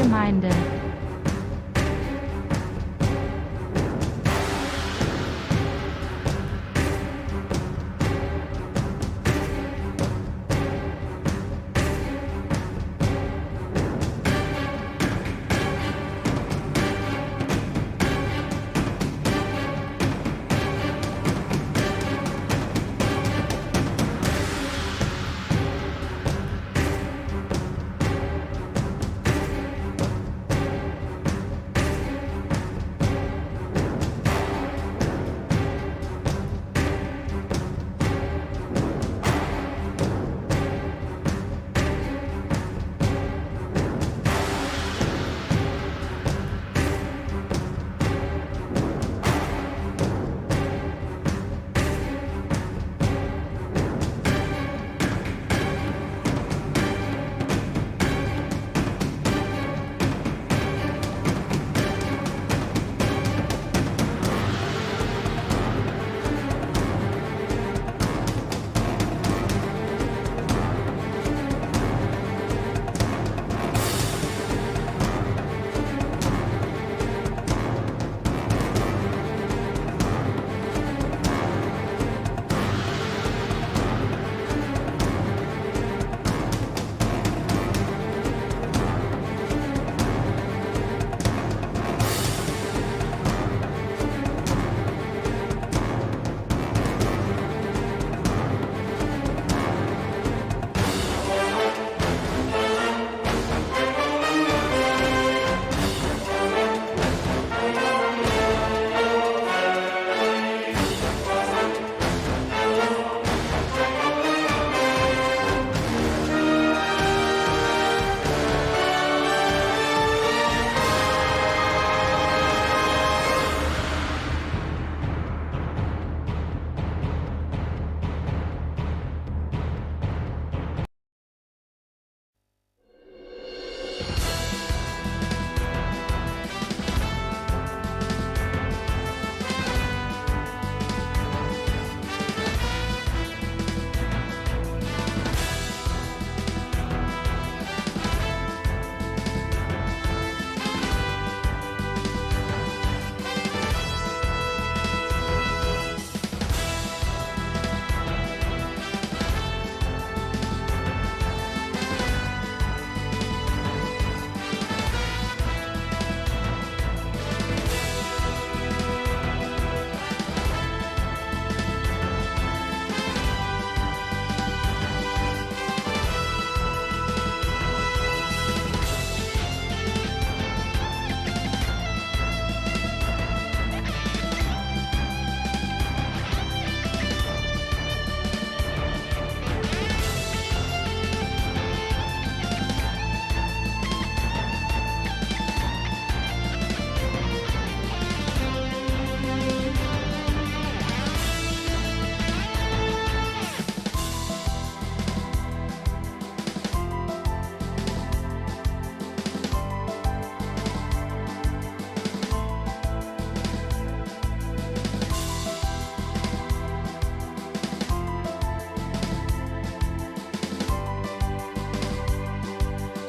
Gemeinde.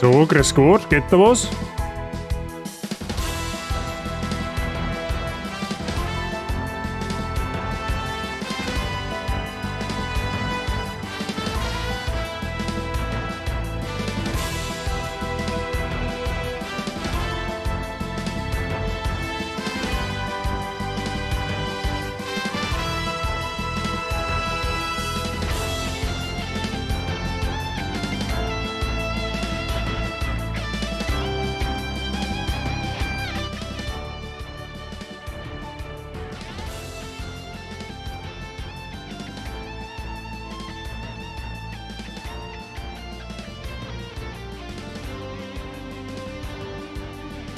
So, grüß Gott, geht da was?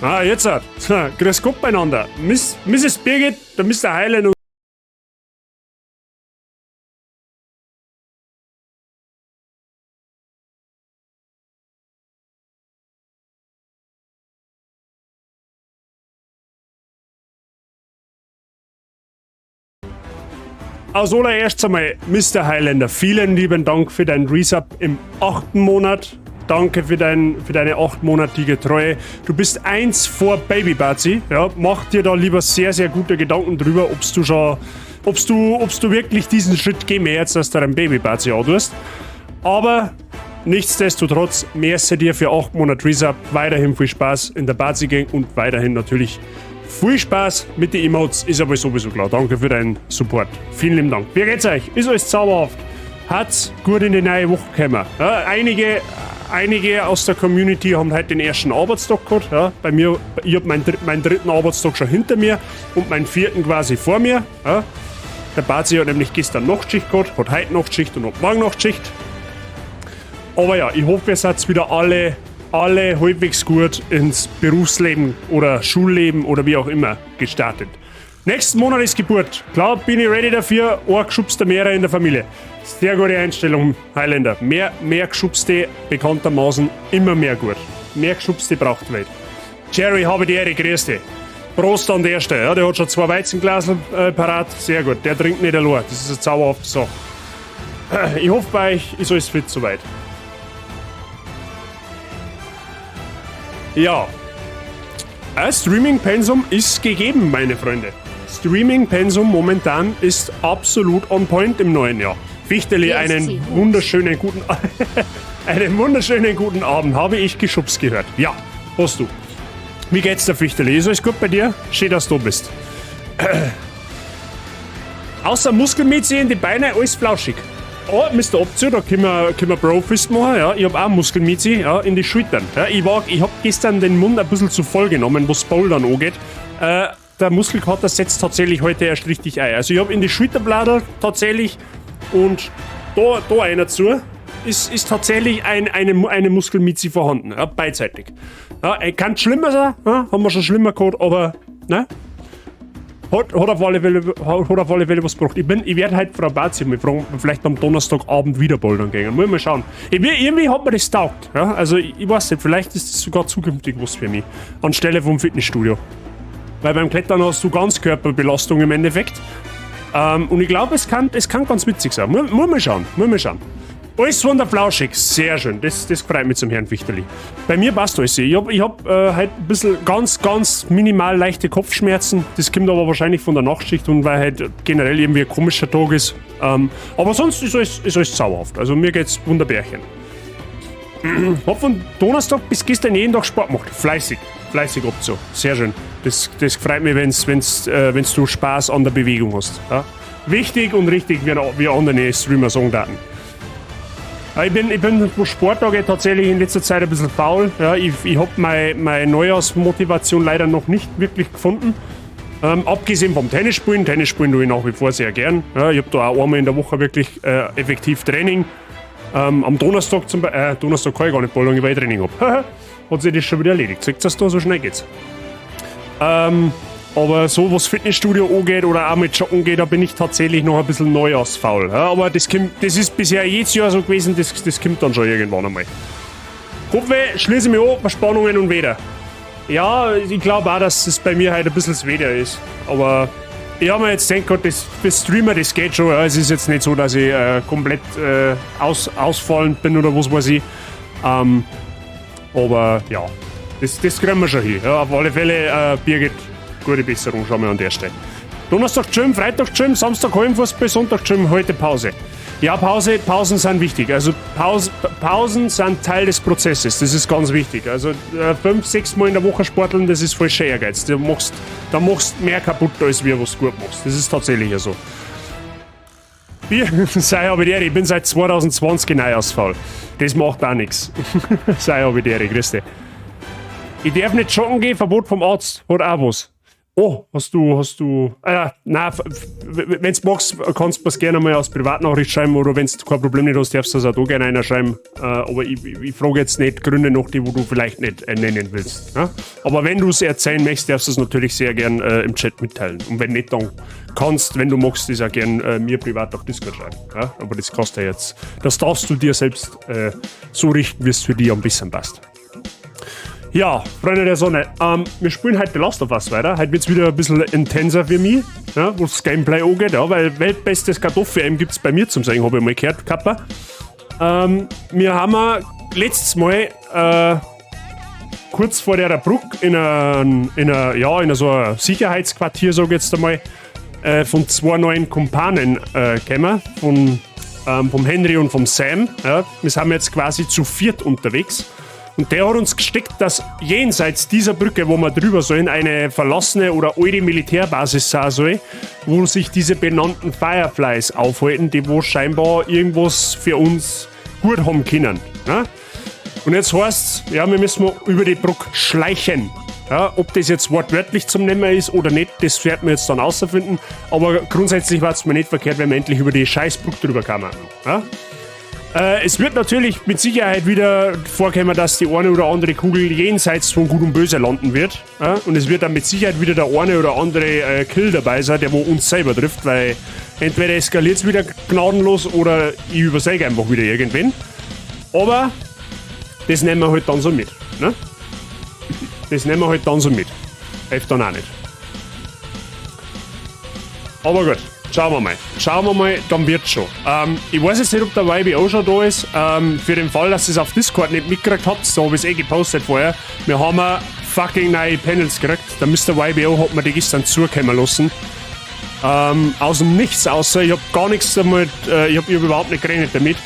Ah, jetzt hat. Grüß Gott beieinander. Mrs. Birgit, der Mr. Heilen und... Als allererstes einmal, Mr. Highlander, vielen lieben Dank für deinen Resub im 8. Monat. danke für deine 8-monatige Treue. Du bist 1 vor Baby Bazi. Ja, mach dir da lieber sehr, sehr gute Gedanken drüber, ob du wirklich diesen Schritt gehen jetzt, dass du dein Baby Bazi antust. Aber nichtsdestotrotz, merci dir für 8 Monate Resub. Weiterhin viel Spaß in der Bazi Gang und weiterhin natürlich viel Spaß mit den Emotes. Ist aber sowieso klar. Danke für deinen Support. Vielen lieben Dank. Wie geht's euch? Ist alles zauberhaft? Hat's gut in die neue Woche gekommen? Ja, einige aus der Community haben heute den ersten Arbeitstag gehabt. Ja, bei mir, ich habe meinen dritten Arbeitstag schon hinter mir und meinen vierten quasi vor mir. Ja. Der Bazi hat nämlich gestern Nachtschicht gehabt, hat heute Nachtschicht und hat morgen Nachtschicht. Aber ja, ich hoffe, ihr seid wieder alle halbwegs gut ins Berufsleben oder Schulleben oder wie auch immer gestartet. Nächsten Monat ist Geburt. Klar, bin ich ready dafür. Ein geschubster Mehrer in der Familie. Sehr gute Einstellung, Highlander. Mehr geschubste, bekanntermaßen immer mehr gut. Mehr geschubste braucht die Welt. Jerry, habe die Ehre, grüß dich. Prost an der Erste. Ja, der hat schon 2 Weizenglasen parat. Sehr gut, der trinkt nicht allein. Das ist eine zauberhafte Sache. Ich hoffe, bei euch ist alles fit soweit. Ja. Ein Streaming-Pensum ist gegeben, meine Freunde. Streaming-Pensum momentan ist absolut on point im neuen Jahr. Fichteli, einen wunderschönen guten Abend, habe ich geschubst gehört. Ja, hast du. Wie geht's dir, Fichteli? Ist alles gut bei dir? Schön, dass du bist. Außer Muskelmizi in die Beine, alles flauschig. Oh, Mr. Option, da können wir Brofist machen. Ja, ich habe auch Muskelmizi, ja, in die Schultern. Ja, ich habe gestern den Mund ein bisschen zu voll genommen, was Bouldern angeht. Der Muskelkater setzt tatsächlich heute erst richtig ein. Also ich habe in die Schulterbladel tatsächlich und da einer zu ist tatsächlich eine Muskelmizi vorhanden, ja, beidseitig. Ja, kann schlimmer sein, ja, haben wir schon schlimmer gehabt, aber ne? Hat auf alle Fälle was gebracht. Ich werde heute Frau Bazi mal fragen, ob wir vielleicht am Donnerstagabend wieder bouldern gehen. Muss mal schauen. Irgendwie hat mir das taugt. Ja? Also ich weiß nicht, vielleicht ist das sogar zukünftig was für mich. Anstelle vom Fitnessstudio. Weil beim Klettern hast du Ganzkörperbelastung im Endeffekt. Und ich glaube, es kann ganz witzig sein. Muss mal schauen. Alles wunderflauschig, sehr schön. Das freut mich zum Herrn Fichterli. Bei mir passt alles. Ich hab halt ein bisschen ganz minimal leichte Kopfschmerzen. Das kommt aber wahrscheinlich von der Nachtschicht und weil halt generell irgendwie ein komischer Tag ist. Aber sonst ist alles zauberhaft. Also mir geht's wunderbärchen. Hab von Donnerstag bis gestern jeden Tag Sport gemacht. Fleißig ab so. Sehr schön. Das freut mich, wenn du Spaß an der Bewegung hast. Ja? Wichtig und richtig, wie andere Streamer sagen daten. Ich bin pro Sporttage tatsächlich in letzter Zeit ein bisschen faul. Ja, ich habe meine Neujahrsmotivation leider noch nicht wirklich gefunden. Abgesehen vom Tennisspielen. Tennisspielen tue ich nach wie vor sehr gern. Ja, ich habe da auch einmal in der Woche wirklich effektiv Training. Am Donnerstag Donnerstag kann ich gar nicht bouldern, weil ich Training habe. Hat sich das schon wieder erledigt. Seht ihr das da? So schnell geht's. Aber so, was Fitnessstudio angeht oder auch mit Joggen geht, da bin ich tatsächlich noch ein bisschen neujahrsfaul. Ja, aber das ist bisher jedes Jahr so gewesen, das kommt dann schon irgendwann einmal. Kopfweh, schließe mich an, Verspannungen und Weder. Ja, ich glaube auch, dass es bei mir halt ein bisschen das Weder ist. Aber ich habe mir jetzt gedacht, das Streamer, das geht schon. Ja, es ist jetzt nicht so, dass ich komplett ausfallend bin oder was weiß ich. Aber ja, das kriegen wir schon hin. Ja, auf alle Fälle, Birgit, gute Besserung, schauen wir an der Stelle. Donnerstag Gym, Freitag Gym, Samstag Hallenfußball, Sonntag Gym, heute Pause. Ja, Pausen sind wichtig. Also Pausen sind Teil des Prozesses, das ist ganz wichtig. Also 5-6 Mal in der Woche sporteln, das ist falscher Ehrgeiz. Da machst mehr kaputt, als wir was gut machst. Das ist tatsächlich ja so. Ich bin seit 2020 Neujahrfaul. Das macht auch nichts. Sei Habidere, grüß dich. Ich darf nicht joggen gehen, Verbot vom Arzt. Hat auch was. Oh, hast du. Nein, wenn du magst, kannst du es gerne mal als Privatnachricht schreiben oder wenn du kein Problem nicht hast, darfst du es auch da gerne einer schreiben. Aber ich frage jetzt nicht Gründe nach, die wo du vielleicht nicht nennen willst. Ja? Aber wenn du es erzählen möchtest, darfst du es natürlich sehr gern im Chat mitteilen. Und wenn nicht, dann kannst, wenn du magst, das auch gern mir privat auf Discord schreiben. Ja? Aber das kannst du jetzt. Das darfst du dir selbst so richten, wie es für dich am besten passt. Ja, Freunde der Sonne, wir spielen heute The Last of Us weiter. Heute wird es wieder ein bisschen intenser für mich, ja, was das Gameplay angeht, ja, weil weltbestes Kartoffel-M gibt es bei mir zum Sagen, habe ich mal gehört, Kappa. Wir haben letztes Mal kurz vor der Brücke in so ein Sicherheitsquartier, sag ich jetzt einmal, von zwei neuen Kumpanen gekommen, vom Henry und vom Sam. Ja. Wir sind jetzt quasi zu viert unterwegs. Und der hat uns gesteckt, dass jenseits dieser Brücke, wo wir drüber sollen, eine verlassene oder alte Militärbasis sein soll, wo sich diese benannten Fireflies aufhalten, die wo scheinbar irgendwas für uns gut haben können. Ja? Und jetzt heißt es, ja, wir müssen über die Brücke schleichen. Ja, ob das jetzt wortwörtlich zum Nehmen ist oder nicht, das werden wir jetzt dann rausfinden. Aber grundsätzlich war es mir nicht verkehrt, wenn wir endlich über die Scheißbrücke drüber kamen. Ja? Es wird natürlich mit Sicherheit wieder vorkommen, dass die eine oder andere Kugel jenseits von Gut und Böse landen wird. Ja? Und es wird dann mit Sicherheit wieder der eine oder andere Kill dabei sein, der wo uns selber trifft, weil entweder eskaliert es wieder gnadenlos oder ich übersäge einfach wieder irgendwen. Aber das nehmen wir halt dann so mit. Ne? Das nehmen wir halt dann so mit. Hilft dann auch nicht. Aber gut. Schauen wir mal, dann wird's schon. Ich weiß jetzt nicht, ob der YBO schon da ist. Für den Fall, dass ihr es auf Discord nicht mitgekriegt habt, so habe ich es gepostet vorher. Wir haben fucking neue Panels gekriegt. Der Mr. YBO hat mir die gestern zukommen lassen. Aus dem Nichts, außer ich habe gar nichts damit, ich hab überhaupt nicht gerechnet damit.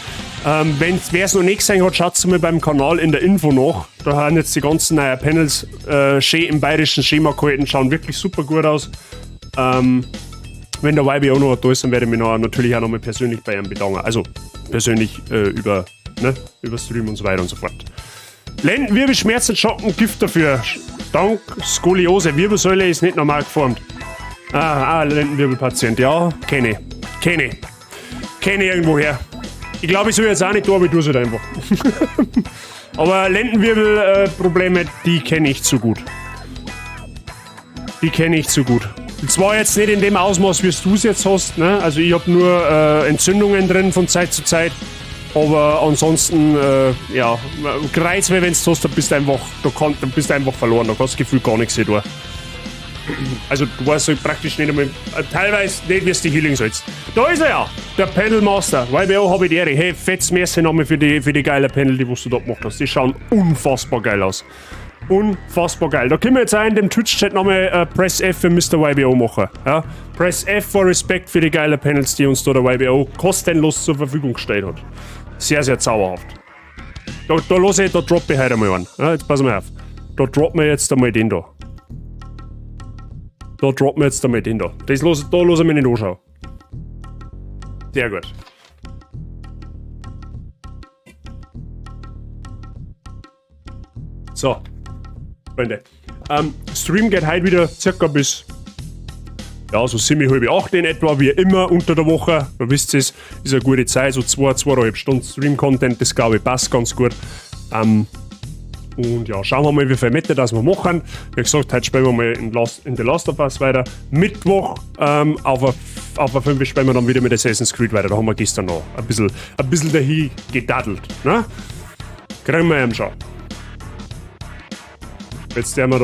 Wer es noch nicht gesehen hat, schaut mal beim Kanal in der Info nach. Da haben jetzt die ganzen neuen Panels schön im bayerischen Schema gehalten, schauen wirklich super gut aus. Wenn der YBO noch da ist, dann werde ich mich natürlich auch nochmal persönlich bei ihm bedanken. Also persönlich über Stream und so weiter und so fort. Lendenwirbel, Schmerzen, Schocken, Gift dafür. Dank Skoliose, Wirbelsäule ist nicht normal geformt. Lendenwirbelpatient, ja, kenne irgendwoher. Ich glaube, ich soll jetzt auch nicht da, aber ich tue es halt einfach. Aber Lendenwirbelprobleme, die kenne ich zu gut. Und zwar jetzt nicht in dem Ausmaß, wie du es jetzt hast. Ne? Also ich habe nur Entzündungen drin von Zeit zu Zeit. Aber ansonsten, Kreuzweh, wenn du es hast, dann bist du einfach verloren. Da hast du das Gefühl gar nichts da. Also du weißt halt praktisch nicht einmal, teilweise nicht, wie es die Healing sollst. Da ist er ja, der Panel Master. YBO habe ich die Ehre. Hey, fettes Merci nochmal für die geile Panel, die du da gemacht hast. Die schauen unfassbar geil aus. Unfassbar geil. Da können wir jetzt auch in dem Twitch-Chat nochmal Press F für Mr. YBO machen. Ja? Press F for Respect für die geilen Panels, die uns da der YBO kostenlos zur Verfügung gestellt hat. Sehr, sehr zauberhaft. Da droppe ich heute einmal an. Ja, jetzt pass mal auf. Da droppen wir jetzt einmal den da. Da lassen wir mich nicht anschauen. Sehr gut. So. Freunde. Stream geht heute wieder circa bis so 7, halb 8 in etwa, wie immer unter der Woche. Du wisst es, ist eine gute Zeit, so 2,5 Stunden Stream-Content, das glaube ich passt ganz gut. Und ja, schauen wir mal, wie viel Mette das wir machen. Wie gesagt, heute spielen wir mal in The Last of Us weiter. Mittwoch auf der 5 spielen wir dann wieder mit Assassin's Creed weiter. Da haben wir gestern noch ein bisschen dahin gedaddelt. Ne? Kriegen wir eben schon. Jetzt werden wir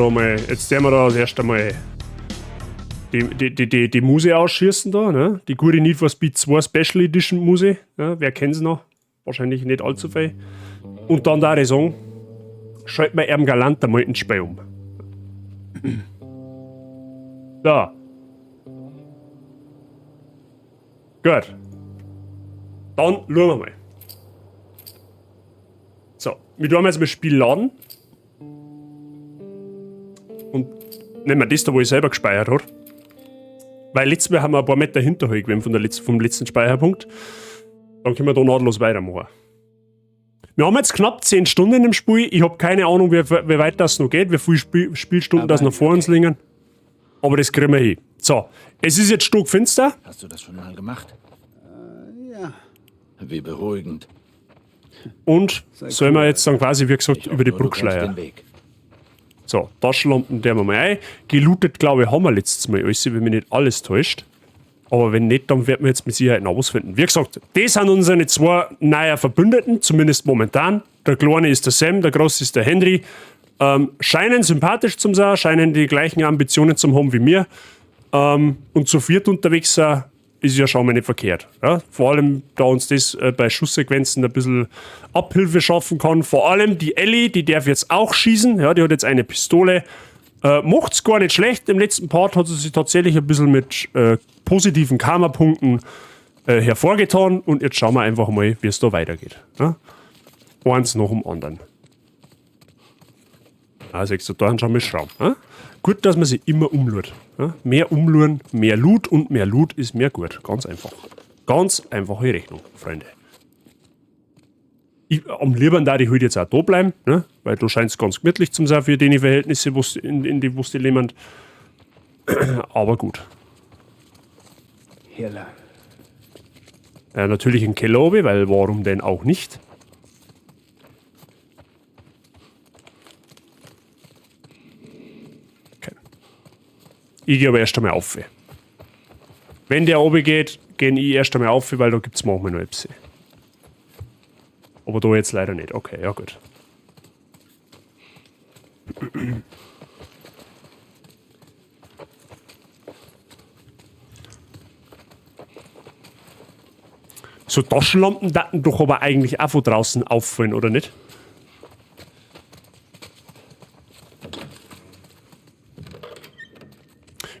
da das erste Mal die Muse ausschießen da, ne? Die gute Need for Speed 2 Special Edition Muse. Ja, wer kennt sie noch? Wahrscheinlich nicht allzu viel. Und dann da die Song. Schreibt mir eben galant einmal ins Spiel um. Da. Gut. Dann schauen wir mal. So, wir tun jetzt mal Spiel laden. Und nehmen wir das da, wo ich selber gespeichert habe. Weil letztes Mal haben wir ein paar Meter hinterher gewesen vom letzten Speicherpunkt. Dann können wir da nahtlos weitermachen. Wir haben jetzt knapp 10 Stunden im Spiel. Ich habe keine Ahnung, wie weit das noch geht, wie viele Spielstunden das noch vor uns liegen. Aber das kriegen wir hin. So, es ist jetzt stockfinster. Hast du das schon mal gemacht? Ja. Wie beruhigend. Und sollen wir jetzt dann quasi, wie gesagt, über die Brücke schleiern. So, Taschenlampen der wir mal ein. Gelootet, glaube ich, haben wir letztes Mal alles, wenn mich nicht alles täuscht. Aber wenn nicht, dann werden wir jetzt mit Sicherheit noch was finden. Wie gesagt, das sind unsere zwei neuen Verbündeten, zumindest momentan. Der Kleine ist der Sam, der Große ist der Henry. Scheinen sympathisch zu sein, scheinen die gleichen Ambitionen zu haben wie mir. Und zu viert unterwegs sein, ist ja schon mal nicht verkehrt. Ja? Vor allem, da uns das bei Schusssequenzen ein bisschen Abhilfe schaffen kann. Vor allem die Ellie, die darf jetzt auch schießen. Ja, die hat jetzt eine Pistole. Macht's gar nicht schlecht. Im letzten Part hat sie sich tatsächlich ein bisschen mit positiven Karma-Punkten hervorgetan. Und jetzt schauen wir einfach mal, wie es da weitergeht. Ja? Eins nach dem anderen. Also, da haben schon mal Schrauben. Ja? Gut, dass man sich immer umlurt. Ja? Mehr umluren, mehr Loot und mehr Loot ist mehr gut. Ganz einfach. Ganz einfache Rechnung, Freunde. Am liebsten da ich halt jetzt auch da bleiben, ne? Weil du scheinst ganz gemütlich zu sein für die Verhältnisse, in die du leben. Aber gut. Hier lang. Ja, natürlich im Keller oben, weil warum denn auch nicht? Okay. Ich gehe aber erst einmal auf. Wenn der oben geht, gehe ich erst einmal auf, weil da gibt es manchmal noch etwas. Aber da jetzt leider nicht. Okay, ja gut. So Taschenlampen daten doch aber eigentlich auch von draußen auffallen, oder nicht?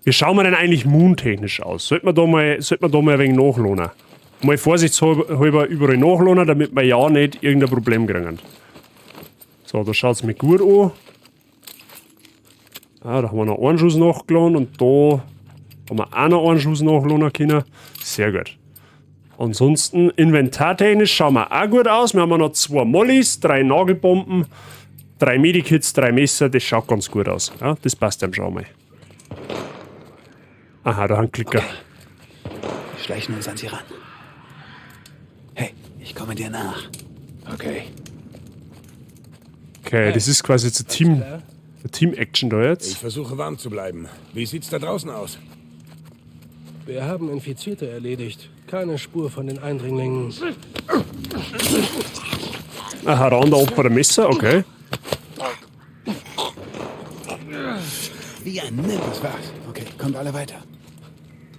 Wie schauen wir denn eigentlich moontechnisch aus? Sollte man da mal ein wenig nachlohnen? Mal vorsichtshalber überall nachlohnen, damit wir ja nicht irgendein Problem kriegen. So, da schaut es mir gut an. Ah, da haben wir noch einen Schuss nachgeladen und da haben wir auch noch einen Schuss nachladen können. Sehr gut. Ansonsten inventartechnisch schauen wir auch gut aus. Wir haben noch 2 Mollys, 3 Nagelbomben, 3 Medikits, 3 Messer. Das schaut ganz gut aus. Ja, das passt dann schon mal. Aha, da haben Klicker. Okay. Wir schleichen uns an sie ran. Hey, ich komme dir nach. Okay. Okay, das ist quasi jetzt eine Team-Action da Ich jetzt. versuche warm zu bleiben. Wie sieht's da draußen aus? Wir haben Infizierte erledigt. Keine Spur von den Eindringlingen. Aha, da der Opfer der Messer, okay. Wie ein Nipp. Das war's. Okay, kommt alle weiter.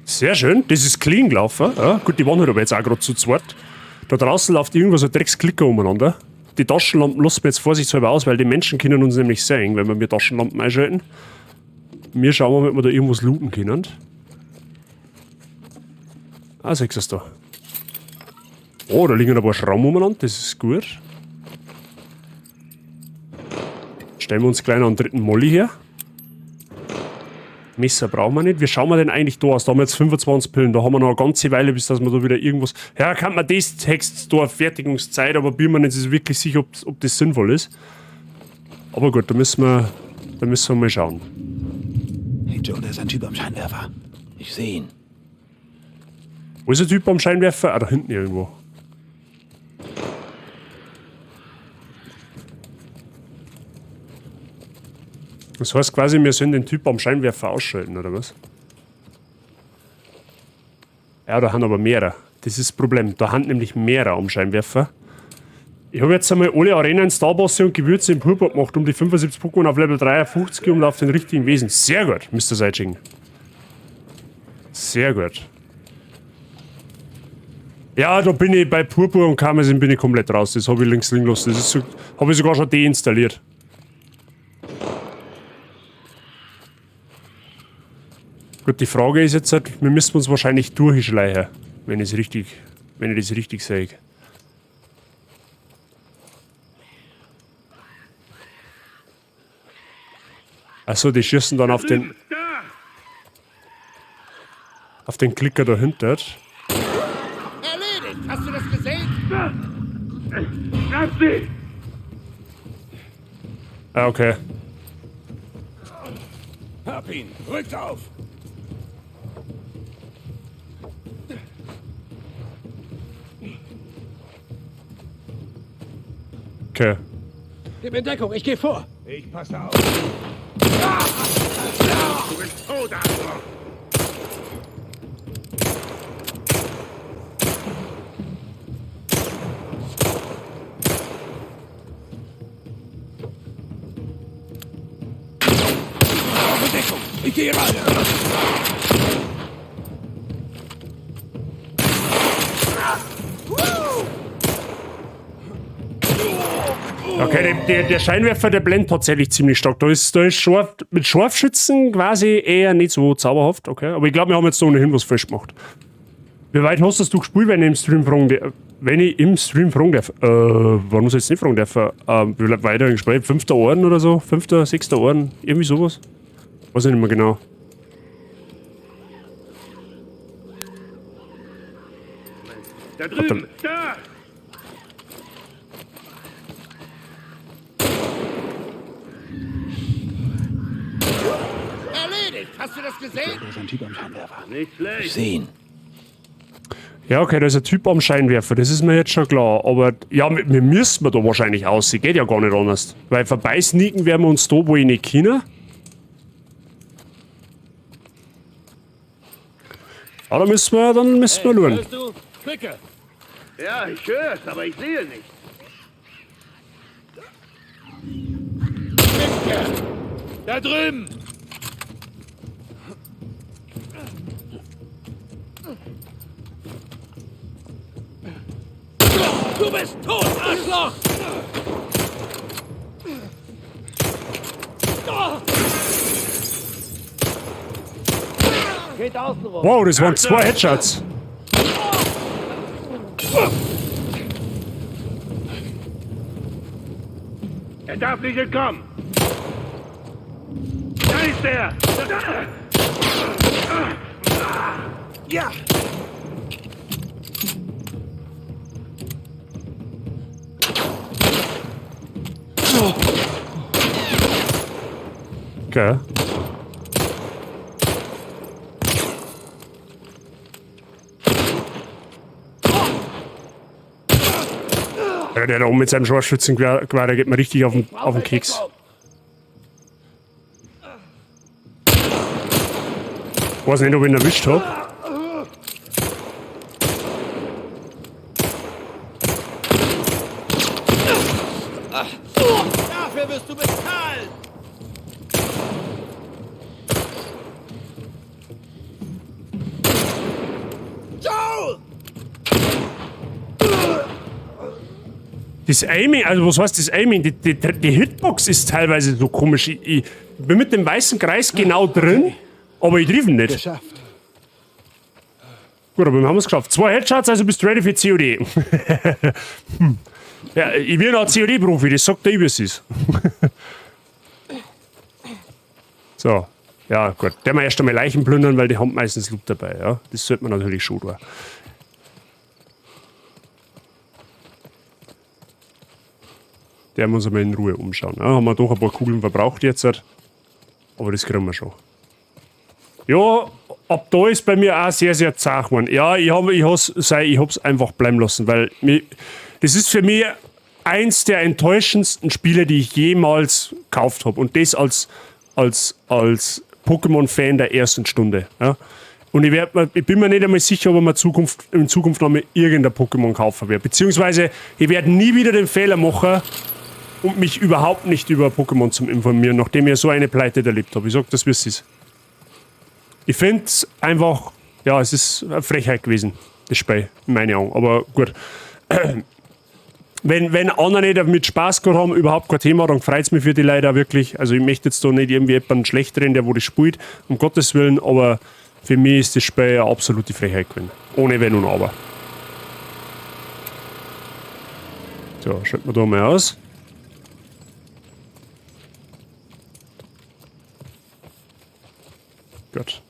Sehr schön, das ist clean gelaufen. Ja, gut, die waren halt aber jetzt auch gerade zu zweit. Da draußen läuft irgendwo so Drecksklicker umeinander. Die Taschenlampen lassen wir jetzt vorsichtshalber aus, weil die Menschen können uns nämlich sehen, wenn wir Taschenlampen einschalten. Wir schauen mal, ob wir da irgendwas looten können. Ah, siehst du es da. Oh, da liegen ein paar Schrauben umeinander, das ist gut. Stellen wir uns gleich noch einen dritten Molly her. Messer brauchen wir nicht. Wie schauen wir denn eigentlich da aus? Da haben wir jetzt 25 Pillen. Da haben wir noch eine ganze Weile, bis dass wir da wieder irgendwas... Ja, kann man das Text da auf Fertigungszeit, aber bin mir nicht wirklich sicher, ob das sinnvoll ist. Aber gut, da müssen wir mal schauen. Hey Joe, da ist ein Typ am Scheinwerfer. Ich sehe ihn. Wo ist der Typ am Scheinwerfer? Ah, da hinten irgendwo. Das heißt quasi, wir sollen den Typ am Scheinwerfer ausschalten, oder was? Ja, da haben aber mehrere. Das ist das Problem. Da haben nämlich mehrere am Scheinwerfer. Ich habe jetzt einmal alle Arenen, Starbosse und Gewürze im Purpur gemacht, um die 75 Pokémon auf Level 53 und auf den richtigen Wesen. Sehr gut, Mr. Seitsching. Sehr gut. Ja, da bin ich bei Purpur und Karmesin bin ich komplett raus. Das habe ich links liegen lassen. Das so, habe ich sogar schon deinstalliert. Gut, die Frage ist jetzt, wir müssen uns wahrscheinlich durchschleichen, wenn ich das richtig sehe. Achso, die schießen dann auf den Klicker dahinter. Erledigt! Hast du das gesehen? Lass sie! Ah, okay. Hab ihn! Rückt auf! Okay. Gib mir Deckung, ich gehe vor. Ich passe auf! Du bist tot, Arthur! Ich gehe ran! Okay, der Scheinwerfer, der blendet tatsächlich ziemlich stark. Da ist mit Scharfschützen quasi eher nicht so zauberhaft, okay. Aber ich glaube, wir haben jetzt da ohnehin was falsch gemacht. Wie weit hast du gespielt, wenn ich im Stream fragen darf? Wenn ich im Stream fragen darf, warum muss ich jetzt nicht fragen darf? Wie weit weiter gespielt? 5. Orden oder so? 5., 6. Orden? Irgendwie sowas? Weiß ich nicht mehr genau. Da drüben! Da! Erledigt! Hast du das gesehen? Da ist ein Typ am Scheinwerfer. Nicht Ich schlecht. sehe ihn. Ja, okay, da ist ein Typ am Scheinwerfer, das ist mir jetzt schon klar. Aber ja, wir müssen da wahrscheinlich aussehen. Geht ja gar nicht anders. Weil vorbeisneaken werden wir uns da, wo ich nicht kenne. Ja, dann müssen wir schauen. Hörst du? Quicker! Ja, ich hör's, aber ich sehe nicht. Da drüben! Du bist tot, Arschloch! Geht außen rum. Wow, das waren 2 Headshots. Er darf nicht entkommen. Da ist er! Ja! Okay. Ja, der da oben mit seinem Scharfschützengewehr, der geht mir richtig auf den Keks. Weiß nicht, ob ich ihn erwischt habe. Dafür wirst du bezahlen! Joel! Das Aiming, also was heißt das Aiming? Die Hitbox ist teilweise so komisch. Ich bin mit dem weißen Kreis genau drin, aber ich triff ihn nicht. Geschafft. Gut, aber wir haben es geschafft. 2 Headshots, also bist du ready für COD. Ja, ich bin auch COD-Profi, das sagt der, wie es ist. So, ja gut. Der mal erst einmal Leichen plündern, weil die haben meistens Loot dabei. Ja? Das sollte man natürlich schon tun. Der muss einmal in Ruhe umschauen. Ja, haben wir doch ein paar Kugeln verbraucht jetzt. Aber das kriegen wir schon. Ja, ab da ist bei mir auch sehr, sehr zart geworden. Ja, ich hab's einfach bleiben lassen, weil das ist für mich eins der enttäuschendsten Spiele, die ich jemals gekauft habe. Und das als Pokémon-Fan der ersten Stunde. Ja. Und ich bin mir nicht einmal sicher, ob ich mir in Zukunft noch mal irgendein Pokémon kaufen werde. Beziehungsweise, ich werde nie wieder den Fehler machen und mich überhaupt nicht über Pokémon zu informieren, nachdem ich so eine Pleite erlebt habe. Ich sag das, wie es ist. Ich finde es einfach, ja, es ist eine Frechheit gewesen, das Spiel, in meinen Augen. Aber gut. Wenn andere nicht damit Spaß gehabt haben, überhaupt kein Thema, dann freut es mich für die Leute auch wirklich. Also ich möchte jetzt da nicht irgendwie jemanden schlecht reden, der wo das spielt, um Gottes Willen, aber für mich ist das Spiel eine absolute Frechheit gewesen. Ohne Wenn und Aber. So, schalten wir da mal aus. Gut.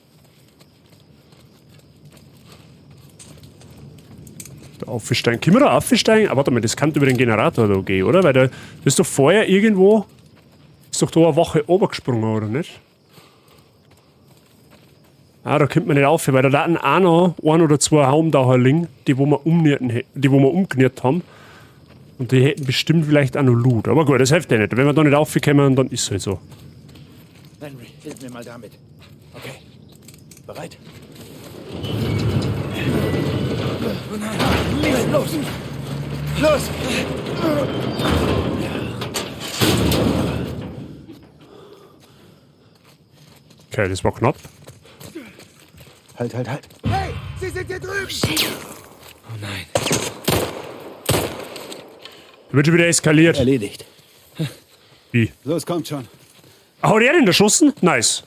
Der Aufsteigen. Können wir da aufsteigen? Ah, warte mal, das kann über den Generator da gehen, oder? Weil da ist doch vorher irgendwo. Ist doch da eine Wache runtergesprungen, oder nicht? Ah, da kommt man nicht auf, weil da hatten auch noch 1 oder 2 Haumdauer liegen, die wo wir umgenäht haben. Und die hätten bestimmt vielleicht auch noch Loot. Aber gut, das hilft ja nicht. Wenn wir da nicht aufkommen, dann ist es halt so. Henry, hilf mir mal damit. Okay. Bereit? Los! Los! Okay, das war knapp. Halt. Hey, sie sind hier drüben! Wird schon wieder eskaliert. Erledigt. Wie? Los, kommt schon. Hat er den erschossen? Nice.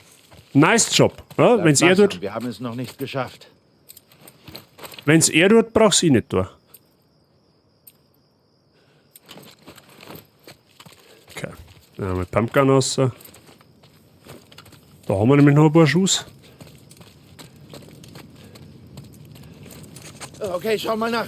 Nice Job. Ja, wenn's er tut, Wir haben es noch nicht geschafft. wenn's er tut, brauch's ich nicht tun. Okay. Dann haben wir Pumpgun raus. Da haben wir nämlich noch ein paar Schuss. Okay, schau mal nach.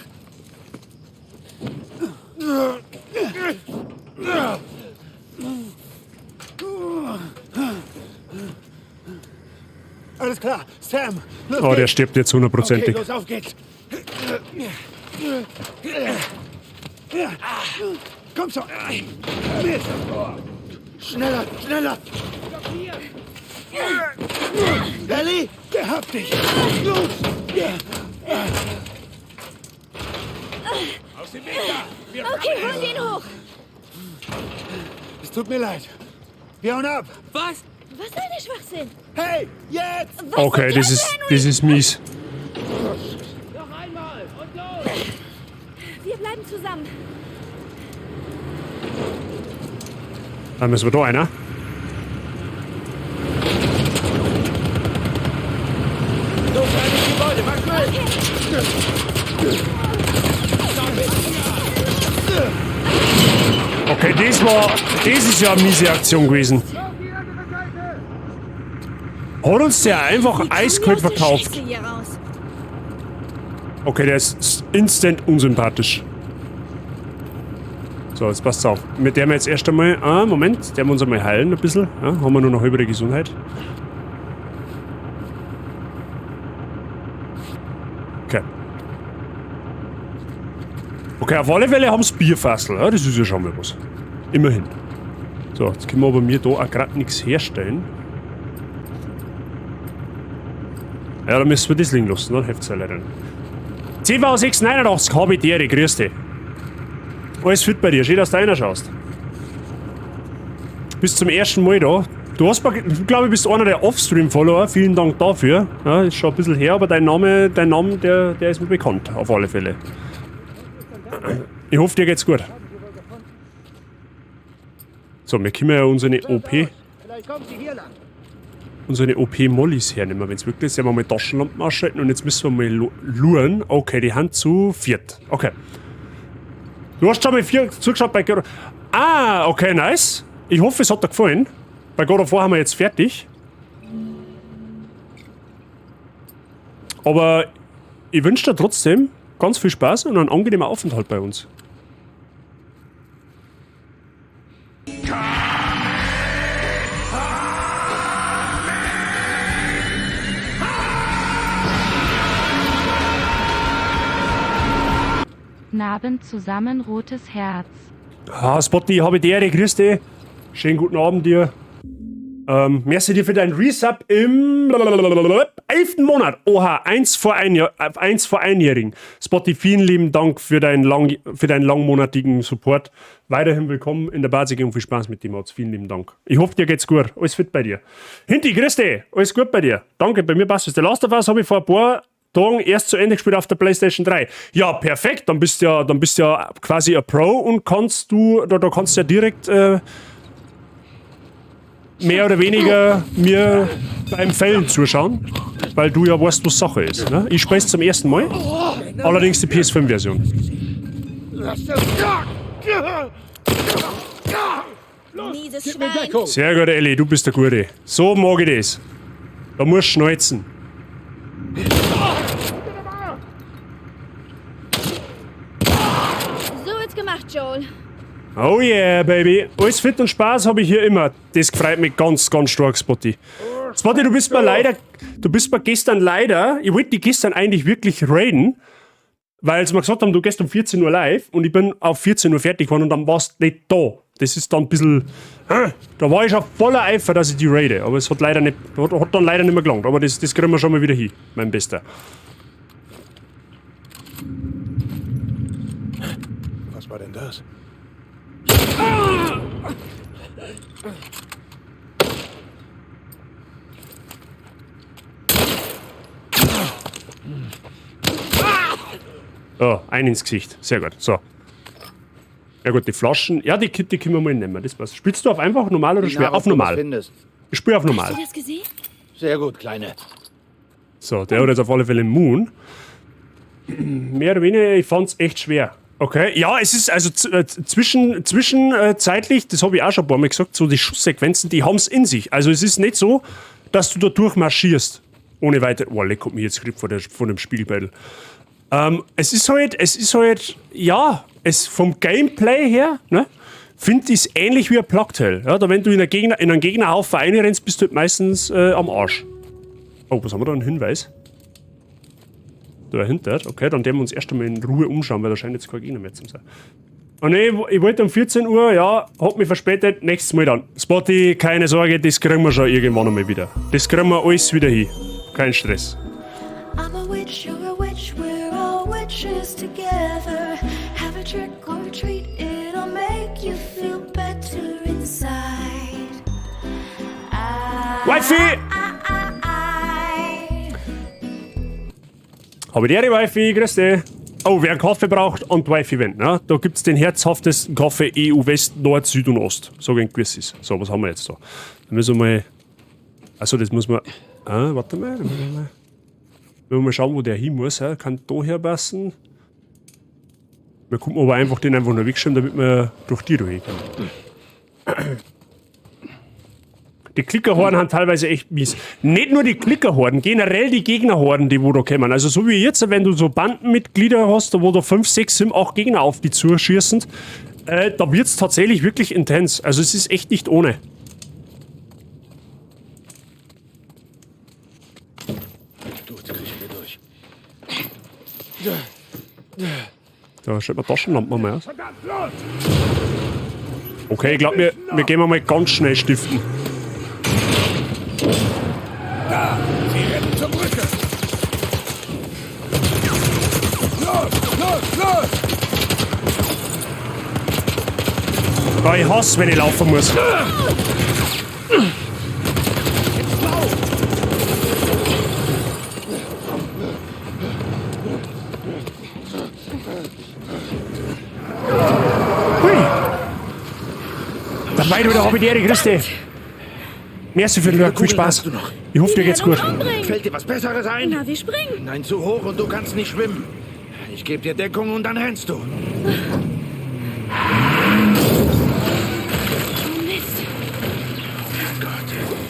Alles klar, Sam. Los Oh, der geht's. stirbt jetzt Okay, hundertprozentig. los, auf geht's. Komm schon. Schneller, schneller. Ellie, Der hat dich. los. Okay, holen wir ihn hoch. Es tut mir leid. Wir hauen ab. Was für ein Schwachsinn. Hey, jetzt! Was Okay, zum das Teufel, ist mies. Noch einmal und los! Wir bleiben zusammen. Dann müssen wir da einer. So, kleines Gebäude, mach schnell. Okay, das ist ja eine miese Aktion gewesen. Hat uns der einfach eiskalt Wie aus der verkauft. Scheiße hier raus. Okay, der ist instant unsympathisch. So, jetzt passt auf. Mit der wir jetzt erst einmal... Ah, Moment. Der wir uns einmal heilen ein bisschen. Ja, haben wir nur noch halbe Gesundheit. Okay. Okay, auf alle Fälle haben sie Bierfassel. Ja, das ist ja schon mal was. Immerhin. So, jetzt können wir aber mir da auch gerade nichts herstellen. Ja, dann müssen wir das liegen lassen, dann hilft es ja leider nicht. CV689, Habitäre, grüß dich. Alles fit bei dir, schön, dass du einer schaust. Bis zum ersten Mal da. Du hast, glaube ich, bist einer der Offstream-Follower, vielen Dank dafür. Ja, ist schon ein bisschen her, aber dein Name, der ist mir bekannt, auf alle Fälle. Ich hoffe, dir geht's gut. So, wir können ja unsere OP... Vielleicht kommt sie hier lang. unsere OP-Mollys hernehmen, wenn es wirklich ist. Ja, wir mal Taschenlampen ausschalten und jetzt müssen wir mal luren. Okay, die Hand zu viert. Okay. Du hast schon mal 4 zugeschaut bei God of... Ah, okay, nice. Ich hoffe, es hat dir gefallen. Bei God of War haben wir jetzt fertig. Aber ich wünsche dir trotzdem ganz viel Spaß und einen angenehmen Aufenthalt bei uns. Narben zusammen, rotes Herz. Ah, Spotty, habe die Ehre, grüß dich. Schönen guten Abend dir. Merci dir für deinen Resub im 11. Monat. Oha, 1 vor Einjährigen. Spotty, vielen lieben Dank für deinen langmonatigen Support. Weiterhin willkommen in der Basis und viel Spaß mit dir, Mats. Vielen lieben Dank. Ich hoffe, dir geht's gut. Alles fit bei dir. Hinti, grüß dich. Alles gut bei dir. Danke, bei mir passt es. Der Last of Us habe ich vor ein paar Tagen erst zu Ende gespielt auf der PlayStation 3. Ja, perfekt. Dann bist du ja quasi ein Pro und kannst du ja direkt mehr oder weniger mir beim Fällen zuschauen, weil du ja weißt, was Sache ist. Ne? Ich spiele es zum ersten Mal, allerdings die PS5-Version. Mieses Schwein. Sehr gut, Ellie, du bist der Gute. So mag ich das. Da musst du schneuzen. So wird's gemacht, Joel. Oh yeah, Baby. Alles fit und Spaß habe ich hier immer. Das freut mich ganz, ganz stark, Spotty. Spotty, du bist mir gestern leider, ich wollte dich gestern eigentlich wirklich raiden, weil sie mir gesagt haben, du gehst um 14 Uhr live und ich bin auf 14 Uhr fertig geworden und dann warst du nicht da. Das ist dann ein bisschen, da war ich schon voller Eifer, dass ich die raide, aber es hat dann leider nicht mehr gelangt, aber das kriegen wir schon mal wieder hin, mein Bester. Was war denn das? Oh, ein ins Gesicht. Sehr gut. So. Ja gut, die Flaschen, ja, die können wir mal nehmen, das passt. Spielst du auf einfach normal oder schwer? Auf normal. Ich spiele auf Hast normal. du das gesehen? Sehr gut, Kleine. So, der hat jetzt auf alle Fälle einen Moon. Mehr oder weniger, ich fand's echt schwer. Okay, ja, es ist also zwischenzeitlich, das habe ich auch schon ein paar Mal gesagt, so die Schusssequenzen, die haben's in sich. Also es ist nicht so, dass du da durchmarschierst. Ohne weiter. Oh, leck, kommt mir jetzt Grip von dem Spiegelbeutel. Es ist halt, ja, vom Gameplay her, ne, finde ich es ähnlich wie ein Plugtail. Ja, da wenn du in einen Gegnerhaufen reinrennst, bist du halt meistens am Arsch. Oh, was haben wir da? Einen Hinweis? Da dahinter. Okay, dann werden wir uns erst einmal in Ruhe umschauen, weil da scheint jetzt kein Gegner mehr zu sein. Oh ne, ich wollte um 14 Uhr, ja, hab mich verspätet, nächstes Mal dann. Spotty, keine Sorge, das kriegen wir schon irgendwann einmal wieder. Das kriegen wir alles wieder hin. Kein Stress. I'm a witch, you're a witch, we're all witches together. Have a trick or a treat, it'll make you feel better inside. Wifi! Habe die Wifi, grüß dich. Oh, wer einen Kaffee braucht und Wifi wenn, ne? Da gibt's den herzhaftesten Kaffee EU West, Nord, Süd und Ost. So ein gewiss ist. So, was haben wir jetzt da? Da müssen wir mal. Achso, das muss man. Warte mal. Müssen wir mal schauen, wo der hin muss. Ja? Kann da herpassen. Wir gucken aber einfach den einfach nur wegschieben, damit wir durch die durchgehen. Die Klickerhorden haben teilweise echt mies. Nicht nur die Klickerhorden, generell die Gegnerhorden, die wo da kommen. Also so wie jetzt, wenn du so Bandenmitglieder hast, wo da 5, 6, 7, 8 Gegner auf die zuschießen, da wird's tatsächlich wirklich intens. Also es ist echt nicht ohne. Gut, kriegen wir durch. Da stellt man Taschenlampen mal aus. Okay, ich glaube, wir gehen mal ganz schnell stiften. Da! Sie rennen zur Brücke! Los! Los! Los! Oh, ich hasse, wenn ich laufen muss. Hui! Da war wieder Habitäre, Christi. Merci für den Lurk, viel Spaß. Ich hoffe, dir geht's gut. Fällt dir was Besseres ein? Na, wir springen. Nein, zu hoch und du kannst nicht schwimmen. Ich gebe dir Deckung und dann rennst du. Oh, Mist.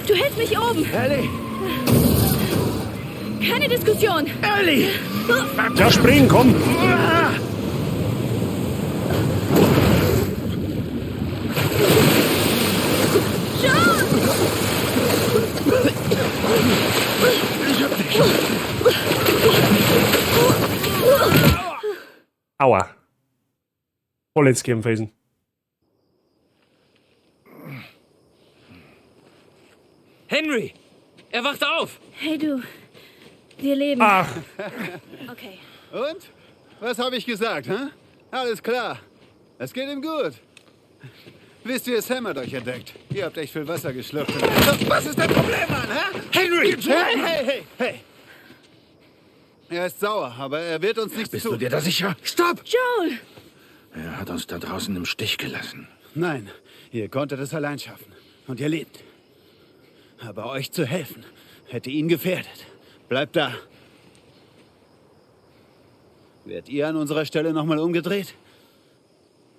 Du hältst mich oben. Ellie! Keine Diskussion. Ellie! Ja, springen, komm. Aua. Voll ins Kämpfen. Henry! Er wacht auf! Hey, du. Wir leben. Ach, Okay. Und? Was habe ich gesagt, hä? Alles klar. Es geht ihm gut. Wisst ihr, Sam hat euch entdeckt. Ihr habt echt viel Wasser geschluckt. Was ist dein Problem, Mann, hä? Henry! Hey! Er ist sauer, aber er wird uns nichts Bist tun. du dir da sicher? Stopp! Joel! Er hat uns da draußen im Stich gelassen. Nein, ihr konntet es allein schaffen. Und ihr lebt. Aber euch zu helfen, hätte ihn gefährdet. Bleibt da. Werdet ihr an unserer Stelle nochmal umgedreht?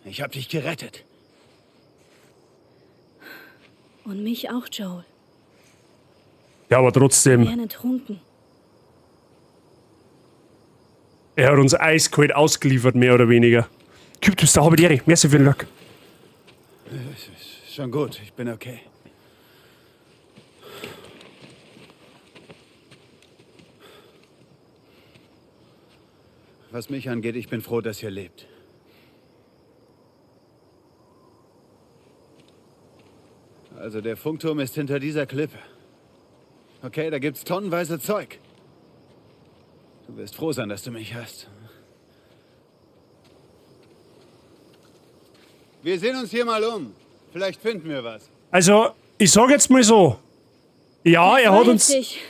Ich hab dich gerettet. Und mich auch, Joel. ja, aber Wir trotzdem, werden ertrunken. er hat uns eiskalt ausgeliefert, mehr oder weniger. Typ, du bist der Habitäre. Merci für den Lurk. Schon gut, ich bin okay. Was mich angeht, ich bin froh, dass ihr lebt. Also der Funkturm ist hinter dieser Klippe. Okay, da gibt's tonnenweise Zeug. Du wirst froh sein, dass du mich hast. Wir sehen uns hier mal um. Vielleicht finden wir was. Also, ich sag jetzt mal so. Ja, er hat uns... Dich.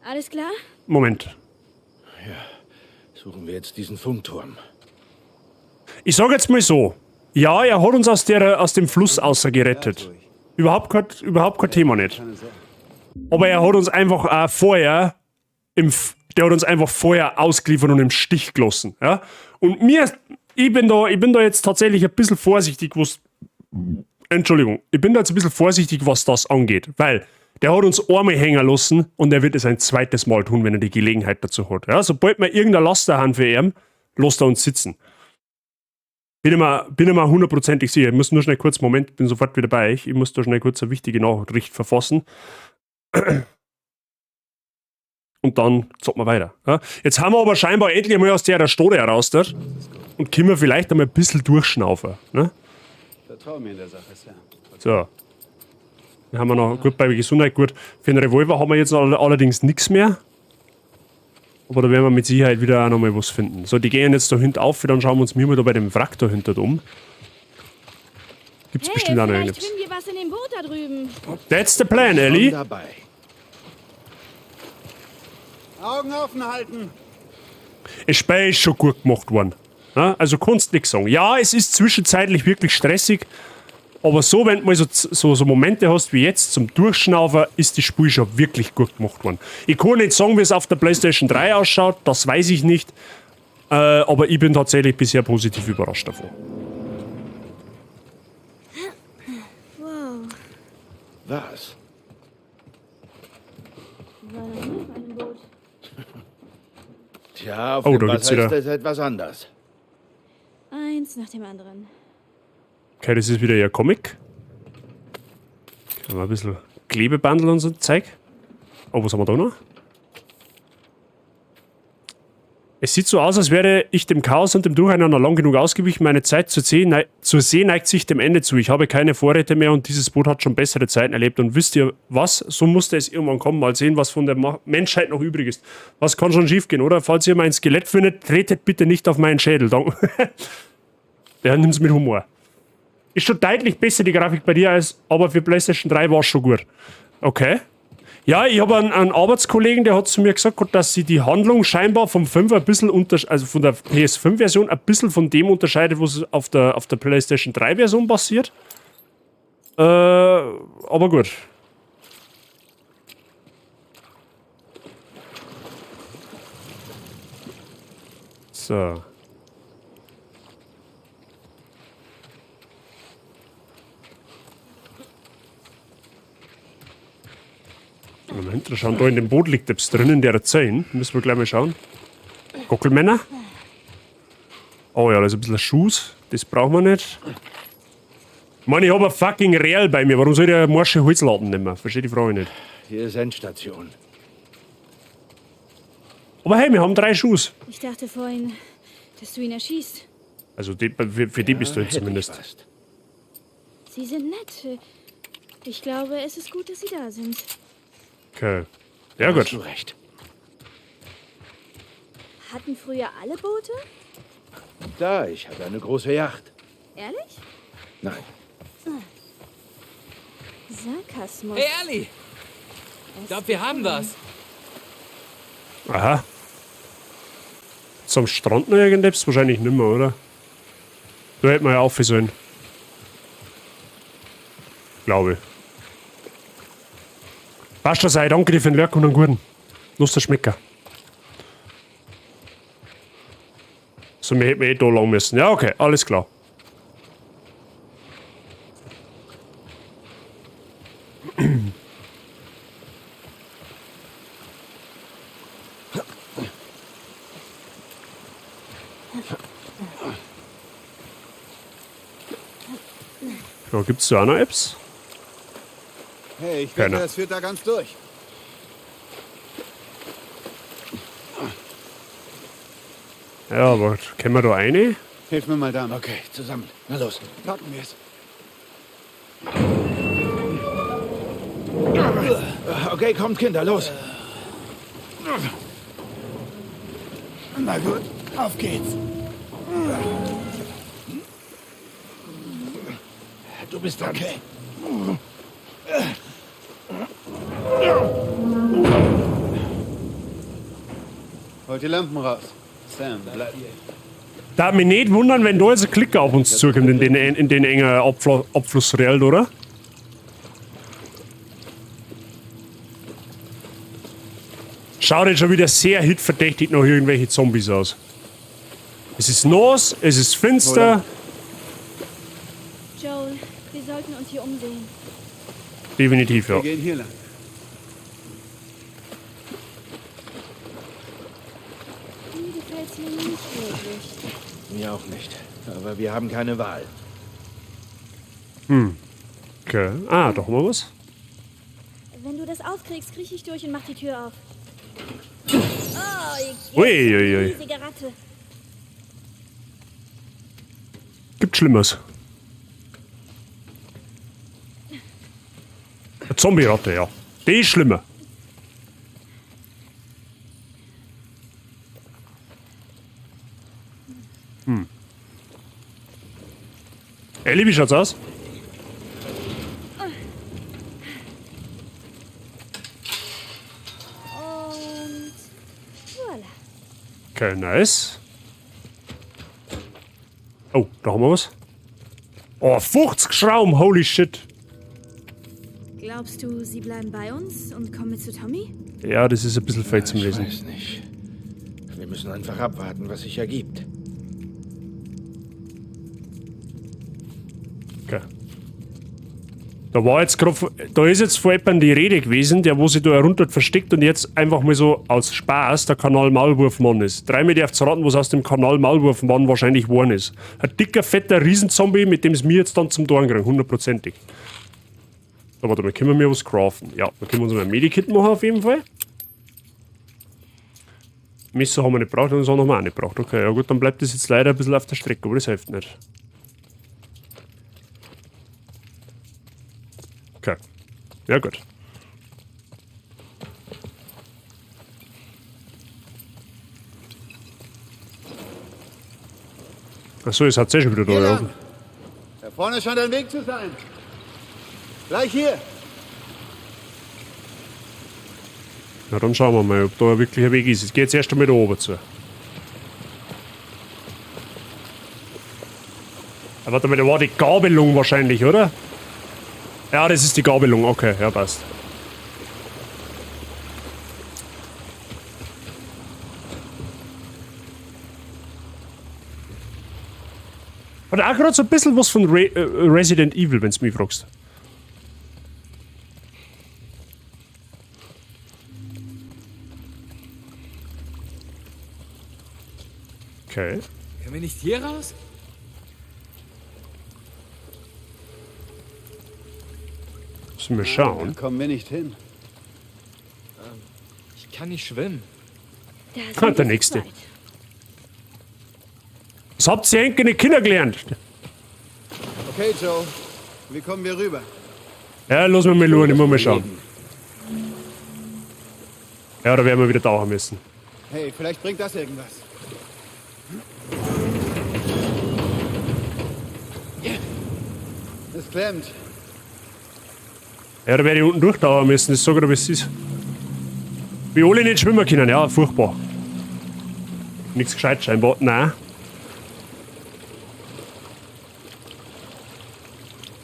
Alles klar? Moment. Suchen wir jetzt diesen Funkturm. Ich sag jetzt mal so. Ja, er hat uns aus dem Fluss außer gerettet. Überhaupt kein Thema nicht. Aber er hat uns einfach vorher der hat uns einfach vorher ausgeliefert und im Stich gelassen. Ja? Und ich bin da jetzt tatsächlich ein bisschen vorsichtig, was das angeht. Weil der hat uns einmal hängen lassen und er wird es ein zweites Mal tun, wenn er die Gelegenheit dazu hat. Ja? Sobald wir irgendeine Laster haben für ihn, lässt er uns sitzen. Bin ich mir hundertprozentig sicher. Ich muss nur schnell kurz, Moment, bin sofort wieder bei euch. Ich muss da schnell kurz eine wichtige Nachricht verfassen. Und dann zocken wir weiter. Ja? Jetzt haben wir aber scheinbar endlich mal aus der Stode heraus dort und können wir vielleicht einmal ein bisschen durchschnaufen. Ne? Vertrau mir in der Sache, Sam. So. Dann haben wir noch, gut, bei Gesundheit, gut. Für den Revolver haben wir jetzt allerdings nichts mehr. Aber da werden wir mit Sicherheit wieder auch noch mal was finden. So, die gehen jetzt da hinten auf, dann schauen wir uns mal da bei dem Wrack da hinten um. Gibt's bestimmt auch noch vielleicht irgendwas. finden wir was in dem Boot da drüben. That's the plan, Ellie. Dabei. Augen offen halten. Das Spiel ist schon gut gemacht worden. Ja, also kannst nichts sagen. Ja, es ist zwischenzeitlich wirklich stressig, aber so, wenn du mal so Momente hast wie jetzt zum Durchschnaufen, ist das Spiel schon wirklich gut gemacht worden. Ich kann nicht sagen, wie es auf der PlayStation 3 ausschaut, das weiß ich nicht, aber ich bin tatsächlich bisher positiv überrascht davon. Wow. Was? War da noch auf einem Boot? Tja, auf Oh, dem da gibt's Wasser wieder- ist das etwas anders. Eins nach dem anderen. Okay, das ist wieder ihr Comic. Haben wir ein bisschen Klebebandel und so Zeug. Oh, was haben wir da noch? Es sieht so aus, als wäre ich dem Chaos und dem Durcheinander lang genug ausgewichen. Meine Zeit zur See neigt sich dem Ende zu. Ich habe keine Vorräte mehr und dieses Boot hat schon bessere Zeiten erlebt. Und wisst ihr was? So musste es irgendwann kommen. Mal sehen, was von der Menschheit noch übrig ist. Was kann schon schief gehen, oder? Falls ihr mein Skelett findet, tretet bitte nicht auf meinen Schädel. Danke. Der nimmt es mit Humor. Ist schon deutlich besser die Grafik bei dir, aber für PlayStation 3 war es schon gut. Okay. Ja, ich habe einen Arbeitskollegen, der hat zu mir gesagt, dass sie die Handlung scheinbar vom 5 ein bisschen also von der PS5-Version ein bisschen von dem unterscheidet, was auf der PlayStation 3-Version passiert. Aber gut. So. Moment, da schauen, da in dem Boot liegt etwas drin, in der 10. Müssen wir gleich mal schauen. Gockelmänner. Oh ja, da ist ein bisschen Schuss. Das brauchen wir nicht. Mann, ich habe ein fucking Real bei mir. Warum soll ich ein morsche Holzladen nehmen? Verstehe die Frage nicht. Hier ist Endstation. Aber hey, wir haben 3 Schuss. Ich dachte vorhin, dass du ihn erschießt. Also für die bist du jetzt Hätte ich zumindest. fast. Sie sind nett. Ich glaube, es ist gut, dass sie da sind. Okay. Ja Hast du gut. recht. Hatten früher alle Boote? Da, ich hatte eine große Yacht. Ehrlich? Nein. Sarkasmus. Hey, Ali! Ich glaube, wir haben was. Aha. Zum Strand noch irgendetwas? Wahrscheinlich nicht mehr, oder? Da hätten wir ja auf sollen. Glaube ich. Passt schon, sei danke dir für den Lurk und einen guten. Lass das schmecken. So, wir hätten da lang müssen. Ja, okay, alles klar. Ja, gibt's da auch noch Apps? Hey, ich Keiner. wette, das führt da ganz durch. Ja, aber können wir da eine? Hilf mir mal damit. Okay, zusammen. Na los. Packen wir es. Okay, kommt, Kinder, los. Na gut, auf geht's. Du bist dran. Okay. Holt die Lampen raus. Sam, bleib hier. Da mich nicht wundern, wenn da jetzt ein Klicker auf uns zukommt in den engen Abflussrell, oder? Schaut jetzt schon wieder sehr hitverdächtig nach irgendwelche Zombies aus. Es ist nass, es ist finster. Joel, wir sollten uns hier umsehen. Definitiv, ja. Wir gehen hier lang. Mir gefällt's hier nicht wirklich. Mir auch nicht. Aber wir haben keine Wahl. Okay. Ah, doch mal was. Wenn du das aufkriegst, kriech ich durch und mach die Tür auf. Oh, ich Uiuiui. riesige Ratte. Gibt Schlimmeres. Eine Zombie-Ratte, ja. Die ist schlimmer. Ellie, wie schaut's aus? Und voilà. Okay, nice. Oh, da haben wir was. Oh, 50 Schrauben, holy shit. Glaubst du, sie bleiben bei uns und kommen mit zu Tommy? Ja, das ist ein bisschen fake zum Ich Lesen. weiß nicht. Wir müssen einfach abwarten, was sich ergibt. Okay. Da ist jetzt vor jemandem die Rede gewesen, der wo sich da herunter versteckt und jetzt einfach mal so aus Spaß der Kanal Maulwurfmann ist. Dreimal darf's raten, was aus dem Kanal Maulwurfmann wahrscheinlich geworden ist. Ein dicker, fetter Riesenzombie, mit dem es mir jetzt dann zum Dorn kriegen, hundertprozentig. So, warte mal, können wir was craften? Ja, dann können wir uns mal ein Medikit machen auf jeden Fall. Messer haben wir nicht gebraucht und das haben wir auch nicht gebraucht. Okay, ja gut, dann bleibt das jetzt leider ein bisschen auf der Strecke, aber das hilft nicht. Okay. Ja, gut. Achso, jetzt hat es schon wieder da laufen. Da vorne scheint ein Weg zu sein. Gleich hier. Na, dann schauen wir mal, ob da wirklich ein Weg ist. Jetzt geht es erst einmal da oben zu. Warte mal, da war die Gabelung wahrscheinlich, oder? Ja, das ist die Gabelung. Okay, ja, passt. Hat auch gerade so ein bisschen was von Resident Evil, wenn du mich fragst. Okay. Können wir nicht hier raus? Müssen wir schauen. Da kommen wir nicht hin. Ich kann nicht schwimmen. Da Der nächste. Was habt ihr eigentlich nicht Kinder gelernt? Okay, Joe. Wie kommen wir rüber? Ja, lass mich mal schauen, ich muss mal schauen. Ja, da werden wir wieder tauchen müssen. Hey, vielleicht bringt das irgendwas. Es klemmt. Ja, da werde ich unten durchtauchen müssen, das sag ich dir, wie es ist. Wie alle nicht schwimmen können, ja, furchtbar. Nichts gescheit scheinbar, nein.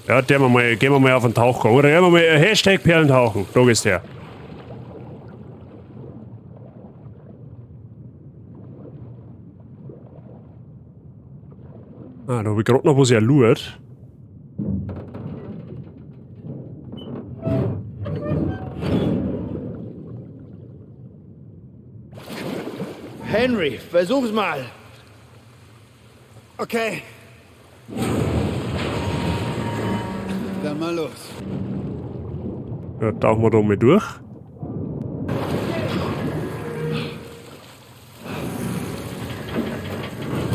Ja, gehen wir mal auf den Tauchgang. Oder gehen wir mal Hashtag Perlentauchen. Da geht's her. Ah, da habe ich gerade noch was erlurt. Henry, versuch's mal. Okay. Dann mal los. Ja, tauchen wir da mal durch.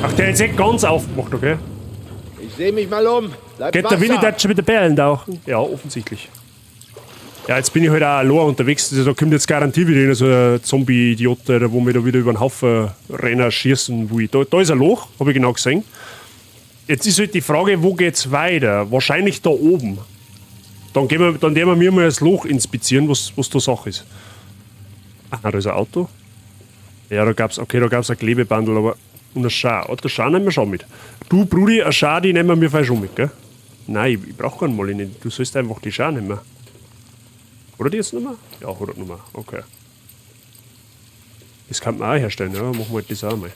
Ach, der hat jetzt echt ganz aufgemacht, okay? Ich sehe mich mal um. Bleib Geht der Wasser. Willi da schon mit der Perlen tauchen? Ja, offensichtlich. Ja, jetzt bin ich halt auch allein unterwegs. Also, da kommt jetzt garantiert wieder so ein Zombie-Idiot, wo mir da wieder über den Haufen Renner schießen will. Da ist ein Loch, habe ich genau gesehen. Jetzt ist halt die Frage, wo geht's weiter? Wahrscheinlich da oben. Dann werden wir mal das Loch inspizieren, was da Sache ist. Ah, da ist ein Auto. Ja, da gab's ein Klebebandel, aber Und ein Schar. Oh, der Schar nehmen wir schon mit. Du, Brudi, ein Schar, die nehmen wir vielleicht schon mit, gell? Nein, ich brauch keinen Molly nicht. Du sollst einfach die Schar nehmen. Oder die jetzt nochmal? Ja, 100 Nummer. Okay. Das kann man auch herstellen, ja? Machen wir halt das auch mal.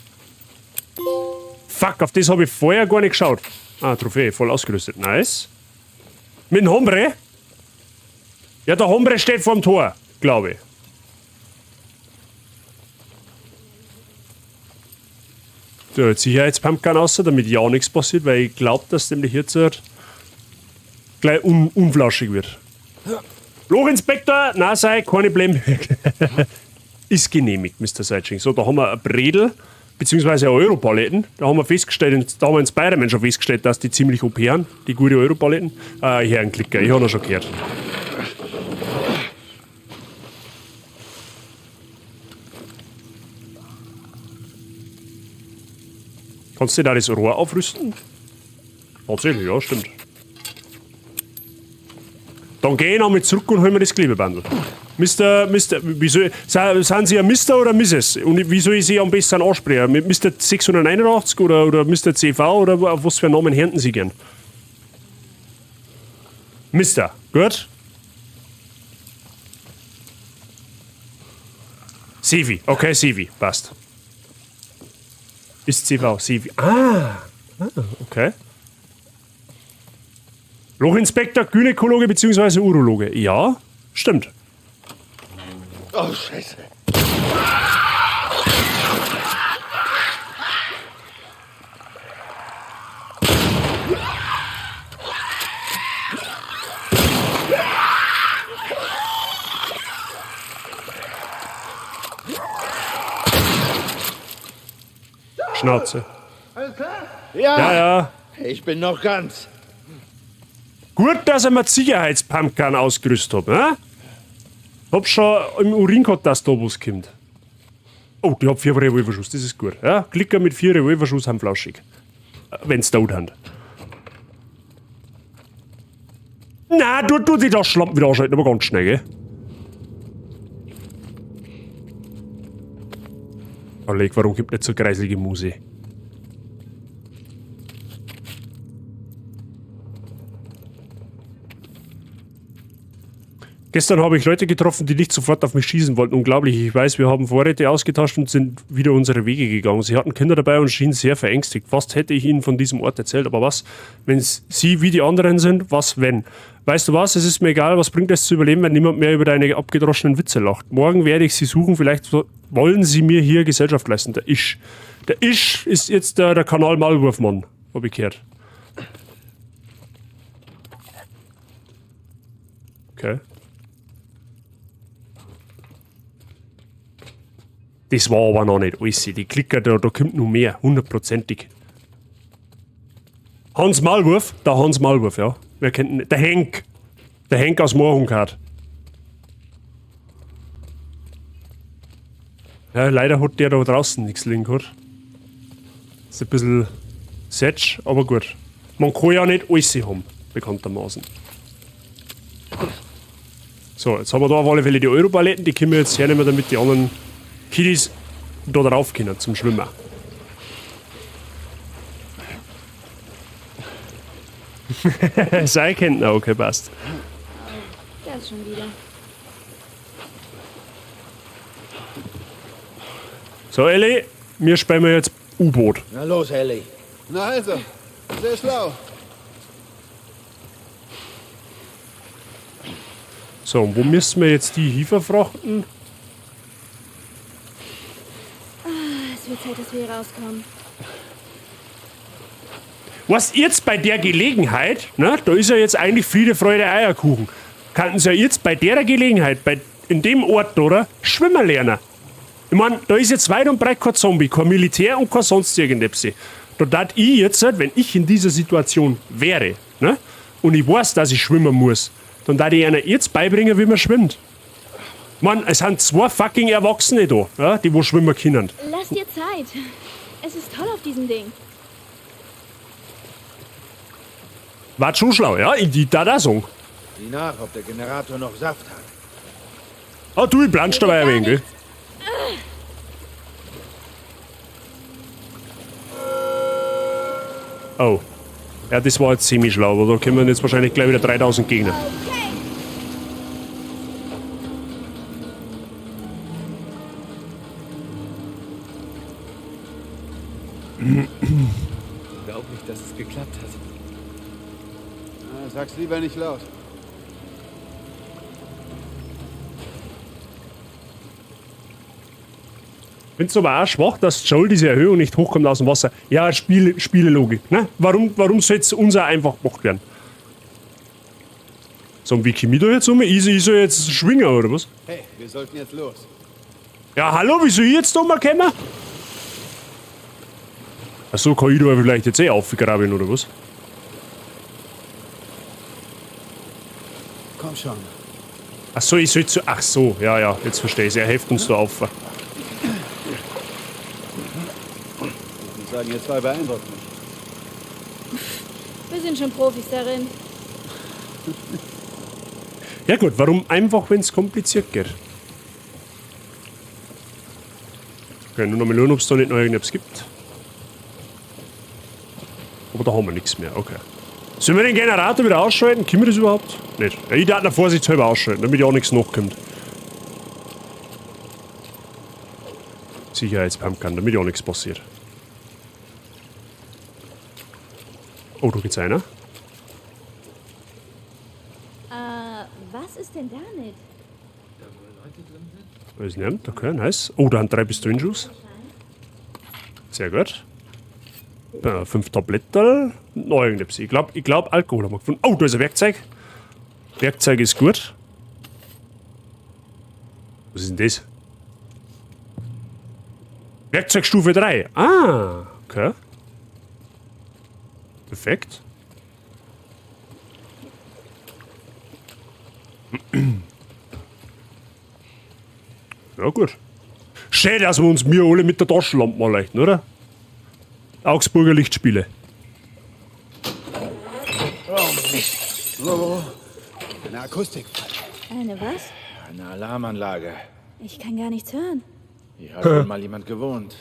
Fuck, auf das habe ich vorher gar nicht geschaut. Ah, Trophäe, voll ausgerüstet. Nice. Mit dem Hombre? Ja, der Hombre steht vorm Tor, glaube ich. So, jetzt Sicherheitspumpgun raus, damit ja auch nichts passiert, weil ich glaube, dass nämlich jetzt gleich unflauschig wird. Lochinspektor, na sei, keine Problem. Ist genehmigt, Mr. Seitsching. So, da haben wir ein Bredel, beziehungsweise eine Europaletten. Da haben wir festgestellt, da haben wir in Spider-Man schon festgestellt, dass die ziemlich OP haben, die gute Europaletten. Hier ein Klicker, ich habe noch schon gehört. Kannst du da das Rohr aufrüsten? Tatsächlich, ja, stimmt. Dann geh ich noch mit zurück und hol mir das Klebebandel. Mister, sind Sie ein Mister oder Mrs.? Und wie soll ich Sie am besten ansprechen? Mit Mr. 681 oder Mr. CV oder auf was für einen Namen händen Sie gern? Mister, gut? Sevi, okay, Sevi, passt. Ist CV, Sevi. Okay. Lochinspektor, Gynäkologe bzw. Urologe. Ja, stimmt. Oh, Scheiße. Schnauze. Alles klar? Ja. Ich bin noch ganz. Gut, dass ich mir die Sicherheitspumpgun ausgerüstet habe, ne? Hab schon im Urin gehabt, dass da was kommt. Oh, die hat 4 Revolverschuss, das ist gut. Ja? Klicker mit 4 Revolverschuss haben flauschig. Wenn's da haben. Na, du die da Schlampen wieder anschalten, aber ganz schnell, gell? Alleg, warum gibt nicht so kreiselige Muse? Gestern habe ich Leute getroffen, die nicht sofort auf mich schießen wollten. Unglaublich. Ich weiß, wir haben Vorräte ausgetauscht und sind wieder unsere Wege gegangen. Sie hatten Kinder dabei und schienen sehr verängstigt. Fast hätte ich ihnen von diesem Ort erzählt. Aber was, wenn sie wie die anderen sind? Was, wenn? Weißt du was? Es ist mir egal. Was bringt es zu überleben, wenn niemand mehr über deine abgedroschenen Witze lacht? Morgen werde ich sie suchen. Vielleicht wollen sie mir hier Gesellschaft leisten. Der Isch ist jetzt der Kanal Maulwurfmann. Hab ich gehört. Okay. Das war aber noch nicht alles. Die Klicker, da kommt noch mehr, 100%ig. Hans Maulwurf, ja. Wer kennt ihn nicht? Der Henk. Der Henk aus Moorhunkart. Ja, leider hat der da draußen nichts liegen gehabt. Ist ein bisschen setsch, aber gut. Man kann ja nicht alles haben, bekanntermaßen. So, jetzt haben wir da auf alle Fälle die Europaletten, die können wir jetzt hernehmen, damit die anderen Kiddies da drauf können zum Schwimmen. Sei kennt noch, okay, passt. Das schon wieder. So, Ellie, wir spielen jetzt U-Boot. Na los, Ellie. Na also, sehr schlau. So, und wo müssen wir jetzt die Hiefer frachten? Es wird Zeit, dass wir hier rauskommen. Was jetzt bei der Gelegenheit, ne, da ist ja jetzt eigentlich Friede, Freude, Eierkuchen. Könnten Sie ja jetzt bei der Gelegenheit, in dem Ort, oder, schwimmen lernen. Ich meine, da ist jetzt weit und breit kein Zombie, kein Militär und kein sonst irgendetwas. Da darf ich jetzt, wenn ich in dieser Situation wäre, ne, und ich weiß, dass ich schwimmen muss, dann darf ich einer jetzt beibringen, wie man schwimmt. Mann, es sind 2 fucking Erwachsene da, ja, die wo schwimmen können. Lass dir Zeit. Es ist toll auf diesem Ding. War schon schlau, ja? Ich da das sagen. Sieh nach, ob der Generator noch Saft hat. Ah, du, ich plansch dabei ein wenig, gell? Oh. Ja, das war jetzt ziemlich schlau, aber da kommen jetzt wahrscheinlich gleich wieder 3000 Gegner. Okay. Ich glaube nicht, dass es geklappt hat. Sag's lieber nicht laut. Ich finde es aber auch schwach, dass Joel diese Erhöhung nicht hochkommt aus dem Wasser. Ja, Spielelogik, ne? Warum soll es uns auch einfach gemacht werden? So, wie komme ich da jetzt um? Ich soll jetzt schwingen, oder was? Hey, wir sollten jetzt los. Ja, hallo, wie soll ich jetzt da mal kommen? Achso, kann ich da vielleicht jetzt eh aufgraben, oder was? Komm schon. Achso, ich soll zu. Ach so, ja, jetzt verstehe ich es. Er hilft uns da auf. Ich muss sagen, ihr zwei beeindruckt mich. Wir sind schon Profis darin. Ja gut, warum einfach, wenn es kompliziert geht? Okay, nur noch mal schauen, ob es da nicht noch irgendetwas gibt. Aber da haben wir nichts mehr, okay. Sollen wir den Generator wieder ausschalten? Können wir das überhaupt? Nicht. Ja, ich darf ihn vorsichtshalber ausschalten, damit ja auch nichts nachkommt. Sicherheitspumpgun, damit ja auch nichts passiert. Oh, da geht's einer. Was ist denn damit? Da ist niemand, okay, nice. Oh, da haben 3 Pistolenschuss. Sehr gut. 5 Tabletten. Noch irgendetwas. Ich glaub, Alkohol haben wir gefunden. Oh, da ist ein Werkzeug. Werkzeug ist gut. Was ist denn das? Werkzeugstufe 3. Ah, okay. Perfekt. Ja, gut. Schön, dass wir alle mit der Taschenlampe mal leuchten, oder? Augsburger Lichtspiele. Oh, Mist. Oh, eine Akustik. Eine was? Eine Alarmanlage. Ich kann gar nichts hören. Hier hat wohl mal jemand gewohnt.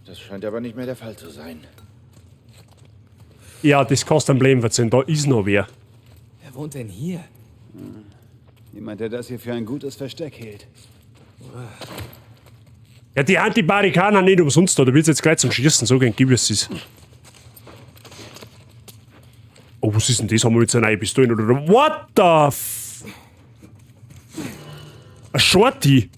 Das scheint aber nicht mehr der Fall zu sein. Ja, das kannst du am Leben verzeihen. Da ist noch wer. Wer wohnt denn hier? Jemand, der das hier für ein gutes Versteck hielt. Ja, die Antibarrikaden haben nicht umsonst da. Da willst du jetzt gleich zum Schießen. So gern gib es es. Oh, was ist denn das? Haben wir jetzt eine neue Pistole? Oder what the f... Ein Shorty.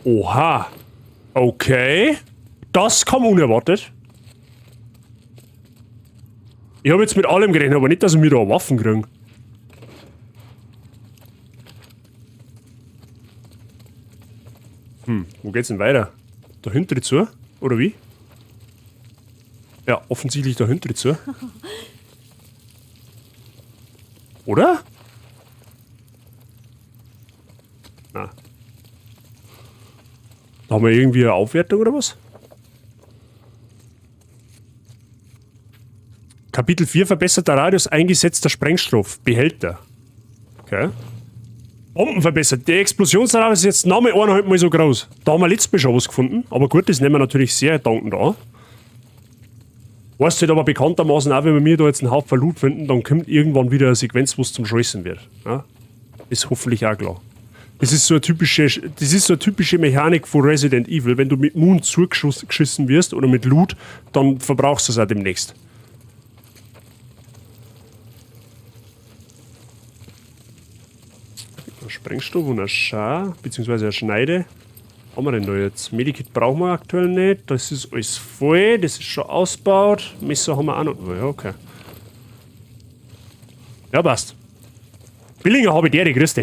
Oha. Okay. Das kam unerwartet. Ich habe jetzt mit allem gerechnet, aber nicht, dass wir da Waffen kriegen. Wo geht's denn weiter? Da hinten zu? Oder wie? Ja, offensichtlich da hinten zu. Oder? Na. Da haben wir irgendwie eine Aufwertung oder was? Kapitel 4, verbesserter Radius, eingesetzter Sprengstoff, Behälter. Okay. Bomben verbessert. Der Explosionsradius ist jetzt noch mal 1,5 Mal so groß. Da haben wir letztes Mal schon was gefunden. Aber gut, das nehmen wir natürlich sehr dankend an. Weißt du, aber bekanntermaßen auch, wenn wir da jetzt einen Haufen Loot finden, dann kommt irgendwann wieder eine Sequenz, wo es zum Scheißen wird. Ja? Ist hoffentlich auch klar. Das ist so eine typische Mechanik von Resident Evil. Wenn du mit Moon zugeschissen wirst oder mit Loot, dann verbrauchst du es auch demnächst. Ein Sprengstoff und ein Schar, beziehungsweise eine Schneide. Was haben wir denn da jetzt? Medikit brauchen wir aktuell nicht. Das ist alles voll, das ist schon ausgebaut. Messer haben wir auch noch. Ja, okay. Ja, passt. Billinger habe ich dir, grüß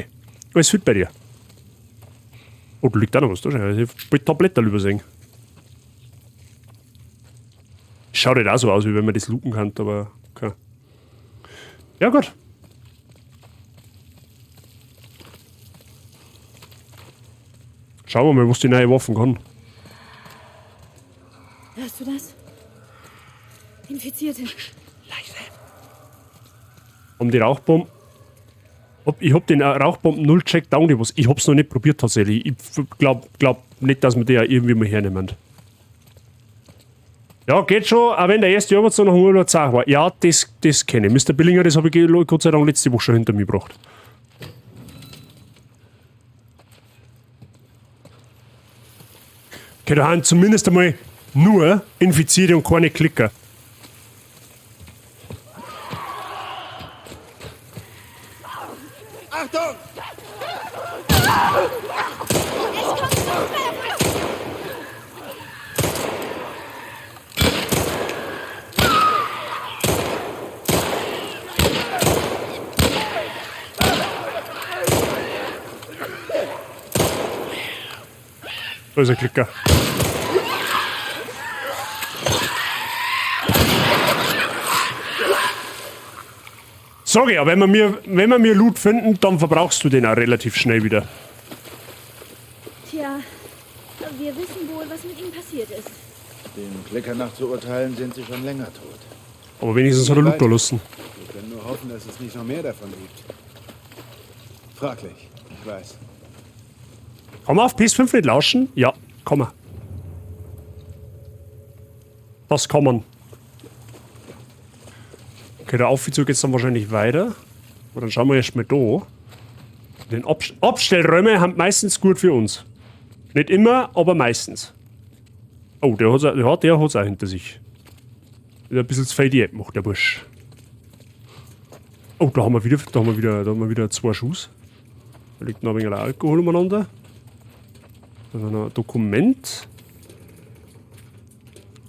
alles fit bei dir. Oh, da liegt auch noch was da. Ich habe bald Tabletten übersehen. Schaut halt auch so aus, wie wenn man das looten kann, aber okay. Ja, gut. Schauen wir mal, was die neue Waffen kann. Hörst du das? Infizierte. Leise. Um die Rauchbomben. Ich hab den Rauchbomben 0 Check down gewusst. Ich hab's noch nicht probiert tatsächlich. Ich glaub nicht, dass wir den ja irgendwie mal hernehmen. Ja, geht schon, auch wenn der erste Jahr so noch ein Zach war. Ja, das kenne ich. Mr. Billinger, das habe ich Gott sei Dank letzte Woche schon hinter mir gebracht. Okay, da haben zumindest einmal nur Infizierte und keine Klicker. Achtung! Da ist ein Klicker. Sag ich, aber wenn wir mir Loot finden, dann verbrauchst du den auch relativ schnell wieder. Tja, wir wissen wohl, was mit ihm passiert ist. Dem Klicker nach zu urteilen, sind sie schon länger tot. Aber wenigstens hat er Loot da lassen. Wir können nur hoffen, dass es nicht noch mehr davon gibt. Fraglich, ich weiß. Kann man auf PS5 nicht lauschen? Ja, kann man. Das kann man. Okay, der Aufzug geht dann wahrscheinlich weiter. Und dann schauen wir erstmal da. Den Abstellräume haben meistens gut für uns. Nicht immer, aber meistens. Oh, der hat's auch hinter sich. Wieder ein bisschen zu viel Diät gemacht, der Bursch. Oh, da haben wir wieder 2 Schuss. Da liegt noch ein wenig Alkohol umeinander. Da haben wir noch ein Dokument.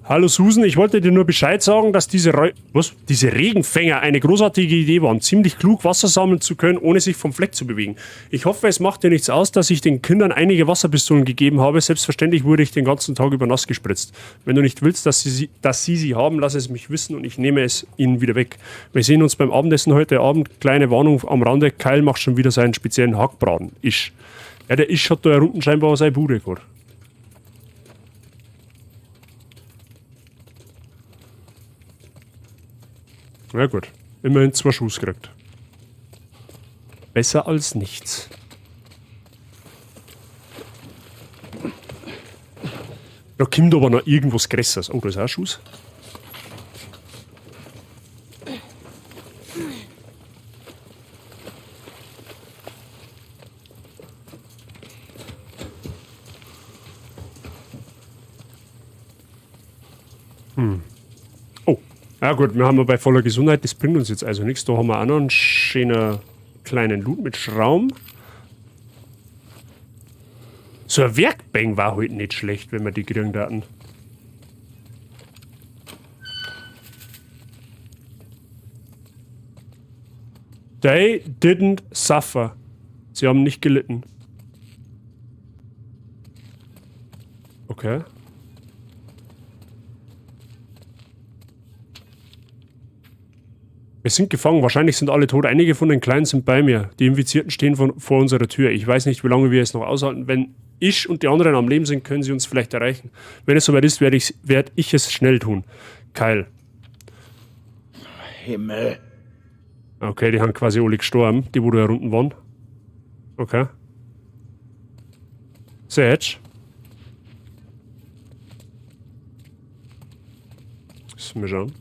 Hallo Susan, ich wollte dir nur Bescheid sagen, dass diese Regenfänger eine großartige Idee waren. Ziemlich klug, Wasser sammeln zu können, ohne sich vom Fleck zu bewegen. Ich hoffe, es macht dir nichts aus, dass ich den Kindern einige Wasserpistolen gegeben habe. Selbstverständlich wurde ich den ganzen Tag über nass gespritzt. Wenn du nicht willst, dass sie haben, lass es mich wissen und ich nehme es ihnen wieder weg. Wir sehen uns beim Abendessen heute Abend. Kleine Warnung am Rande, Kyle macht schon wieder seinen speziellen Hackbraten. Ja, der Isch hat da unten scheinbar seine Bude gehabt. Ja gut, immerhin 2 Schuss gekriegt. Besser als nichts. Da kommt aber noch irgendwas Größeres. Oh, da ist auch ein Schuss. Oh. Ja gut, wir haben ja bei voller Gesundheit, das bringt uns jetzt also nichts. Da haben wir auch noch einen schönen kleinen Loot mit Schraum. So ein Werkbang war heute nicht schlecht, wenn wir die kriegen hatten. They didn't suffer. Sie haben nicht gelitten. Okay. Wir sind gefangen. Wahrscheinlich sind alle tot. Einige von den Kleinen sind bei mir. Die Infizierten stehen vor unserer Tür. Ich weiß nicht, wie lange wir es noch aushalten. Wenn ich und die anderen am Leben sind, können sie uns vielleicht erreichen. Wenn es soweit ist, werde ich es schnell tun. Kyle. Himmel. Okay, die haben quasi alle gestorben. Die, wo da unten waren. Okay. Sage. Müssen wir schauen.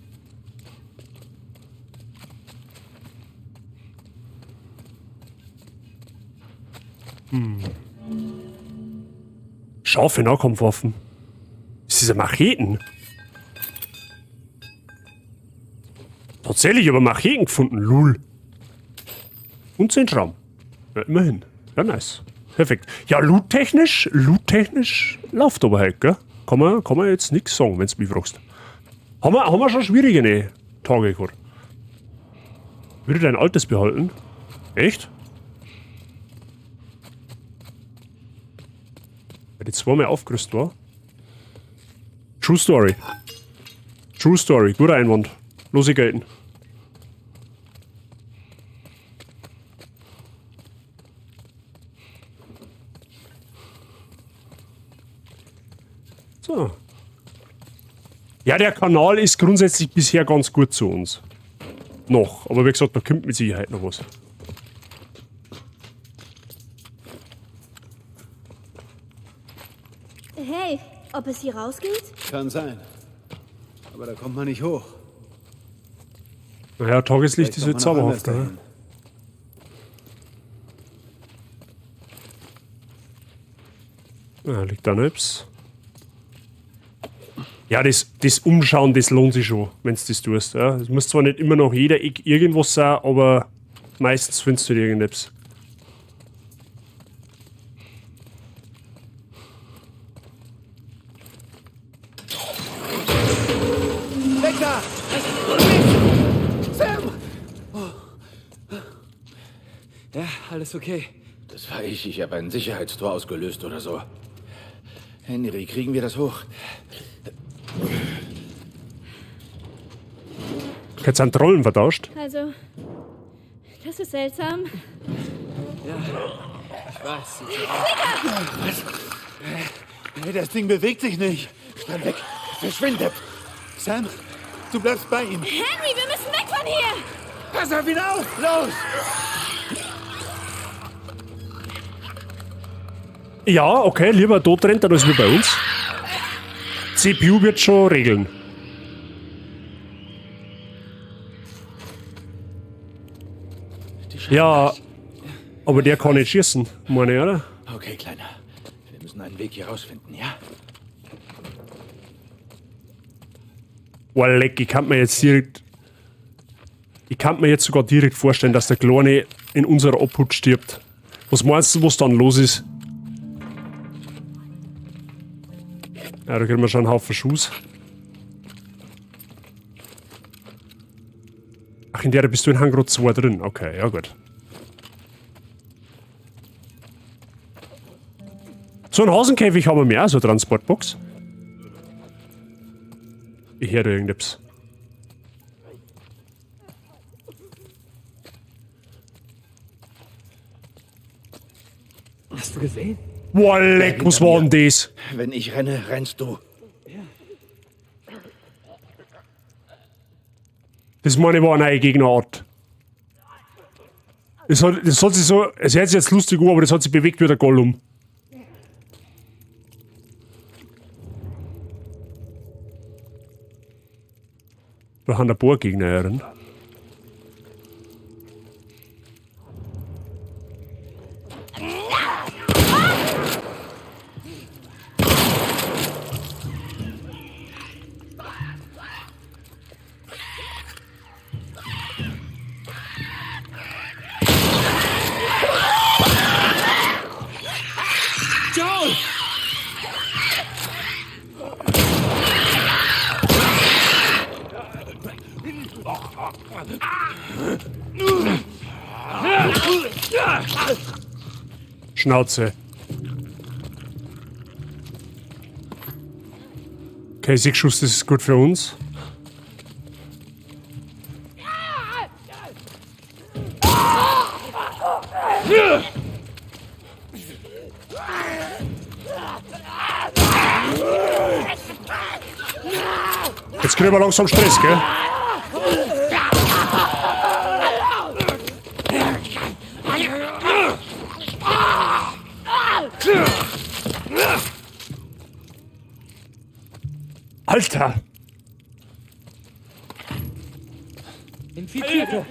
Scharfe Nahkampfwaffen. Das ist ja Macheten. Tatsächlich aber Macheten gefunden. Lul. Und 10 Schramm. Ja, immerhin. Ja, nice. Perfekt. Ja, loottechnisch läuft aber halt, gell? Kann man jetzt nichts sagen, wenn du mich fragst. Haben wir schon schwierige Tage gehabt. Würde dein altes behalten? Echt? Weil die 2-mal aufgerüstet war. True Story. True Story. Guter Einwand. Los, ich gelten. So. Ja, der Kanal ist grundsätzlich bisher ganz gut zu uns. Noch. Aber wie gesagt, da kommt mit Sicherheit noch was. Ob es hier rausgeht? Kann sein. Aber da kommt man nicht hoch. Naja, Tageslicht ist Vielleicht jetzt kommt man noch zauberhaft. anders Ja, liegt da nichts. Ja, das Umschauen, das lohnt sich schon, wenn du das tust. Ja. Es muss zwar nicht immer noch jeder Eck irgendwas sein, aber meistens findest du irgendetwas. Weg da! Sam! Ja, alles okay. Das war ich. Ich habe ein Sicherheitstor ausgelöst oder so. Henry, kriegen wir das hoch? Jetzt sind Trollen vertauscht. Also, das ist seltsam. Ja, ich weiß. Hey, das Ding bewegt sich nicht. Dann weg. Verschwindet. Sam, du bleibst bei ihm. Henry, wir müssen weg von hier! Pass auf ihn auf! Los! Ja, okay, lieber dort rennt er als wie bei uns. CPU wird schon regeln. Ja, aber der kann nicht schießen, meine ich, oder? Okay, Kleiner. Wir müssen einen Weg hier rausfinden, ja? Oh, leck, ich kann mir jetzt sogar direkt vorstellen, dass der Kleine in unserer Obhut stirbt. Was meinst du, was dann los ist? Ja, da kriegen wir schon einen Haufen Schuss. Ach, in der bist du in Hangrot 2 drin. Okay, ja gut. So einen Hasenkäfig haben wir mehr, so eine Transportbox. Ich höre da irgendetwas. Hast du gesehen? Boah, leck, was war denn das? Wenn ich renne, rennst du. Das meine ich war eine neue Gegnerart. Das hat sich so, es hört sich jetzt lustig an, aber das hat sich bewegt wie der Gollum. Da haben ein paar Gegner herin. Schnauze. Okay, Siegschuss, das ist gut für uns. Jetzt kriegen wir langsam Stress, gell? Alter! Infizierte!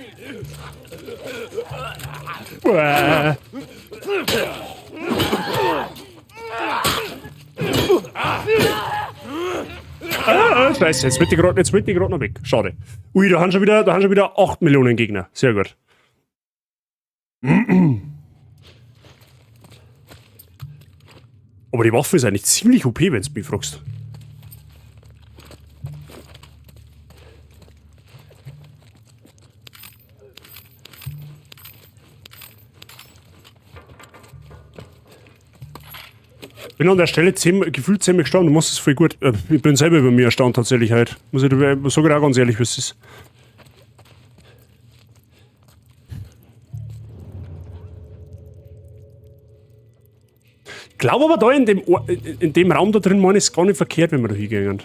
Scheiße, jetzt wird die gerade noch weg. Schade. Ui, da haben schon wieder 8 Millionen Gegner. Sehr gut. Aber die Waffe ist eigentlich ziemlich OP, wenn du mich fragst. Bin an der Stelle gefühlt ziemlich gestorben, du machst es voll gut. Ich bin selber über mir erstaunt tatsächlich halt. Muss ich sogar auch ganz ehrlich, was es ist. Ich glaube aber da in dem Raum da drin, meine ich, ist gar nicht verkehrt, wenn wir da hingehen.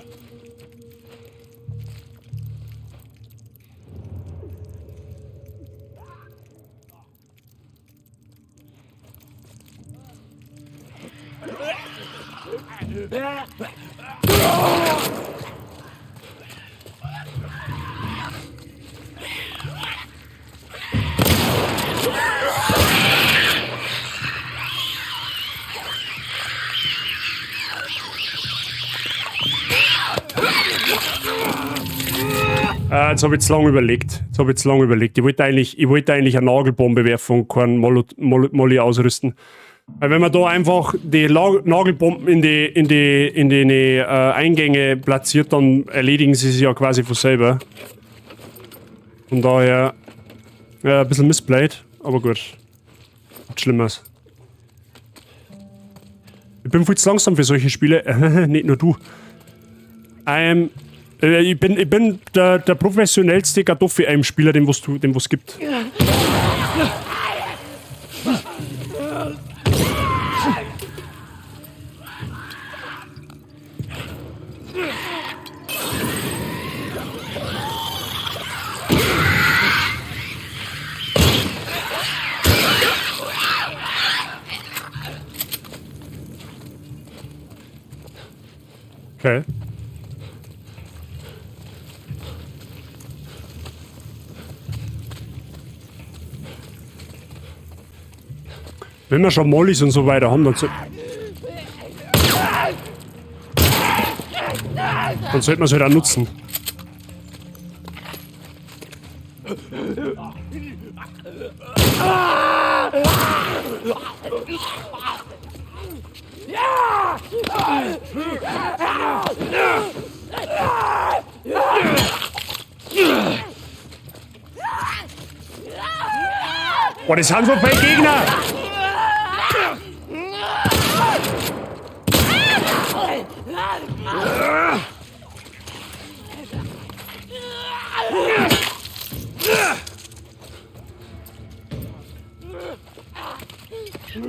Jetzt habe ich zu lange überlegt. Ich wollte eigentlich eine Nagelbombe werfen und keinen Molly ausrüsten. Weil wenn man da einfach die Nagelbomben in die Eingänge platziert, dann erledigen sie sich ja quasi von selber. Von daher ein bisschen missplayed, aber gut. Nichts Schlimmes. Ich bin viel zu langsam für solche Spiele. Nicht nur du. Ich bin der professionellste Kartoffel-Spieler, den was gibt. Okay. Wenn wir schon Mollys und so weiter haben, dann sollten wir es halt auch nutzen. Boah, das sind so viele Gegner!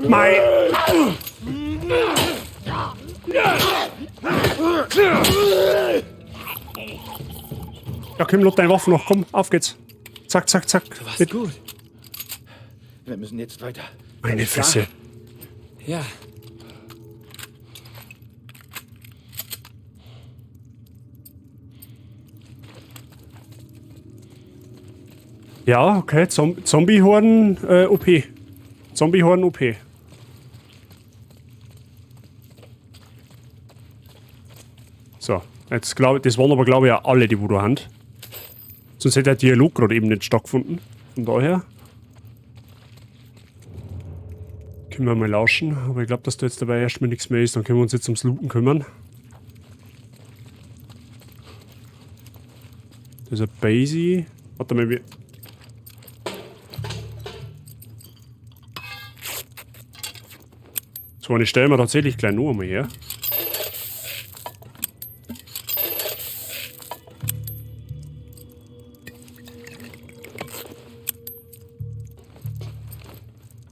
Mein... Ja, komm, lass deine Waffe noch, komm, auf geht's. Zack, zack, zack. Du warst gut. Wir müssen jetzt weiter. Meine Fresse. Ja. Ja, okay, Zombie-Horden OP. Zombie-Horden OP. So, jetzt glaube ich, das waren aber glaube ich auch alle, die wo du hast. Sonst hätte der Dialog gerade eben nicht stattgefunden. Von daher. Können wir mal lauschen, aber ich glaube, dass da jetzt dabei erstmal nichts mehr ist, dann können wir uns jetzt ums Looten kümmern. Das ist ein Basie. Warte mal, wie. So eine stellen wir tatsächlich gleich noch einmal her.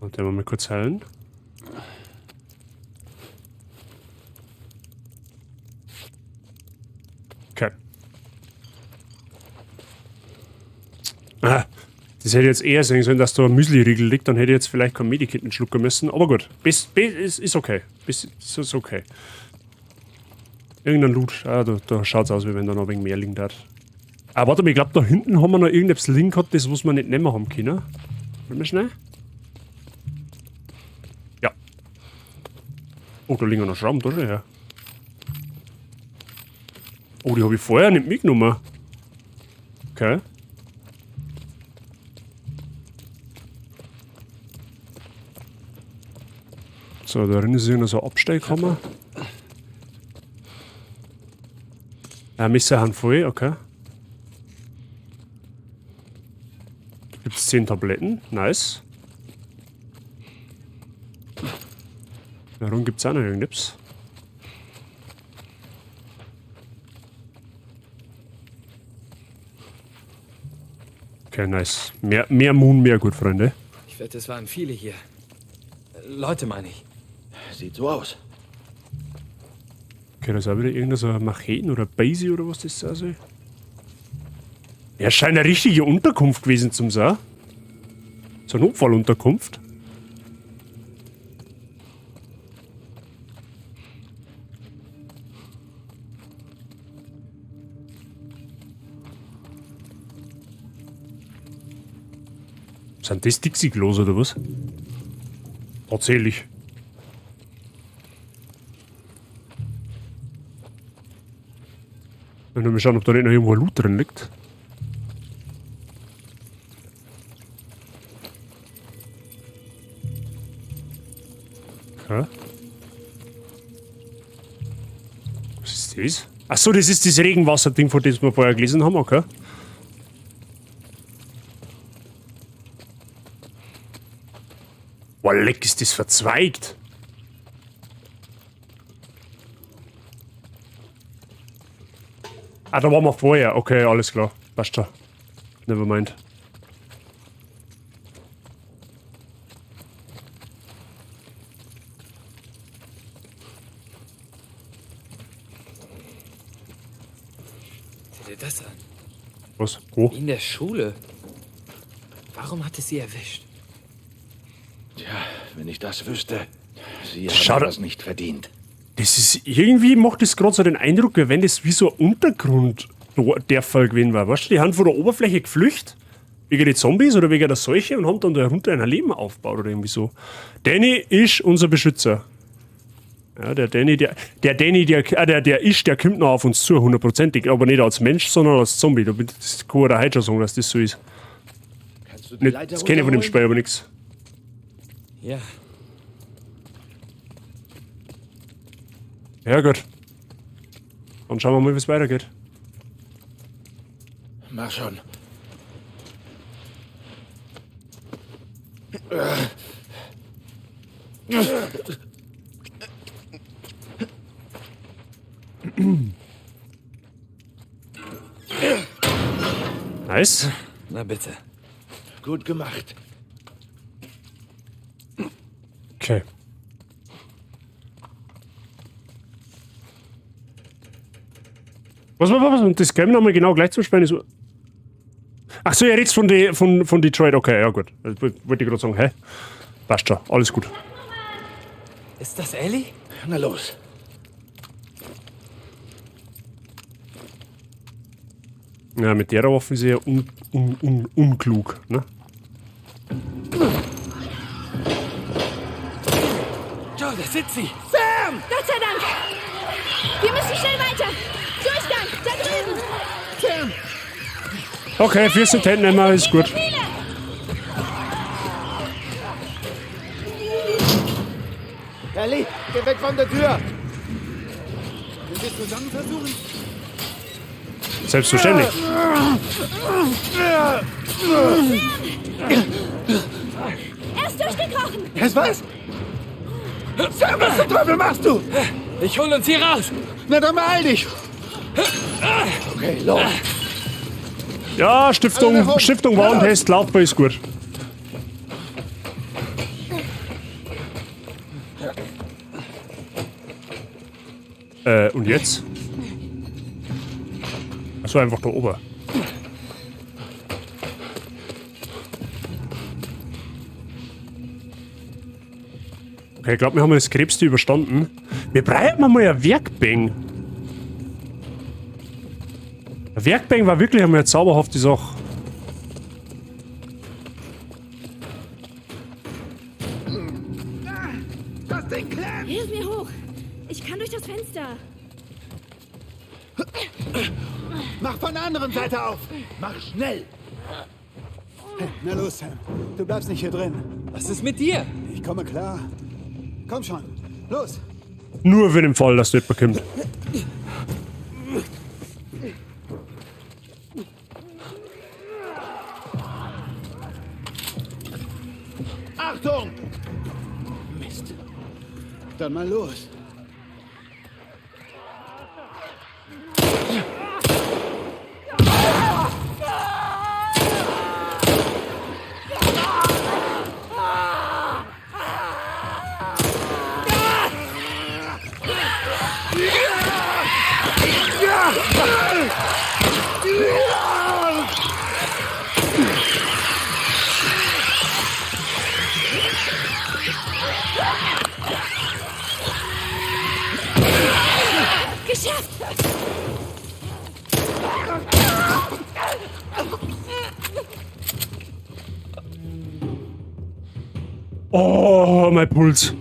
Und den wir mal kurz heilen. Okay. Ah, das hätte jetzt eher sein sollen, dass da ein Müsli-Riegel liegt, dann hätte ich jetzt vielleicht kein Medikit schlucken müssen. Aber gut, ist okay. Ist okay. Irgendein Loot. Ah, da schaut es aus, wie wenn da noch ein wenig mehr liegen hat. Ah, warte mal, ich glaube, da hinten haben wir noch irgendetwas liegen gehabt, das was wir nicht nehmen haben können. Wollen wir schnell? Ja. Oh, da liegen noch Schrauben, da schon her. Oh, die habe ich vorher nicht mitgenommen. Okay. So, da drin ist irgendein so Abstellkammer. Ja, Messerhand voll, okay. Da gibt es 10 Tabletten, nice. Warum gibt es auch noch irgendwas? Okay, nice. Mehr Moon, mehr gut, Freunde. Ich wette, es waren viele hier. Leute, meine ich. Sieht so aus. Okay, da ist auch wieder irgendein so Macheten oder Basie oder was das sein soll. Ja, scheint eine richtige Unterkunft gewesen zum sein. So eine Notfallunterkunft. Sind das Dixie-Klos oder was? Tatsächlich. Wenn wir mal schauen, ob da nicht noch irgendwo Loot drin liegt. Okay. Was ist das? Achso, das ist das Regenwasser-Ding, von dem wir vorher gelesen haben, okay. Boah, leck, ist das verzweigt. Ah, da waren wir vorher. Okay, alles klar. Passt schon. Nevermind. Sieh dir das an. Was? Wo? In der Schule. Warum hat es sie erwischt? Tja, wenn ich das wüsste. Sie Schau haben da- das nicht verdient. Das ist irgendwie, macht das gerade so den Eindruck, wie wenn das wie so ein Untergrund der Fall gewesen war. Weißt du, die haben von der Oberfläche geflüchtet, wegen die Zombies oder wegen der Seuche und haben dann da runter ein Leben aufgebaut oder irgendwie so. Danny ist unser Beschützer. Ja, der Danny, der kommt noch auf uns zu, hundertprozentig, aber nicht als Mensch, sondern als Zombie. Das kann der heute schon sagen, dass das so ist. Kannst du die Nicht, Leiter das kenne ich von dem runterholen? Spiel aber nichts. Ja. Ja, gut. Dann schauen wir mal, wie es weitergeht. Mach schon. Nice. Na bitte. Gut gemacht. Okay. Was? Und das Game nochmal genau gleich zu spielen ist. Ach so, ihr redet von Detroit. Okay, ja gut. Das wollte ich gerade sagen. Hä? Passt schon. Alles gut. Ist das Ellie? Na los. Ja, mit der Waffe ist ja unklug, ne? Joe, da sitzt sie. Sam! Gott sei Dank! Wir müssen schnell weiter! Durchgang! Da drüben! Sam! Okay, 14 Ten nehmen wir, ist gut. Ellie, geh weg von der Tür. Wenn wir zusammen versuchen? Selbstverständlich. Er ist durchgekrochen! Es was? Sam, was zum Teufel machst du? Ich hol uns hier raus. Na dann beeil dich! Okay, los. Ja, Stiftung Warentest, laufbar ist gut. Und jetzt? Achso, einfach da oben. Okay, ich glaube, wir haben das Krebste überstanden. Wir brauchen mal ein Werkbang. Ein Werkbang war wirklich einmal eine zauberhafte Sache. Das Ding klemmt! Hilf mir hoch! Ich kann durch das Fenster. Mach von der anderen Seite auf! Mach schnell. Na los, Sam. Du bleibst nicht hier drin. Was ist mit dir? Ich komme klar. Komm schon. Los! Nur für den Fall, dass das bekommt. Achtung! Mist. Dann mal los. Geschafft! Oh, mein Puls.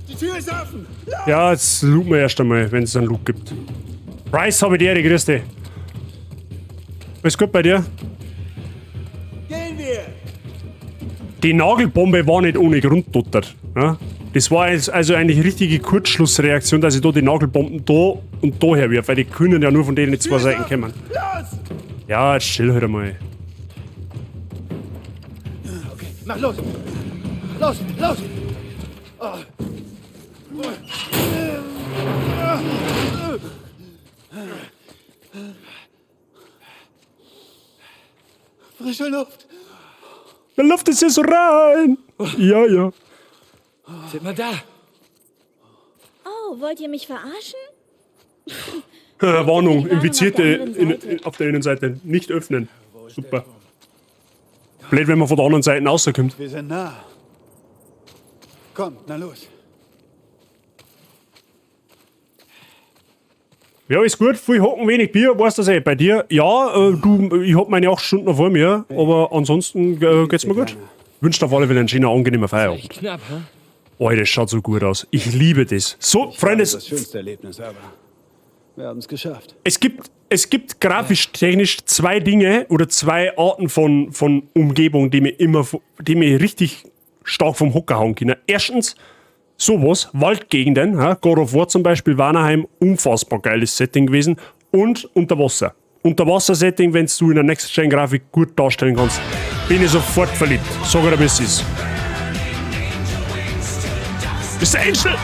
Die Tür ist offen! Los! Ja, jetzt looten wir erst einmal, wenn es einen Loot gibt. Bryce, habe ich dir, die größte. Alles gut bei dir? Gehen wir! Die Nagelbombe war nicht ohne Grund dottert. Ja? Das war also eigentlich eine richtige Kurzschlussreaktion, dass ich da die Nagelbomben da und da herwirf, weil die können ja nur von denen zwei Seiten kommen. Ja, jetzt chill halt einmal. Okay, mach los! Los, los! Frische Luft. Der Luft ist hier so rein. Ja, ja. Sind wir da? Oh, wollt ihr mich verarschen? Warnung, Die waren Infizierte auf der anderen Seite. auf der Innenseite. Nicht öffnen. Super. Blöd, wenn man von der anderen Seite rauskommt. Wir sind nah. Kommt, na los. Ja, ist gut. Viel Hocken, wenig Bier. Weißt du das bei dir? Ja, ich hab meine 8 Stunden noch vor mir. Aber ansonsten geht's mir gut. Wünsche dir auf alle Fälle einen schönen, angenehmen Feierabend. Echt knapp, hä? Oh, das schaut so gut aus. Ich liebe das. So, Freunde, Das schönste Erlebnis, aber wir haben es geschafft. es gibt grafisch technisch 2 Dinge oder 2 Arten von Umgebung, die mir richtig stark vom Hocker hauen können. Erstens, sowas, Waldgegenden, ja, God of War zum Beispiel, Vanaheim, unfassbar geiles Setting gewesen. Und Unterwasser. Unterwasser-Setting, wenn du in der Next-Gen-Grafik gut darstellen kannst, bin ich sofort verliebt. Sag dir, wie es ist. Mr. Angel!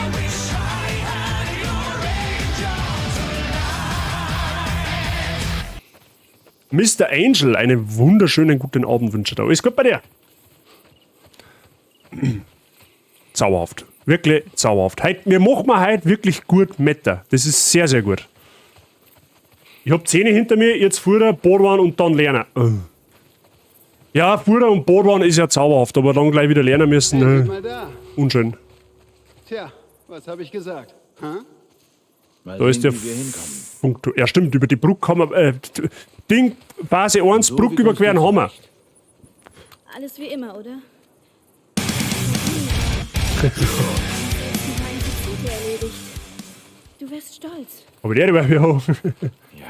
Mr. Angel, einen wunderschönen guten Abend wünsche ich dir. Alles gut bei dir? Zauberhaft. Wirklich zauberhaft. Wir machen heute wirklich gut Metter. Das ist sehr, sehr gut. Ich hab 10 hinter mir, jetzt Fuhrer, Bohrwahn und dann lernen. Ja, Fuhrer und Bohrwahn ist ja zauberhaft, aber dann gleich wieder lernen müssen. Mal da. Unschön. Tja, was habe ich gesagt? Huh? Mal Da ist sehen, der wie wir hinkommen. Punkt. Ja, stimmt, über die Brücke kann man. Ding, Phase 1, So Brücke wie überqueren haben wir. Alles wie immer, oder? erledigt. Du wärst stolz. Aber der war ja auch. Ja.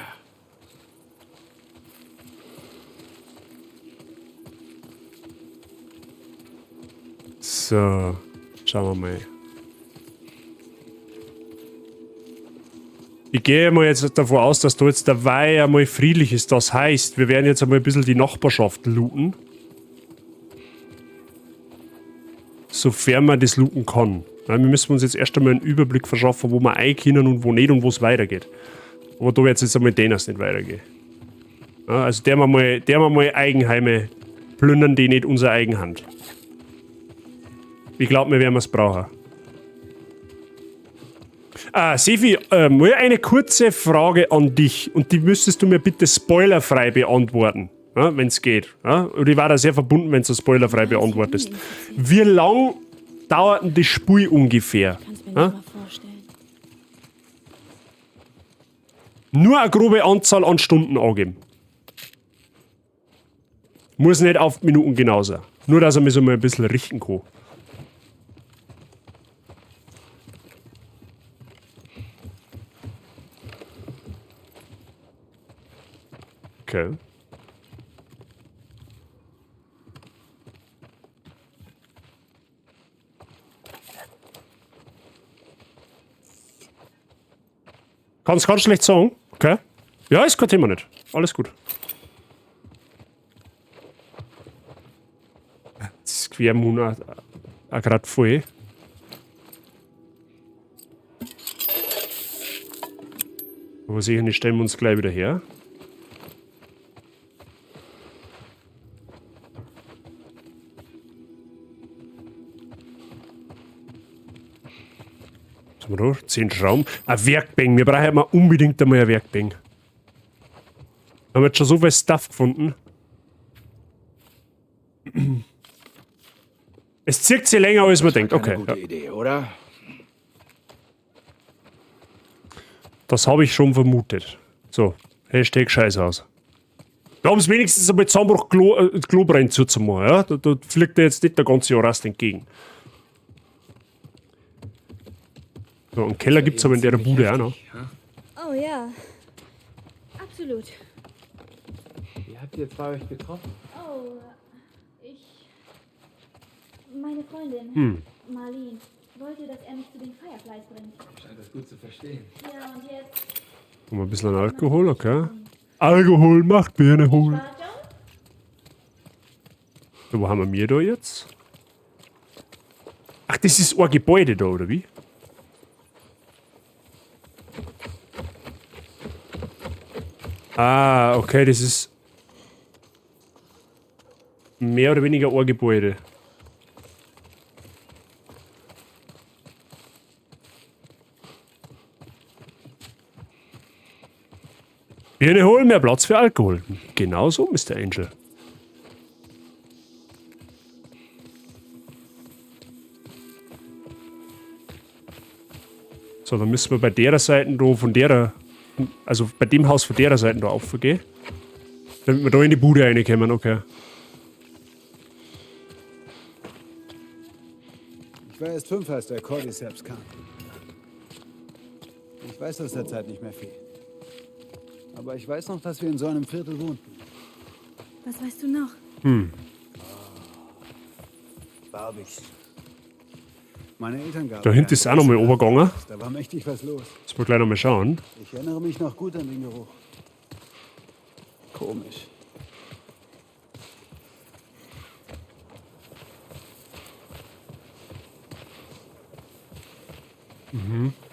So, schauen wir mal. Ich gehe mal jetzt davon aus, dass da jetzt der Weih einmal friedlich ist. Das heißt, wir werden jetzt einmal ein bisschen die Nachbarschaft looten. Sofern man das looten kann. Ja, wir müssen uns jetzt erst einmal einen Überblick verschaffen, wo wir rein können und wo nicht und wo es weitergeht. Aber da wird es jetzt einmal den erst nicht weitergehen. Ja, also der mal Eigenheime plündern, die nicht unsere Eigenhand. Ich glaube, wir werden es brauchen. Sefi, mal eine kurze Frage an dich und die müsstest du mir bitte spoilerfrei beantworten, ja, wenn es geht. Ja? Und ich war da sehr verbunden, wenn du spoilerfrei beantwortest. Wie lang dauert denn das Spiel ungefähr? Kannst mir nicht mal vorstellen. Nur eine grobe Anzahl an Stunden angeben. Muss nicht auf Minuten genau sein. Nur, dass er mich so mal ein bisschen richten kann. Okay. Kannst ganz schlecht sagen. Okay. Ja, ist kein Thema nicht. Alles gut. Das Quermonat auch gerade voll. Aber sicher nicht, stellen wir uns gleich wieder her. Was haben wir da? 10 Schrauben. Ein Werkbank. Wir brauchen mal unbedingt einmal ein Werkbank. Haben wir jetzt schon so viel Stuff gefunden. Es zirkt sich länger, als man denkt. Okay. Gute Idee, oder? Das habe ich schon vermutet. So, Hashtag Scheißhaus. Wir haben es wenigstens einmal Zusammenbruch Klobrein zuzumachen. Ja? Da fliegt dir jetzt nicht der ganze Rast entgegen. So, einen Keller gibt es aber in der Bude auch noch. Oh ja. Absolut. Wie habt ihr 2 euch getroffen? Oh, ich Meine Freundin, Marlene, wollte, dass er mich zu den Fireflies bringt. Scheint das gut zu verstehen. Ja, und jetzt... Haben wir ein bisschen Alkohol, okay. Alkohol macht Birne hohl. War John? So, wo haben wir da jetzt? Ach, das ist ein Gebäude da, oder wie? Ah, okay, das ist mehr oder weniger ein Gebäude. Birne holen, mehr Platz für Alkohol. Genau so, Mr. Angel. So, dann müssen wir bei der Seite da von der, also bei dem Haus von der Seite da aufgehen. Damit wir da in die Bude reinkommen, okay. Ich war erst 5, als der Cordyceps kam. Ich weiß aus der Zeit nicht mehr viel. Aber ich weiß noch, dass wir in so einem Viertel wohnten. Was weißt du noch? Barbies. Meine Eltern gaben... Da hinten ist auch nochmal übergegangen. Da war mächtig was los. Jetzt mal gleich nochmal schauen. Ich erinnere mich noch gut an den Geruch. Komisch.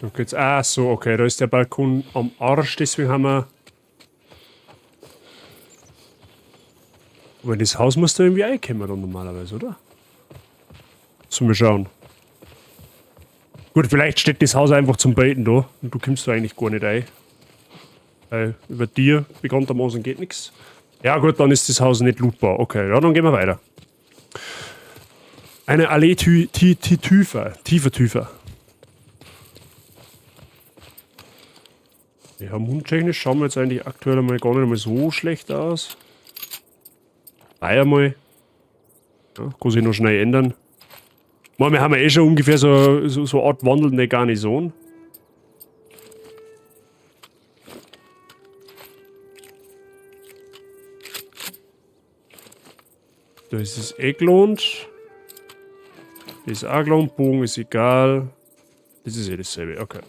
Da geht's. Ah, so, okay, da ist der Balkon am Arsch, deswegen haben wir. Aber das Haus muss da irgendwie reinkommen dann normalerweise, oder? Sollen wir schauen. Gut, vielleicht steht das Haus einfach zum Baiten da und du kommst da eigentlich gar nicht rein. Weil über dir bekanntermaßen geht nichts. Ja gut, dann ist das Haus nicht lootbar. Okay, ja, dann gehen wir weiter. Eine Allee tiefer. Ja, mundtechnisch schauen wir jetzt eigentlich aktuell mal gar nicht mal so schlecht aus. Einmal. Ja, kann sich noch schnell ändern. Mal, wir haben ja eh schon ungefähr so eine Art wandelnde Garnison. Da ist es eh gelohnt. Das ist auch gelohnt. Bogen ist egal. Das ist eh dasselbe. Okay.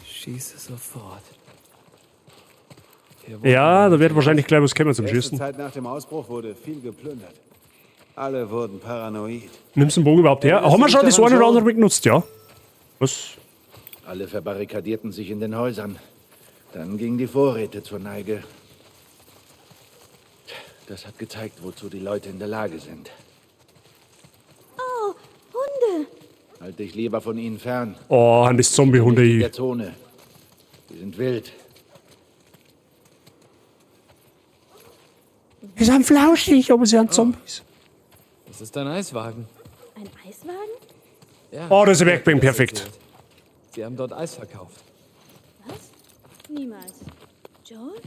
Schieße sofort. Ja, da wird wahrscheinlich gleich was kommen zum Die erste Schießen. Zeit nach dem Ausbruch wurde viel geplündert. Alle wurden paranoid. Nimmst du den Bogen überhaupt her? Haben wir schon das eine oder andere genutzt, ja? Was? Alle verbarrikadierten sich in den Häusern. Dann gingen die Vorräte zur Neige. Das hat gezeigt, wozu die Leute in der Lage sind. Oh, Hunde! Halt dich lieber von ihnen fern. Oh, an das Zombie-Hunde In hier. der Zone. Die sind wild. Die sind flauschig, aber sie sind Zombies. Das ist ein Eiswagen. Ein Eiswagen? Ja. Oh, das ist ein Werkbank, perfekt. Sie haben dort Eis verkauft. Was? Niemals. Joel?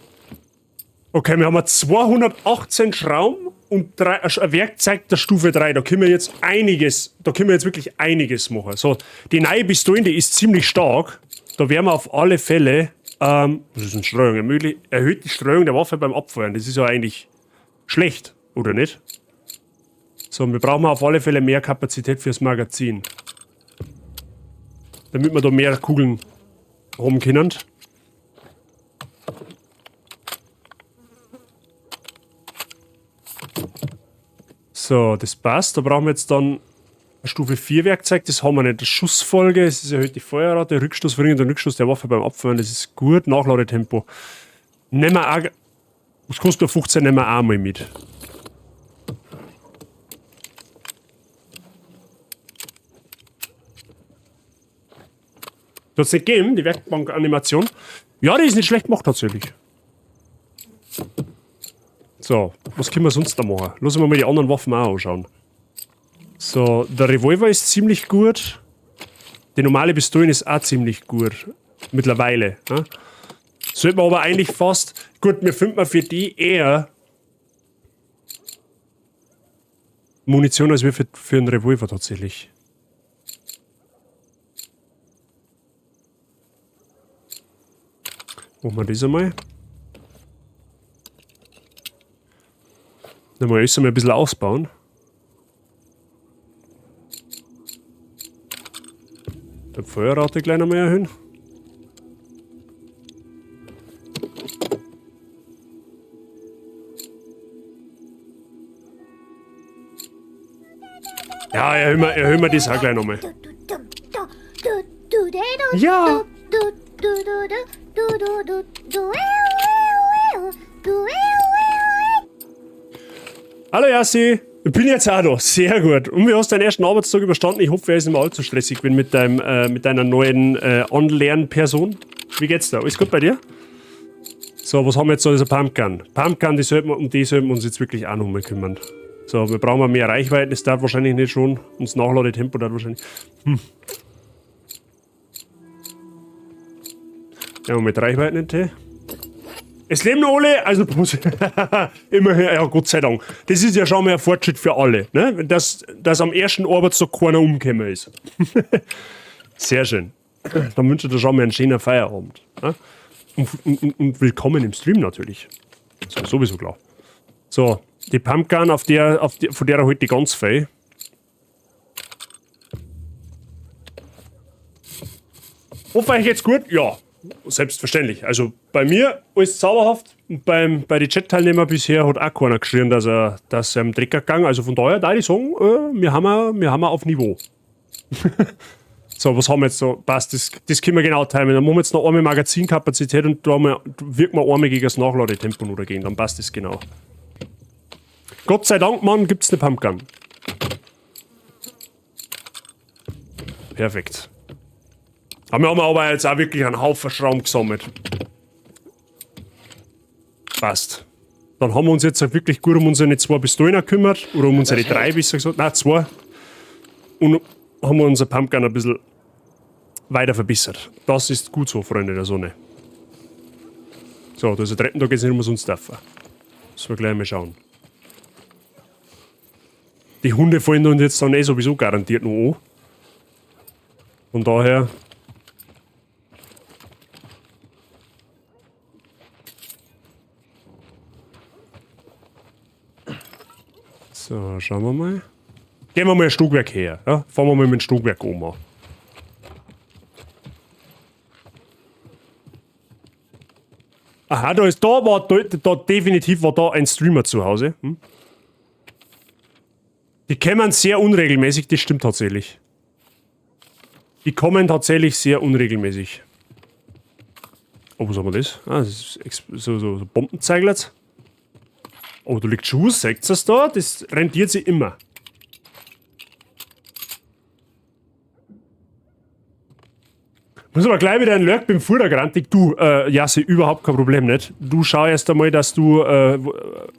Okay, wir haben 218 Schrauben und ein Werkzeug der Stufe 3. Da können wir jetzt wirklich einiges machen. So, die neue Pistole, die ist ziemlich stark. Da werden wir auf alle Fälle, das ist eine Streuung, erhöht die Streuung der Waffe beim Abfeuern. Das ist ja eigentlich schlecht, oder nicht? So, wir brauchen auf alle Fälle mehr Kapazität fürs Magazin. Damit wir da mehr Kugeln haben können. So, das passt. Da brauchen wir jetzt dann ein Stufe 4 Werkzeug. Das haben wir nicht. Das Schussfolge, es ist erhöht die Feuerrate, Rückstoß verringert den Rückstoß der Waffe beim Abfeuern. Das ist gut. Nachladetempo. Nehmen wir auch. Das kostet 15, nehmen wir auch mal mit. Das nicht gegeben, die Werkbank-Animation. Ja, die ist nicht schlecht gemacht tatsächlich. So, was können wir sonst da machen? Lassen wir mal die anderen Waffen auch anschauen. So, der Revolver ist ziemlich gut. Die normale Pistole ist auch ziemlich gut. Mittlerweile. Ja? Sollte man aber eigentlich fast... Gut, mir findet man für die eher Munition als wir für einen Revolver tatsächlich. Machen wir das einmal. Dann mal alles einmal ein bisschen ausbauen. Die Feuerrate gleich noch mal erhöhen. Ja, erhöhen wir das auch gleich nochmal. Ja! Hallo Jassi, ich bin jetzt auch da. Sehr gut. Und wie hast du deinen ersten Arbeitstag überstanden? Ich hoffe, er ist nicht mehr allzu stressig bin mit deiner neuen Anlernperson. Wie geht's da? Alles gut bei dir? So, was haben wir jetzt da? Das ist ein Pumpgun. Pumpgun, um die sollten wir uns jetzt wirklich auch noch mal kümmern. So, wir brauchen mehr Reichweite, das dauert wahrscheinlich nicht schon. Und das Nachladetempo dauert wahrscheinlich. Ja, mit Reichweite nicht. Es leben noch alle, also immerhin, ja Gott sei Dank. Das ist ja schon mal ein Fortschritt für alle, ne? Dass am ersten Arbeitstag keiner umgekommen ist. Sehr schön. Dann wünsche ich dir schon mal einen schönen Feierabend. Ne? Und willkommen im Stream natürlich. Das ist sowieso klar. So, die Pumpgun, von der er heute ganz viel. Hoffe euch jetzt gut? Ja, selbstverständlich. Also bei mir alles zauberhaft. Und bei den Chat-Teilnehmern bisher hat auch keiner geschrien, dass er im Dreck gegangen. Also von daher da ich sagen, wir haben auf Niveau. So, was haben wir jetzt so? Passt, das können wir genau timen. Dann machen wir jetzt noch einmal Magazinkapazität und da wirken wir einmal gegen das Nachladetempo noch dagegen. Dann passt das genau. Gott sei Dank, Mann, gibt's eine Pumpgun. Perfekt. Wir haben aber jetzt auch wirklich einen Haufen Schrauben gesammelt. Passt. Dann haben wir uns jetzt wirklich gut um unsere 2 Pistolen gekümmert. Oder um unsere 3, besser gesagt. Nein, 2. Und haben wir unser Pumpgun ein bisschen weiter verbessert. Das ist gut so, Freunde der Sonne. So, da ist der Treppentag jetzt nicht um uns dürfen. Müssen wir gleich mal schauen. Die Hunde fallen uns jetzt dann sowieso garantiert noch an. Von daher. So, schauen wir mal. Gehen wir mal ein Stockwerk her. Ja? Fahren wir mal mit dem Stockwerk um. Aha, definitiv war da ein Streamer zu Hause. Hm? Die kommen sehr unregelmäßig, das stimmt tatsächlich. Die kommen tatsächlich sehr unregelmäßig. Oh, was haben wir das? Ah, das ist so Bombenzeiglert. Oh, da liegt Schuss, seht ihr das da? Das rentiert sich immer. Muss aber gleich wieder ein Lurk beim Vordergrantig. Du, Jassi, überhaupt kein Problem nicht. Du schau erst einmal, dass du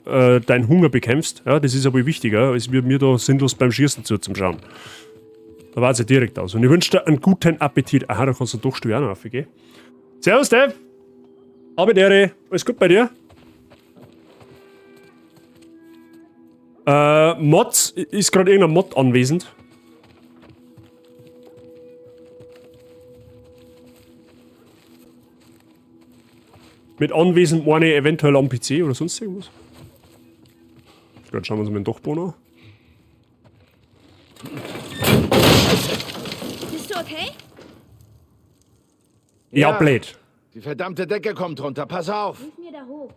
deinen Hunger bekämpfst. Ja, das ist aber wichtiger. Es wird mir da sinnlos beim Schießen zuzuschauen. Da war es ja direkt aus. Und ich wünsche dir einen guten Appetit. Aha, da kannst du doch Steuern aufgehen. Servus, Dave. Abendere. Alles gut bei dir? Mod, ist gerade irgendein Mod anwesend? Mit anwesend meine ich eventuell am PC oder sonst irgendwas. Dann schauen wir uns mal den Dachboden an. Bist du okay? Ja, blöd. Die verdammte Decke kommt runter, pass auf. Hilf mir da hoch.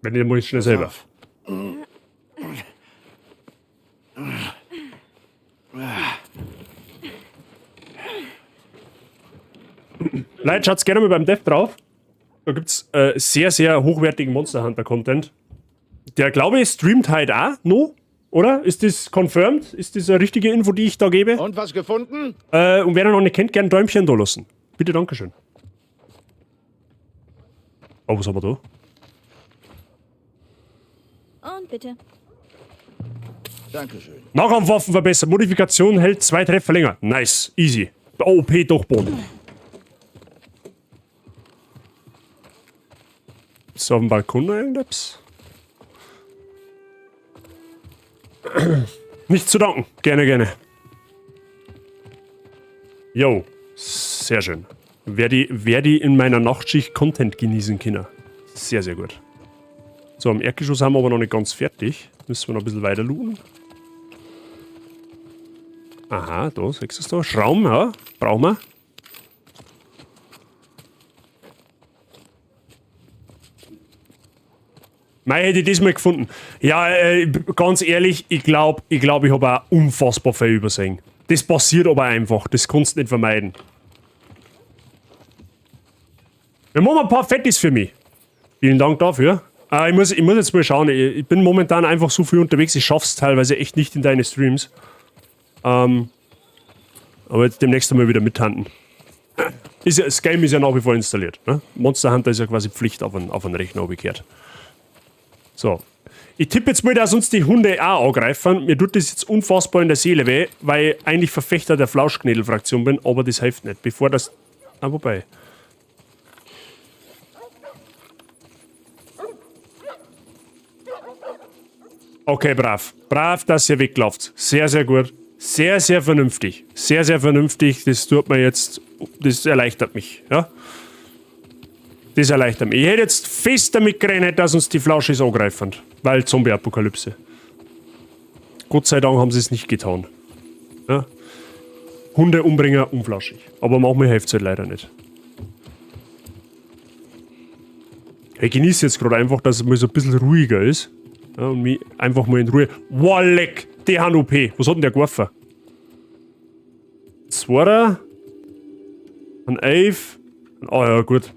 Wenn ihr muss ich schnell selber. Leute, schaut's gerne mal beim Dev drauf. Da gibt's sehr, sehr hochwertigen Monster Hunter Content. Der, glaube ich, streamt halt auch noch, oder? Ist das confirmed? Ist das eine richtige Info, die ich da gebe? Und was gefunden? Und wer ihn noch nicht kennt, gerne ein Däumchen da lassen. Bitte, dankeschön. Oh, was haben wir da? Und bitte. Dankeschön. Nachkampfwaffen verbessert. Modifikation hält 2 Treffer länger. Nice. Easy. OP-Durchboden. Ist auf dem Balkon noch irgendwas? Nicht zu danken. Gerne, gerne. Jo. Sehr schön. Werde ich in meiner Nachtschicht Content genießen können. Sehr, sehr gut. So, am Erdgeschoss haben wir aber noch nicht ganz fertig. Müssen wir noch ein bisschen weiter looten. Aha, da, siehst du es da? Schrauben, ja. Brauchen wir. Mei, hätte ich das mal gefunden. Ja, ganz ehrlich, ich glaube, ich habe auch unfassbar viel übersehen. Das passiert aber einfach. Das kannst du nicht vermeiden. Wir machen ein paar Fettis für mich. Vielen Dank dafür. Ich muss jetzt mal schauen. Ich bin momentan einfach so viel unterwegs. Ich schaff's teilweise echt nicht in deine Streams. Aber jetzt demnächst einmal wieder mithandeln. Das Game ist ja nach wie vor installiert. Ne? Monster Hunter ist ja quasi Pflicht auf einen Rechner umgekehrt. So. Ich tippe jetzt mal, dass uns die Hunde auch angreifen. Mir tut das jetzt unfassbar in der Seele weh, weil ich eigentlich Verfechter der Flauschknädel-Fraktion bin, aber das hilft nicht. Bevor das... Ah, wobei... Okay, brav. Brav, dass ihr weglauft. Sehr, sehr gut. Sehr, sehr vernünftig. Sehr, sehr vernünftig. Das tut mir jetzt... Das erleichtert mich, ja? Das erleichtert mich. Ich hätte jetzt fest damit gerechnet, dass uns die Flauschis angreifen. Weil Zombie-Apokalypse. Gott sei Dank haben sie es nicht getan. Ja? Hundeumbringer, unflauschig. Aber manchmal hilft es halt leider nicht. Ich genieße jetzt gerade einfach, dass es mal so ein bisschen ruhiger ist. Ja, und mich einfach mal in Ruhe... Wow, leck! Die haben OP. Was hat denn der geworfen? Zweiter. Ein 11. Oh ja, gut.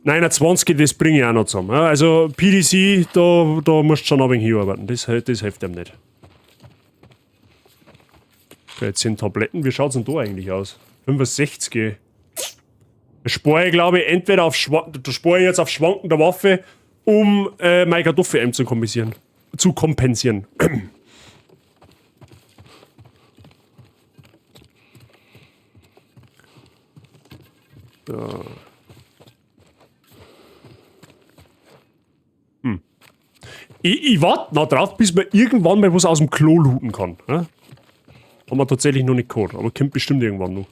29, das bringe ich auch noch zusammen. Ja, also PDC, da musst du schon ein wenig hinarbeiten. Das hilft ihm nicht. Okay, jetzt sind Tabletten. Wie schaut es denn da eigentlich aus? 65. Da spare ich, glaube ich, entweder auf jetzt auf Schwanken der Waffe, um meine Kartoffel zu kompensieren. So. Ich warte noch drauf, bis man irgendwann mal was aus dem Klo looten kann. Ja? Haben wir tatsächlich noch nicht gehabt, aber kommt bestimmt irgendwann noch.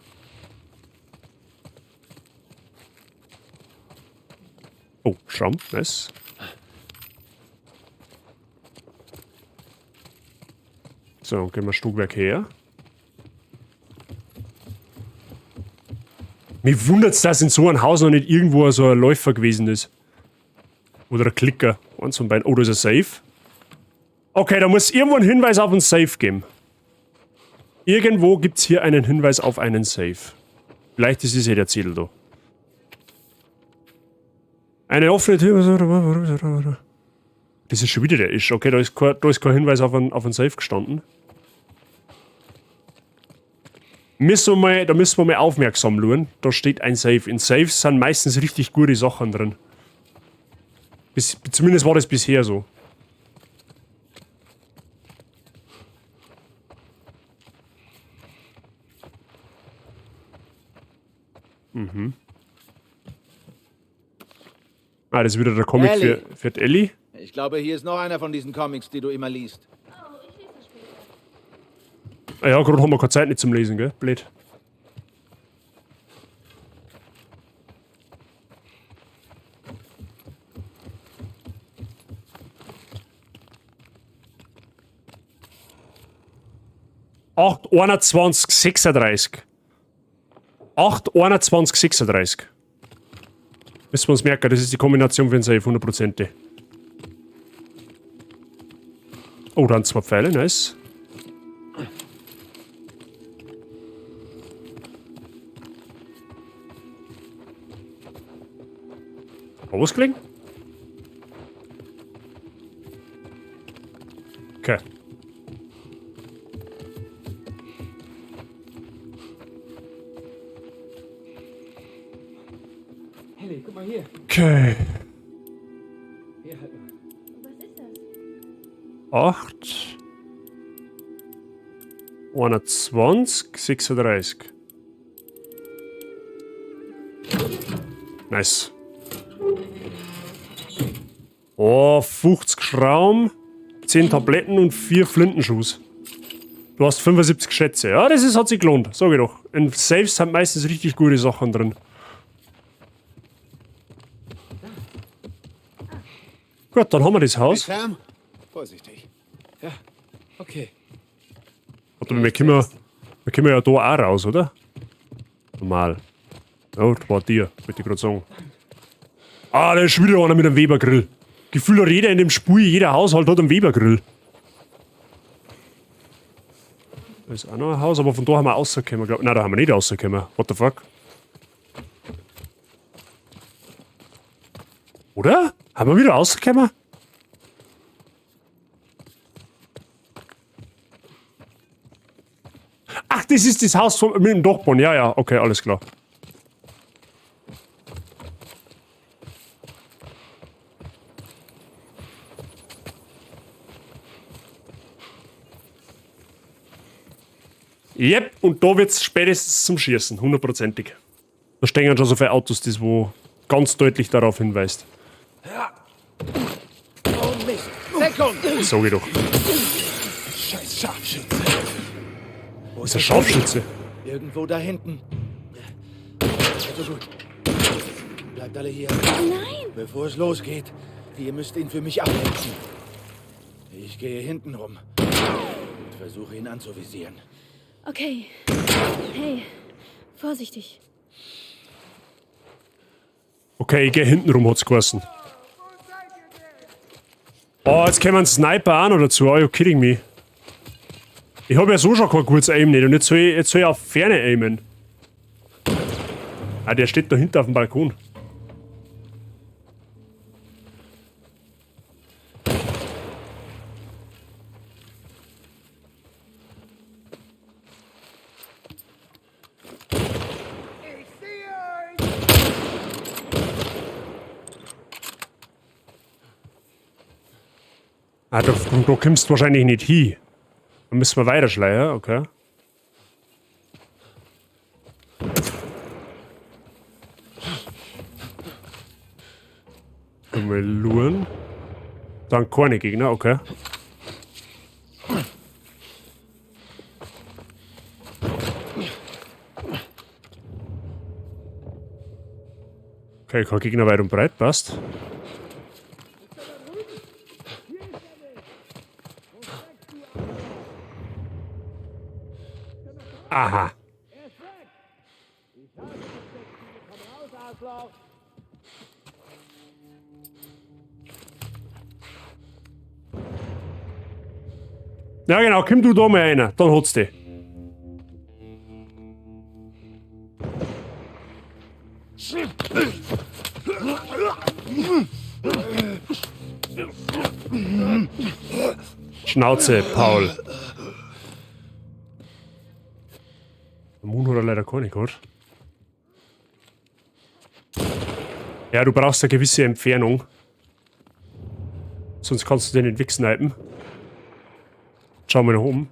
Oh, Schramm, nice. So, gehen wir ein Stückwerk her. Mich wundert es, dass in so einem Haus noch nicht irgendwo so ein Läufer gewesen ist. Oder ein Klicker. Eins von beiden. Oh, da ist ein Safe. Okay, da muss es irgendwo einen Hinweis auf einen Safe geben. Irgendwo gibt es hier einen Hinweis auf einen Safe. Vielleicht ist es ja der Zettel da. Eine offene Tür. Das ist schon wieder der Isch. Okay, da ist kein Hinweis auf einen Safe gestanden. Da müssen wir mal aufmerksam schauen. Da steht ein Safe. In Safes sind meistens richtig gute Sachen drin. Zumindest war das bisher so. Mhm. Ah, das ist wieder der Comic für die Ellie. Ich glaube, hier ist noch einer von diesen Comics, die du immer liest. Ah ja, gerade haben wir keine Zeit nicht zum Lesen, gell? Blöd. Acht 21 36. 8 21 36. Müssen wir uns merken, das ist die Kombination für den Safe, 100%. Oh, dann 2 Pfeile, nice. Ausgelegen? Okay. Ellie, guck mal hier. Okay. Hier, halt mal. Was ist das? 8 21 36. Nice. Oh, 50 Schraum, 10 Tabletten und 4 Flintenschuss. Du hast 75 Schätze. Ja, hat sich gelohnt. Sag ich doch. In Safes haben meistens richtig gute Sachen drin. Gut, dann haben wir das Haus. Sam, vorsichtig. Ja, okay. Warte, wir können ja da auch raus, oder? Normal. Ja, das war dir, wollte ich gerade sagen. Ah, da ist schon wieder einer mit einem Weber-Grill. Gefühl hat jeder in dem Spiel, jeder Haushalt hat einen Weber-Grill. Da ist auch noch ein Haus, aber von da haben wir rausgekommen. Nein, da haben wir nicht rausgekommen. What the fuck? Oder? Haben wir wieder rausgekommen? Ach, das ist das Haus mit dem Dachboden. Ja, ja, okay, alles klar. Yep, und da wird's spätestens zum Schießen, hundertprozentig. Da stehen schon so viele Autos, das wo ganz deutlich darauf hinweist. Ja. Oh Mist. Deckung! Sag ich doch. Scheiß Scharfschütze. Wo ist der Scharfschütze? Irgendwo da hinten. Also gut. Bleibt alle hier. Nein! Bevor es losgeht, ihr müsst ihn für mich ablenken. Ich gehe hinten rum und versuche ihn anzuvisieren. Okay. Hey, vorsichtig. Okay, ich geh hinten rum, hat's geheißen. Oh, jetzt kommen ein Sniper auch noch dazu. Are you kidding me? Ich hab ja so schon kein gutes Aim nicht und jetzt soll ich auf Ferne aimen. Ah, der steht da hinten auf dem Balkon. Ah, da kommst du wahrscheinlich nicht hin. Dann müssen wir weiterschleichen, okay. Mal luren. Dann keine Gegner, okay. Okay, kein Gegner weit und breit, passt. Aha. Ja genau, komm du da mal rein, dann hat's die. Schnauze, Paul. Der Moon hat er leider keine gehabt. Ja, du brauchst eine gewisse Entfernung. Sonst kannst du den nicht wegsnipen. Schauen wir nach oben.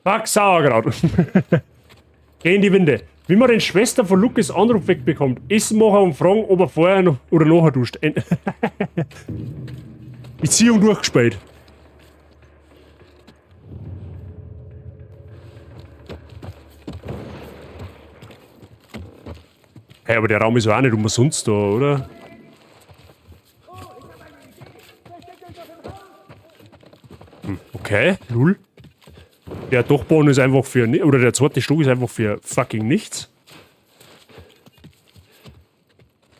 Fuck, Sauerkraut. Geh in die Winde. Wie man den Schwester von Lukas Anruf wegbekommt. Essen machen und fragen, ob er vorher noch oder nachher duscht. Beziehung durchgespielt. Hey, aber der Raum ist auch nicht umsonst da, oder? Okay, null. Der Dachboden ist einfach für... Oder der zweite Stock ist einfach für fucking nichts.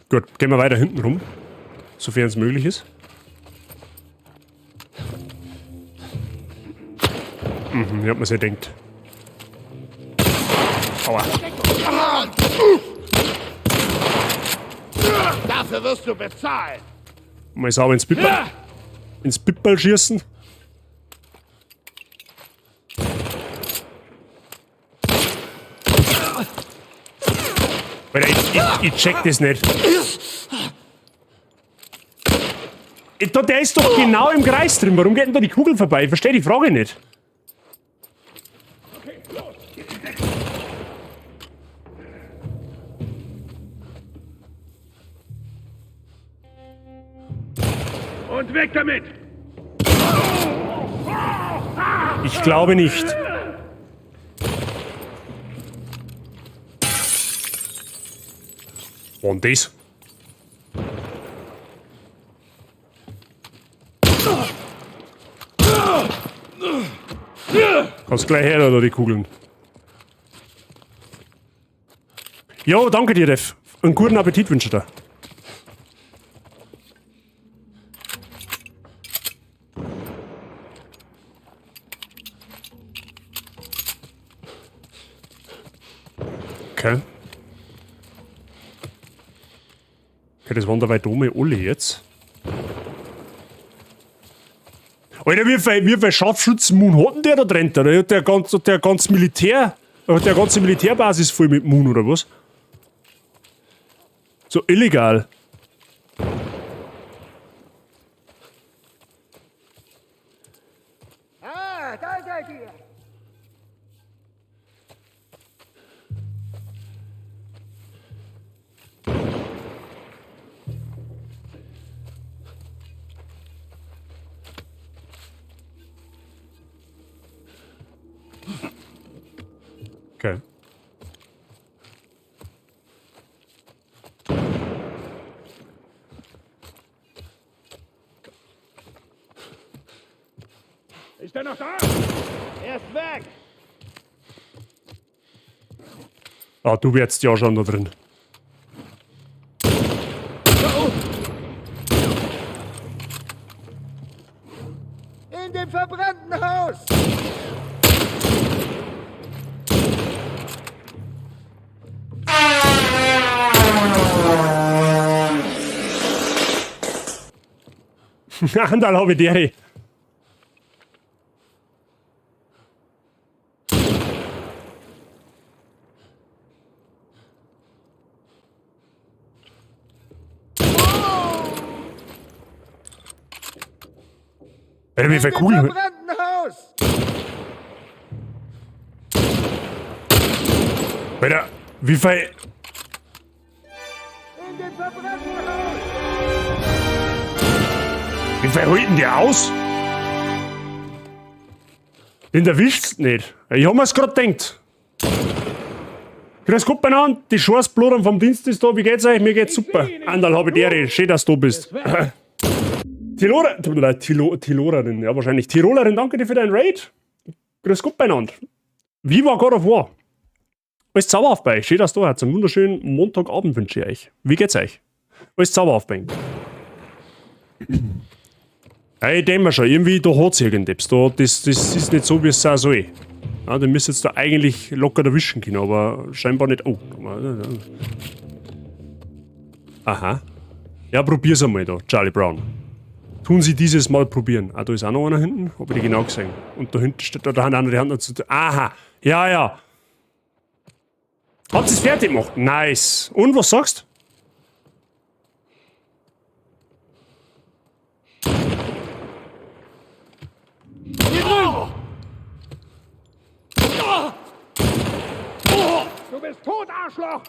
Gut, gehen wir weiter hinten rum. Sofern es möglich ist. Ich hab mir's ja gedacht. Aua. Dafür wirst du bezahlen. Mal sauber ins Pippal. Ins Pippal schießen. Alter, ich check das nicht. Der ist doch genau im Kreis drin. Warum geht denn da die Kugel vorbei? Ich verstehe die Frage nicht. Und weg damit! Ich glaube nicht. Und das? Kannst gleich her, oder die Kugeln. Ja, danke dir, Def. Einen guten Appetit wünsche ich dir. Okay. Okay, das waren da weit oben alle jetzt. Alter, wie viel Scharfschützen-Moon hatten der da drin? Der hat der ganze Militärbasis voll mit Moon, oder was? So illegal. Ah, da seid ihr. Okay. Ist er noch da? Er ist weg. Ah, du wärst ja schon da drin. In dem verbrannten Haus. Andal habe ich dir. Wie viel Kugeln? Verbrannten Haus. Alter, wie viel. In dem verbrannten Haus. Wie viel halten die aus? Den erwischt's nicht. Ich hab mir's grad gedacht. Grüß Gott beieinander, die Schwarzblutern vom Dienst ist da. Wie geht's euch? Mir geht's super. Andal habe ich dir. Schön, dass du bist. Tirolerin, ja wahrscheinlich. Tirolerin, danke dir für deinen Raid. Grüß Gott beieinander. Wie war God of War? Alles zauberhaft bei euch. Schön, dass du da seid. Einen wunderschönen Montagabend wünsche ich euch. Wie geht's euch? Alles zauberhaft bei euch. Ja, ich denke mir schon, irgendwie da hat's irgendetwas. Das ist nicht so, wie es sein soll. Ja, den müsst jetzt da eigentlich locker erwischen können, aber scheinbar nicht. Oh. Aha. Ja, probier's einmal da, Charlie Brown. Tun Sie dieses Mal probieren. Ah, da ist auch noch einer hinten. Hab ich die genau gesehen. Und da hinten steht da einer die Hand dazu. Aha. Ja, ja. Habt ihr es fertig gemacht? Nice. Und was sagst Du bist tot, Arschloch.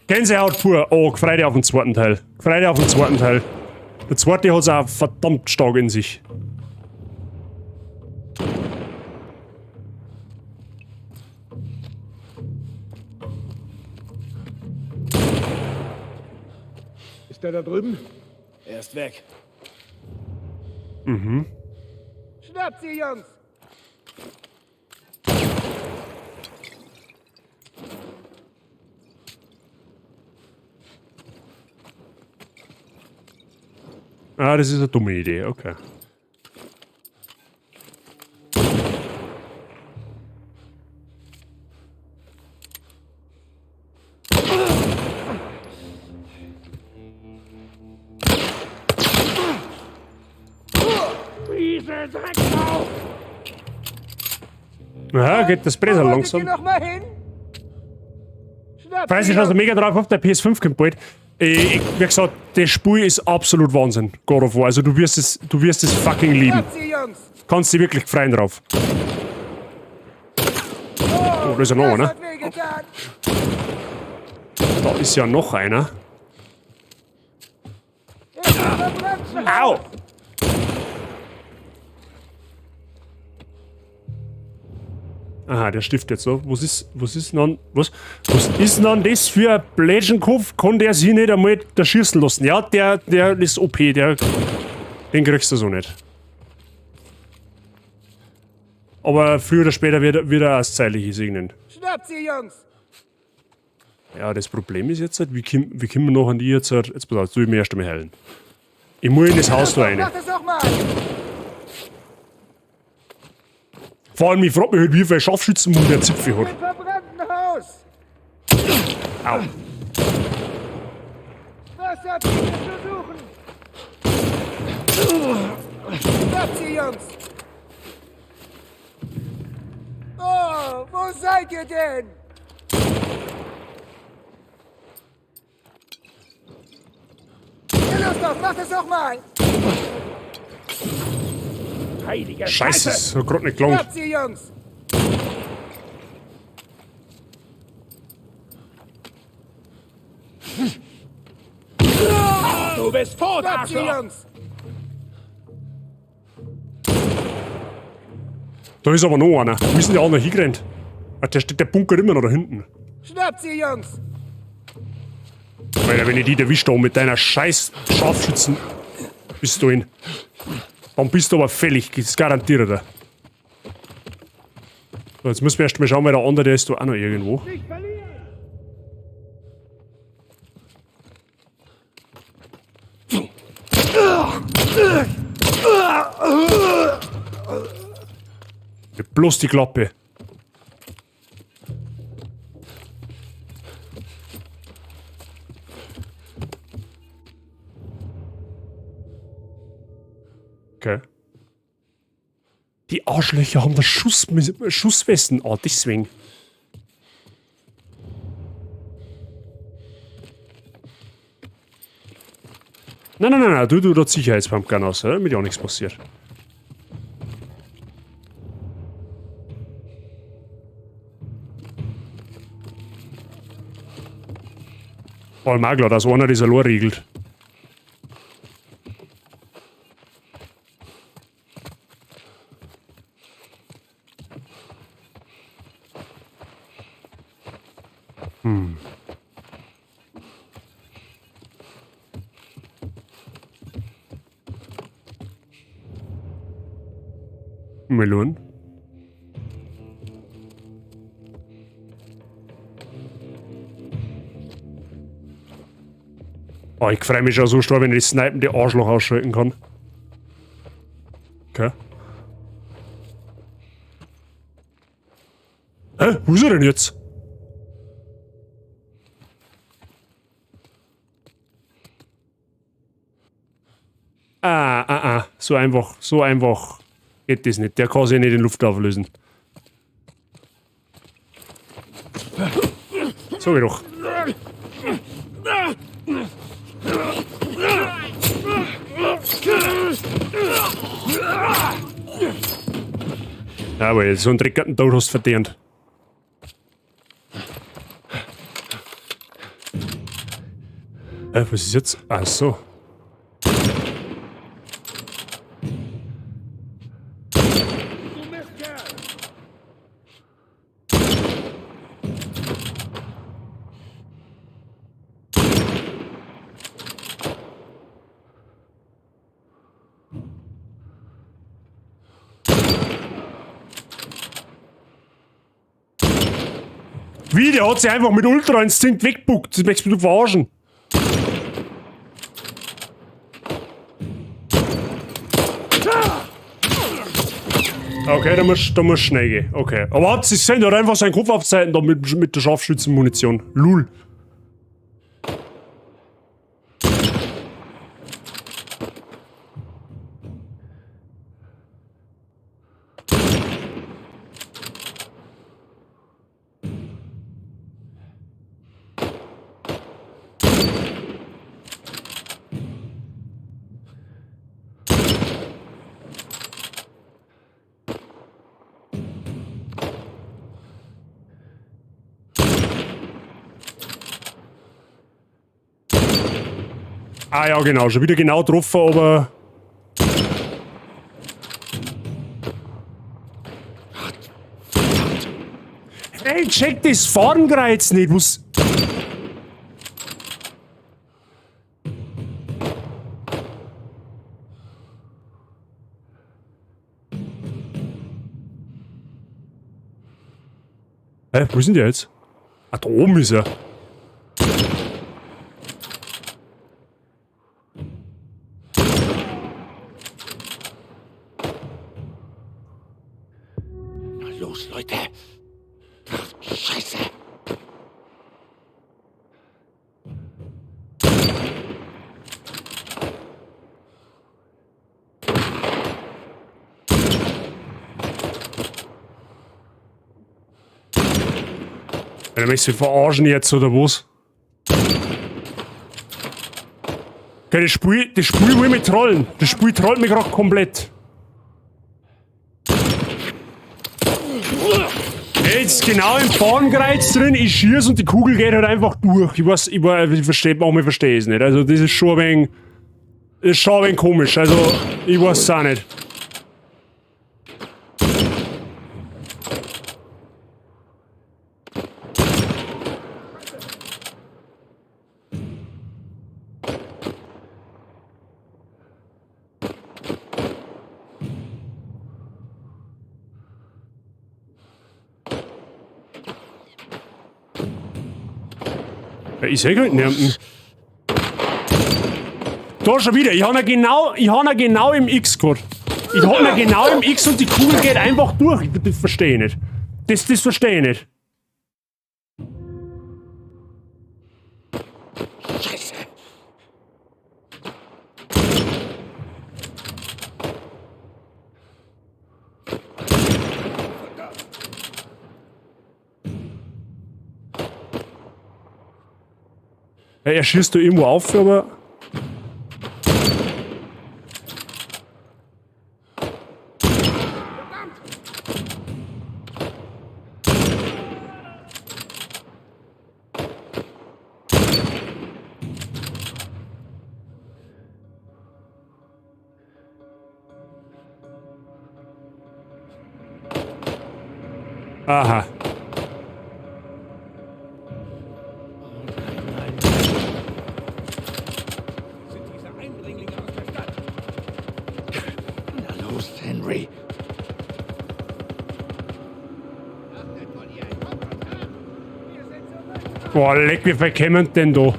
Gänsehaut pur. Oh, Freude auf den zweiten Teil. Freude auf den zweiten Teil. Der zweite hat's auch verdammt stark in sich. Ist der da drüben? Er ist weg. Mhm. Schnappt sie, Jungs. Ah, das ist eine dumme Idee, okay. Ja, geht das Bresser langsam. Noch mal hin? Weiß ich, also mega drauf auf der PS5 kommt bald. Wie gesagt, das Spiel ist absolut Wahnsinn, God of War. Also du wirst es fucking lieben. Kannst dich wirklich freuen drauf. Oh, da ist ja noch einer. Da ist ja noch einer. Au! Aha, der Stift jetzt so. Was ist denn dann das für ein Blätschenkopf? Kann der sich nicht einmal da schießen lassen? Ja, der ist OP, den kriegst du so nicht. Aber früher oder später wird er als Zeitliche segnen. Schnappt sie, Jungs! Ja, das Problem ist jetzt, wie kommen wir noch an die jetzt? Jetzt pass auf, jetzt tue ich mich erst einmal heilen. Ich muss in das Haus da rein. Mach das auch mal! Vor allem, ich frage mich halt, wie viel Scharfschützenmund der Zipfel hat. Mit verbrannten Haus! Au. Was habt ihr hier zu suchen? Schnappt sie, Jungs! Oh, wo seid ihr denn? Los doch, mach das auch mal! Heiliger Scheiße, das hat grad nicht gelangt. Schnappt sie, Jungs! Du bist tot, Schnappt sie, Jungs! Da ist aber noch einer. Wie ist denn der andere hingerannt? Ah, der steht der Bunker immer noch da hinten. Schnappt sie, Jungs! Alter, wenn ich die erwischt habe mit deiner scheiß Scharfschützenpistole, dann bist du aber fällig, das garantiert er. So, jetzt müssen wir erst mal schauen, weil der andere, der ist da auch noch irgendwo. Nicht verlieren! Bloß die Klappe. Okay. Die Arschlöcher haben das Schusswesten. Oh, deswegen. Nein, du dort Sicherheitspumpgun aus, damit ja auch nichts passiert. Vor allem auch klar, dass einer das allein regelt. Melon. Oh, ich freue mich schon so stark, wenn ich das snipende Arschloch ausschalten kann. Okay. Hä? Wo ist er denn jetzt? So einfach geht das nicht. Der kann sich nicht in Luft auflösen. Sag ich doch. Aber so einen dreckigen Tod hast du verdient. Was ist jetzt? Ach so. Wie? Der hat sich einfach mit Ultra-Instinkt weggebuckt. Das möchtest du verarschen. Okay, da muss schnell gehen. Okay. Aber hat sich gesehen, der hat einfach seinen Kopf aufgezeigt da mit der Scharfschützenmunition. Lul. Ah ja, genau, schon wieder genau getroffen, aber... Ey, check das Fahnenkreuz nicht, was... Hä, wo ist denn der jetzt? Ah, da oben ist er. Na los, Leute. Ach, Scheiße. Wenn er mich so verarschen jetzt, oder was? Okay, das Spiel will mich trollen. Das Spiel trollt mich gerade komplett. Jetzt genau im Fahnenkreuz drin, ich schieße und die Kugel geht halt einfach durch. Ich verstehe es nicht. Also das ist schon ein wenig komisch. Also ich weiß es auch nicht. Ja, ich seh grad niemanden. Da schon wieder, ich hab ihn genau im X gehabt. Ich hab ihn genau im X und die Kugel geht einfach durch. Das verstehe ich nicht. Das verstehe ich nicht. Scheiße. Ja, er schießt da irgendwo auf, aber... Aha. Na los, Henry. Boah, leck, wie verkämmend denn da?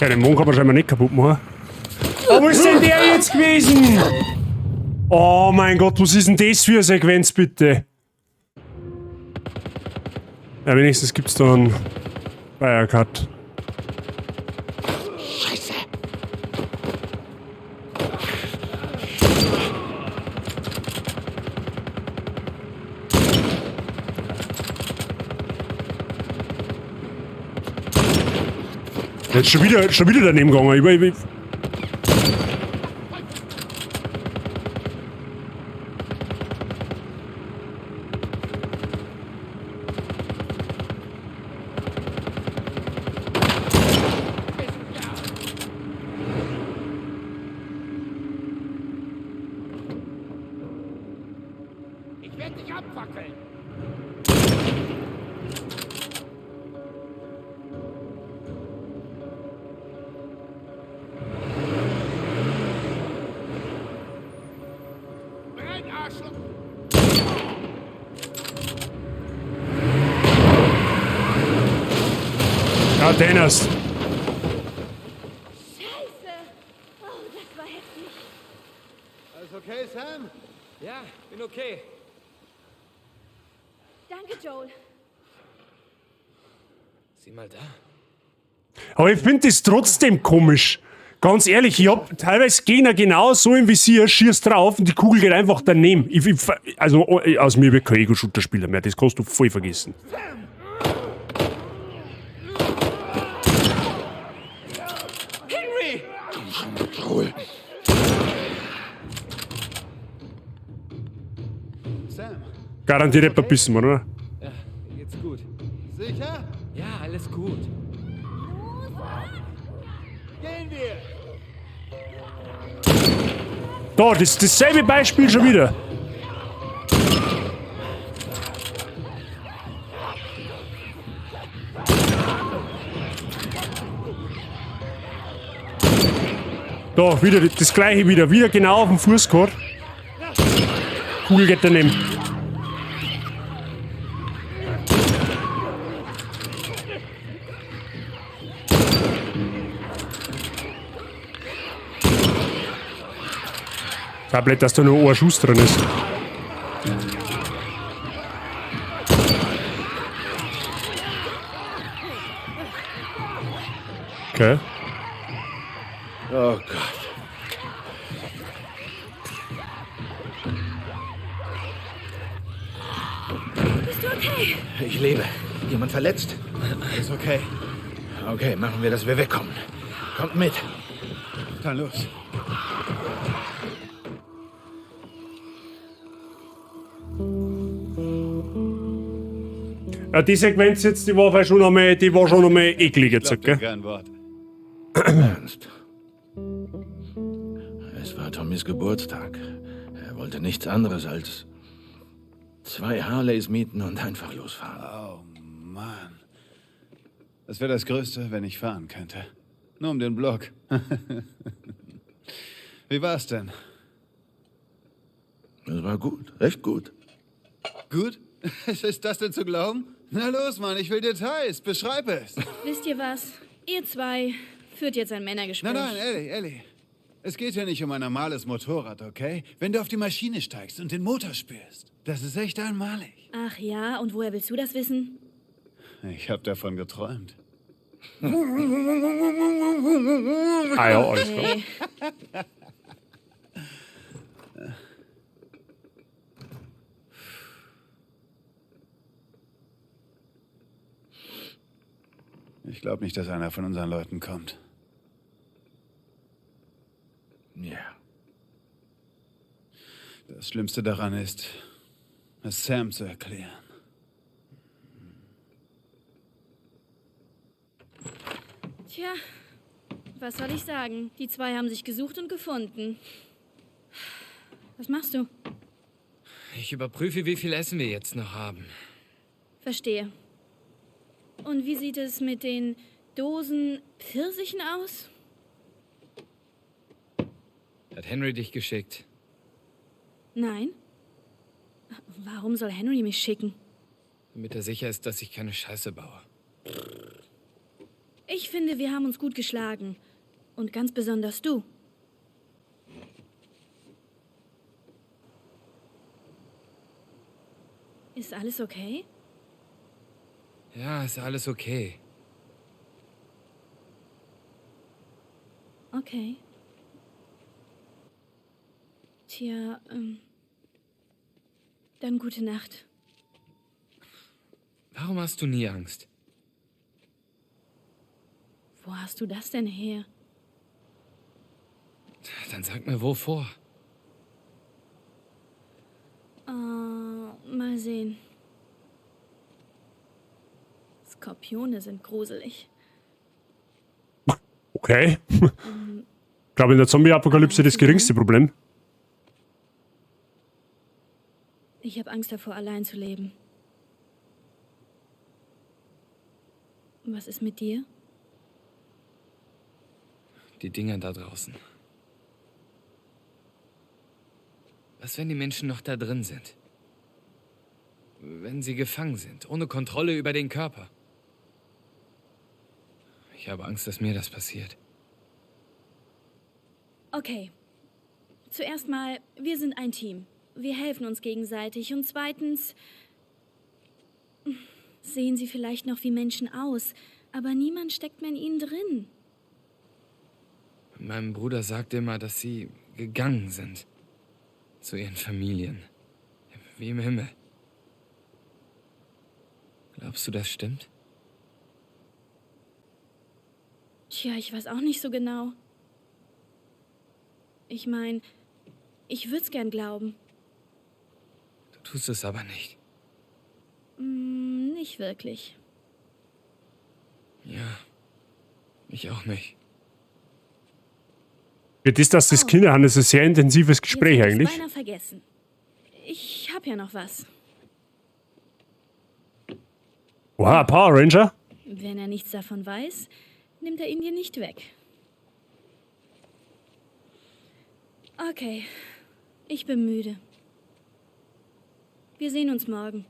Ja, den Mond kann man scheinbar nicht kaputt machen. Oh, wo ist denn der jetzt gewesen? Oh mein Gott, was ist denn das für eine Sequenz, bitte? Ja, wenigstens gibt's da einen Fire-Cut. Scheiße. Jetzt schon wieder daneben gegangen. Ich werde dich abfackeln. Brenn, Arschloch! Ja, Dennis. Scheiße! Oh, das war heftig. Alles okay, Sam? Ja, bin okay. Danke, Joel. Sieh mal da. Aber ich finde das trotzdem komisch. Ganz ehrlich, ich hab teilweise Gegner genau so im Visier, schieß drauf und die Kugel geht einfach daneben. Also aus mir wird kein Ego-Shooter-Spieler mehr, das kannst du voll vergessen. Henry! Ruhe. Sam, Garantiert verbissen, man, oder? Ja, mir geht's gut. sicher? Ja, alles gut. Gehen wir! Da, das ist dasselbe Beispiel schon wieder. Da, wieder das gleiche wieder. Wieder genau auf dem Fuß gehabt. Kugel geht daneben. Tablet, dass da nur ein Schuss drin ist. Okay. Oh Gott. Bist du okay? Ich lebe. Jemand verletzt? Ist okay. Okay, machen wir, dass wir wegkommen. Kommt mit. Dann los. Ja, die Sequenz jetzt, die war schon einmal eklig jetzt, Glaubt dir gell? kein Wort. Ernst. Es war Tommys Geburtstag. Er wollte nichts anderes als 2 Harleys mieten und einfach losfahren. Oh Mann. Das wäre das Größte, wenn ich fahren könnte. Nur um den Block. Wie war's denn? Es war gut, echt gut. Gut? Ist das denn zu glauben? Na los, Mann, ich will Details. Beschreib es. Wisst ihr was? Ihr zwei führt jetzt ein Männergespräch. Nein, Ellie. Es geht hier nicht um ein normales Motorrad, okay? Wenn du auf die Maschine steigst und den Motor spürst, das ist echt einmalig. Ach ja, und woher willst du das wissen? Ich habe davon geträumt. Ah ja, alles klar. Hey, Ich glaube nicht, dass einer von unseren Leuten kommt. Ja. Das Schlimmste daran ist, es Sam zu erklären. tja, was soll ich sagen? Die zwei haben sich gesucht und gefunden. Was machst du? Ich überprüfe, wie viel Essen wir jetzt noch haben. Verstehe. Und wie sieht es mit den Dosen Pfirsichen aus? Hat Henry dich geschickt? Nein. Warum soll Henry mich schicken? Damit er sicher ist, dass ich keine Scheiße baue. Ich finde, wir haben uns gut geschlagen. Und ganz besonders du. Ist alles okay? Ja, ist alles okay. Okay. Tja, dann gute Nacht. Warum hast du nie Angst? Wo hast du das denn her? Dann sag mir, wovor? Mal sehen. Skorpione sind gruselig. Okay. Ich glaube, in der Zombie-Apokalypse das geringste Problem. Ich habe Angst davor, allein zu leben. Was ist mit dir? Die Dinger da draußen. Was, wenn die Menschen noch da drin sind? Wenn sie gefangen sind, ohne Kontrolle über den Körper? Ich habe Angst, dass mir das passiert. Okay. Zuerst mal, wir sind ein Team. Wir helfen uns gegenseitig. Und zweitens, sehen sie vielleicht noch wie Menschen aus. Aber niemand steckt mehr in ihnen drin. Mein Bruder sagte immer, dass sie gegangen sind. Zu ihren Familien. Wie im Himmel. Glaubst du, das stimmt? Tja, ich weiß auch nicht so genau. Ich meine, ich würde es gern glauben. Du tust es aber nicht. Nicht wirklich. Ja, ich auch nicht. Für das, dass das Kinder haben, ist ein sehr intensives Gespräch Jetzt hab eigentlich. ich's beinahe vergessen. Ich hab ja noch was. Wow, Power Ranger. Wenn er nichts davon weiß, nimmt er ihn dir nicht weg. Okay, ich bin müde. Wir sehen uns morgen.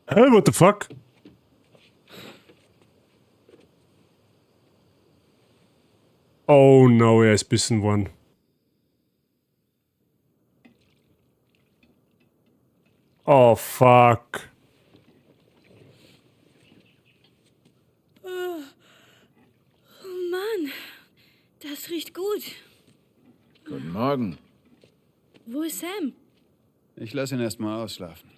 Hey, what the fuck? Oh no, er ist bissen worden. Oh fuck. Oh Mann, das riecht gut. Guten Morgen. Wo ist Sam? Ich lasse ihn erst mal ausschlafen.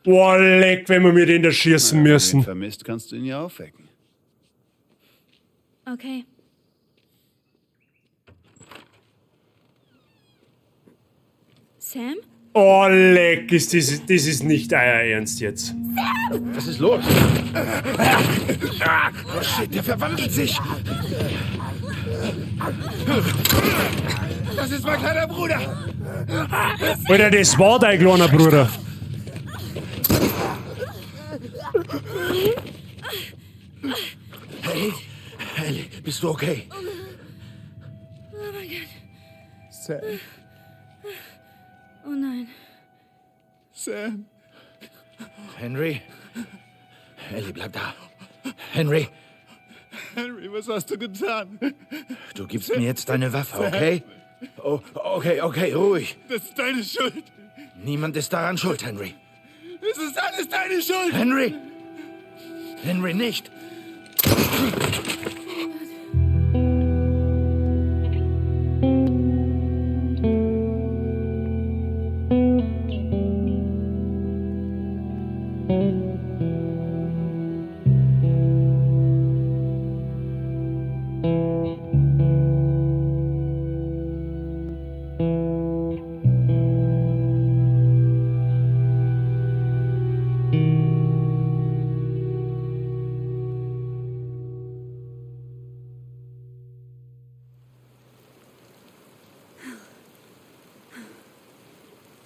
Boah, leck, wenn wir mir den da schießen Wenn du ihn müssen. vermisst, kannst du ihn ja aufwecken. Okay. Sam? Oh, leck, das ist nicht euer Ernst jetzt. Was ist los? Oh shit, der verwandelt sich. Das ist mein kleiner Bruder! Alter, das war dein kleiner Bruder. Ellie, bist du okay? Oh mein Gott. Sam. Oh nein. Sam. Henry? Ellie, bleib da. Henry, Henry, was hast du getan? du gibst mir jetzt deine Waffe, okay? Oh, okay, ruhig. Das ist deine Schuld. Niemand ist daran schuld, Henry. Es ist alles deine Schuld. Henry! Henry, nicht!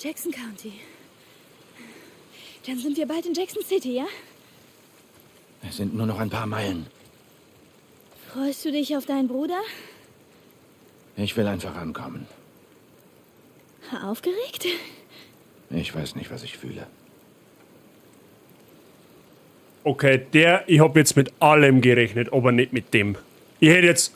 Jackson County. Dann sind wir bald in Jackson City, ja? Es sind nur noch ein paar Meilen. Freust du dich auf deinen Bruder? Ich will einfach ankommen. Aufgeregt? Ich weiß nicht, was ich fühle. Okay, ich hab jetzt mit allem gerechnet, aber nicht mit dem. Ich hätte jetzt...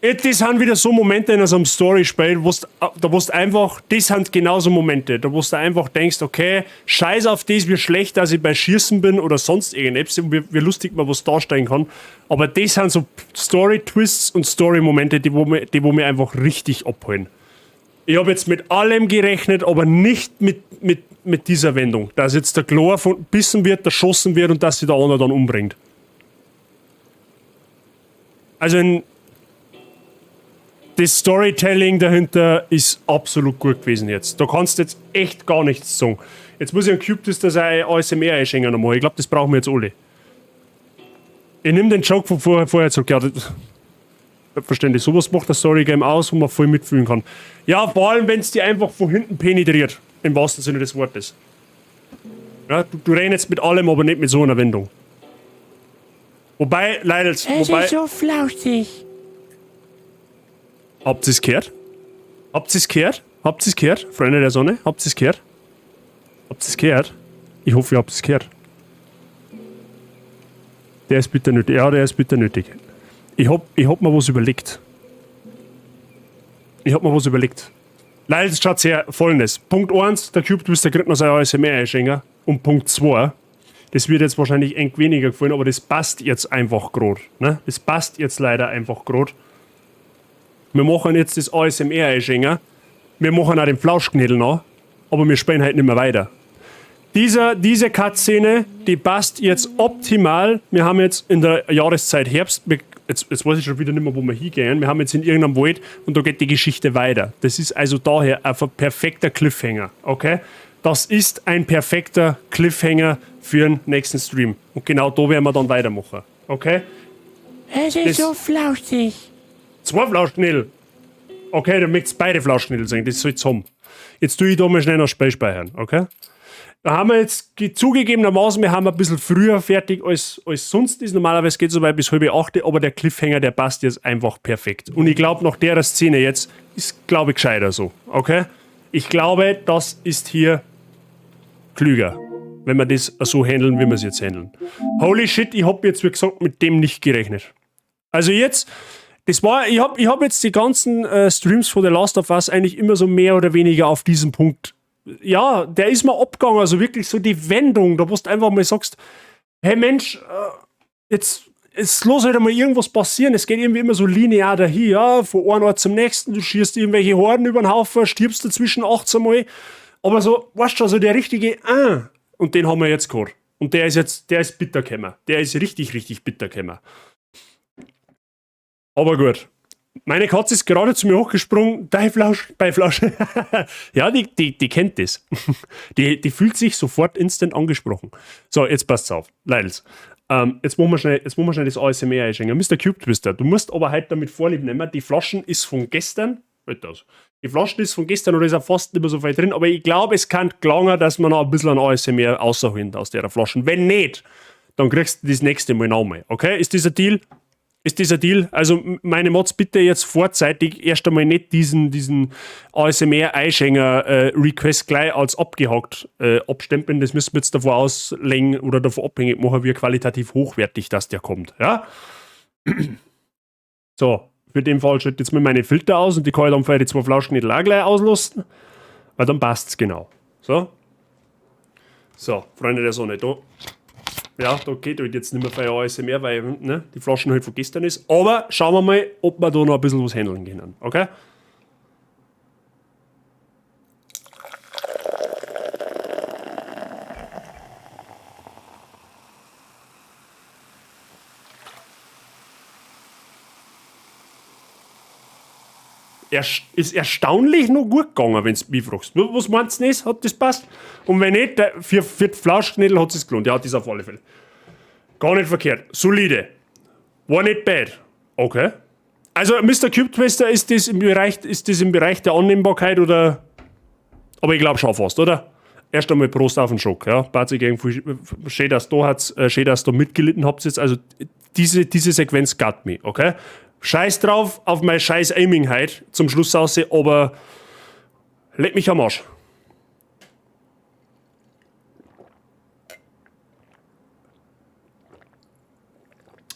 Das sind wieder so Momente in so einem Story-Spiel, da wo du einfach, das sind genauso Momente, da wo du einfach denkst, okay, scheiß auf das, wie schlecht, dass ich bei Schießen bin oder sonst irgendetwas, wie lustig man was darstellen kann. Aber das sind so Story-Twists und Story-Momente, die wo mir einfach richtig abholen. Ich habe jetzt mit allem gerechnet, aber nicht mit dieser Wendung, dass jetzt der Chlor bissen wird, erschossen wird und dass sich der andere dann umbringt. Also das Storytelling dahinter ist absolut gut gewesen jetzt. Da kannst du jetzt echt gar nichts sagen. Jetzt muss ich an Cube das ein ASMR einschenken nochmal. Ich glaube, das brauchen wir jetzt alle. Ich nehme den Joke von vorher zurück. Ja, selbstverständlich. Sowas macht das Story-Game aus, wo man voll mitfühlen kann. Ja, vor allem, wenn es dir einfach von hinten penetriert. Im wahrsten Sinne des Wortes. Ja, du rechnest mit allem, aber nicht mit so einer Wendung. Wobei, leider... Es ist so flauschig. Habt ihr es gehört? Habt ihr es gehört? Habt ihr es gehört? Freunde der Sonne, habt ihr es gehört? Habt ihr es gehört? Ich hoffe, ihr habt es gehört. Der ist bitter nötig. Ja, der ist bitter nötig. Ich hab mir was überlegt. Leider schaut's her, folgendes. Punkt 1, der Cube Twister kriegt noch sein ASMR einschenken. Und Punkt 2, das wird jetzt wahrscheinlich eng weniger gefallen, aber das passt jetzt einfach gerade. Ne? Das passt jetzt leider einfach gerade. Wir machen jetzt das ASMR einschenken. Wir machen auch den Flauschknädel noch, aber wir spielen halt nicht mehr weiter. Diese Cutscene, die passt jetzt optimal. Wir haben jetzt in der Jahreszeit Herbst, jetzt weiß ich schon wieder nicht mehr, wo wir hingehen. Wir haben jetzt in irgendeinem Wald und da geht die Geschichte weiter. Das ist also daher ein perfekter Cliffhanger, okay? Das ist ein perfekter Cliffhanger für den nächsten Stream. Und genau da werden wir dann weitermachen, okay? Es ist so flauschig. 2 Flauschknädel. Okay, dann möchtest du beide Flauschknädel sagen, das soll's haben. Jetzt tue ich da mal schnell noch Spiel speichern, okay? Da haben wir jetzt zugegebenermaßen, wir haben ein bisschen früher fertig als sonst ist. Normalerweise geht es so weit bis 7:30, aber der Cliffhanger, der passt jetzt einfach perfekt. Und ich glaube, nach der Szene jetzt ist, glaube ich, gescheiter so, okay? Ich glaube, das ist hier klüger, wenn wir das so handeln, wie wir es jetzt handeln. Holy shit, ich habe jetzt, wie gesagt, mit dem nicht gerechnet. Also jetzt, ich hab jetzt die ganzen Streams von The Last of Us eigentlich immer so mehr oder weniger auf diesen Punkt. Ja, der ist mal abgegangen, also wirklich so die Wendung, da wo du einfach mal sagst, hey Mensch, jetzt los halt mal irgendwas passieren, es geht irgendwie immer so linear dahin, ja, von einem Ort zum nächsten, du schießt irgendwelche Horden über den Haufen, stirbst dazwischen 18 Mal, aber so, weißt du, also der richtige, und den haben wir jetzt gehabt. Und der ist bitter gekommen, der ist richtig, richtig bitter gekommen. Aber gut. Meine Katze ist gerade zu mir hochgesprungen. Bei Flausch. Ja, die kennt das. Die fühlt sich sofort instant angesprochen. So, jetzt passt's auf. Leidels. Jetzt machen wir schnell das ASMR einschenken. Mr. Cube Twister, du musst aber heute damit Vorlieb nehmen. Die Flaschen ist von gestern. Die Flaschen ist von gestern oder ist auch fast nicht mehr so viel drin. Aber ich glaube, es kann gelangen, dass man noch ein bisschen an ASMR rausholen aus der Flaschen. Wenn nicht, dann kriegst du das nächste Mal noch mal. Okay? Ist dieser Deal? Also meine Mods, bitte jetzt vorzeitig erst einmal nicht diesen ASMR-Einschenker-Request gleich als abgehakt abstempeln. Das müssen wir jetzt davon auslegen oder davon abhängig machen, wie qualitativ hochwertig das der kommt. Ja? So, für den Fall schalte ich jetzt mal meine Filter aus und die kann ich dann für die 2 Flauschknädel auch gleich auslassen, weil dann passt es genau. So, Freunde der Sonne, da geht halt jetzt nicht mehr für ASMR, weil die Flaschen halt von gestern ist. Aber schauen wir mal, ob wir da noch ein bisschen was handeln können. Okay? Ist erstaunlich noch gut gegangen, wenn du mich fragst. Was meinst du nicht? Hat das passt? Und wenn nicht, für die Flauschknädel hat es gelohnt. Ja, das auf alle Fälle. Gar nicht verkehrt. Solide. War nicht bad. Okay. Also, Mr. Cube Twister, ist das im Bereich der Annehmbarkeit oder. Aber ich glaube schon fast, oder? Erst einmal Prost auf den Schock. Ja. Schön, dass da mitgelitten habt jetzt. Also, diese Sequenz got me, okay? Scheiß drauf auf meine scheiß Aiming heute zum Schluss aussehen, aber leck mich am Arsch.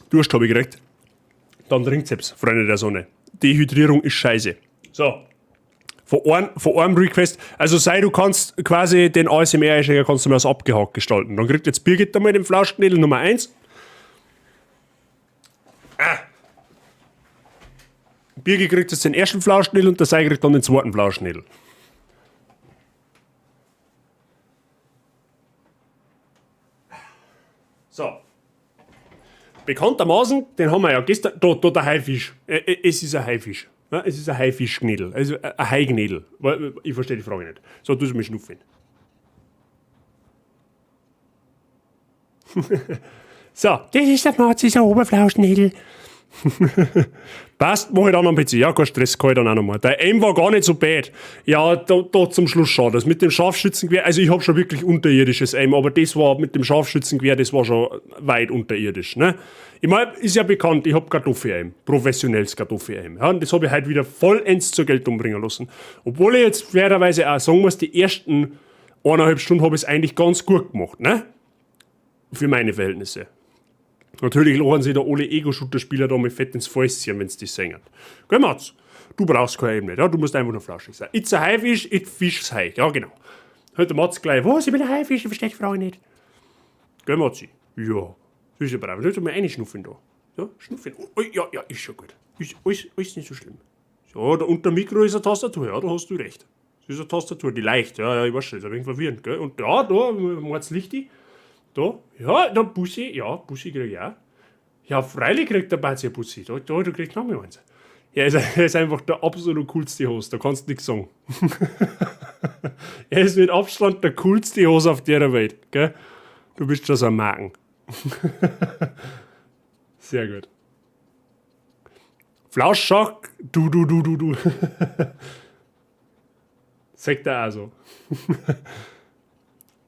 Durst habe ich gekriegt. Dann Trinkzeps, Freunde der Sonne. Dehydrierung ist scheiße. So. Von einem Request, also du kannst quasi den ASMR-Einsteiger kannst du mir als abgehakt gestalten. Dann kriegt jetzt Birgit einmal den Flauschknädel Nummer 1. Birgit kriegt jetzt den ersten Flauschknädel und der Sei kriegt dann den zweiten Flauschknädel. So. Bekanntermaßen, den haben wir ja gestern. Da der Haifisch. Es ist ein Haifisch. Ja, es ist ein Haifischknädel. Also ein Haiknädel. Ich verstehe die Frage nicht. So, tu es mir schnuffen. So. Das ist der Marzis Oberflauschknädel. Passt, mach ich dann am PC. Ja, kein Stress, kann ich dann auch nochmal. Der Aim war gar nicht so bad. Ja, da zum Schluss schon. Das mit dem Scharfschützengewehr, also ich habe schon wirklich unterirdisches Aim, aber das war mit dem Scharfschützengewehr, das war schon weit unterirdisch. Ne? Ich meine, ist ja bekannt, ich habe Kartoffel-Aim. Professionelles Kartoffel-Aim. Ja, und das habe ich heute wieder vollends zur Geltung bringen lassen. Obwohl ich jetzt fairerweise auch sagen muss, die ersten 1,5 Stunden habe ich es eigentlich ganz gut gemacht. Ne? Für meine Verhältnisse. Natürlich lachen sich da alle Ego-Shooter-Spieler da mit fett ins Fäustchen, wenn sie das singen. Gehen wir's. Du brauchst kein eben nicht, ja? Du musst einfach nur flauschig sein. It's a Haifisch, it fish's Hai. Ja, genau. Hört der Matz gleich, was, ich bin ein Haifisch, ich verstehe die Frage nicht. Gell, Matzi? Ja. Das ist ja brav. Nicht mal reinschnuffeln da. Ja, schnuffeln. Oh, ja, ist schon gut. Ist alles nicht so schlimm. So, da unter dem Mikro ist eine Tastatur, ja, da hast du recht. Das ist eine Tastatur, die leicht, ja, ich weiß schon, das ist ein wenig verwirrend, gell. Und ja, da, macht's Lichti. Da, ja, da Bussi, Bussi krieg ich auch. Ja, freilich kriegt der Bazi ein Bussi. Da, du kriegst noch mehr eins. Ja, er ist einfach der absolut coolste Host, da kannst du nichts sagen. Er ist mit Abstand der coolste Host auf der Welt, gell. Du bist schon so ein Magen. Sehr gut. Flauschschock, du. Sagt er auch so.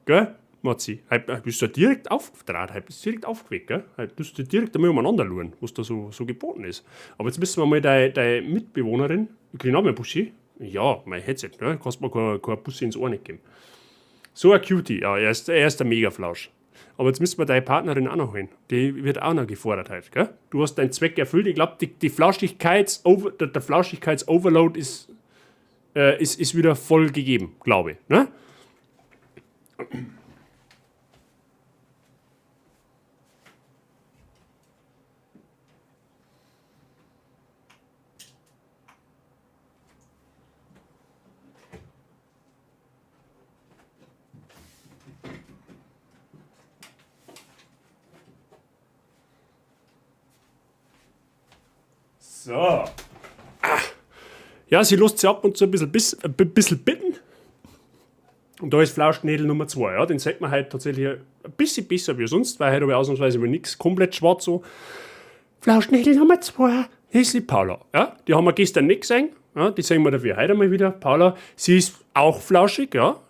Gell, Matzi? Heute bist du direkt aufgetragen, heute bist du direkt aufgeweckt, gell? Heute bist du direkt einmal umeinander schauen, was da so geboten ist. Aber jetzt müssen wir mal deine Mitbewohnerin, ich krieg noch mal Bussi. Ja, mein Headset, ne? Kannst mir kein Bussi ins Ohr nicht geben. So ein Cutie, ja, er ist der Mega-Flausch. Aber jetzt müssen wir deine Partnerin auch noch holen. Die wird auch noch gefordert heute, gell? Du hast deinen Zweck erfüllt. Ich glaube, der Flauschigkeits-Overload ist wieder voll gegeben, glaube ich. Ne? So. Ja, sie lässt sich ab und zu ein bisschen bitten. Und da ist Flauschknädel Nummer 2. Ja, den sagt man heute tatsächlich ein bisschen besser wie sonst, weil heute habe ich ausnahmsweise über nichts komplett schwarz so. Flauschknädel Nummer 2. Das ist die Paula. Ja, die haben wir gestern nicht gesehen. Ja, die sehen wir dafür heute mal wieder. Paula, sie ist auch flauschig, ja.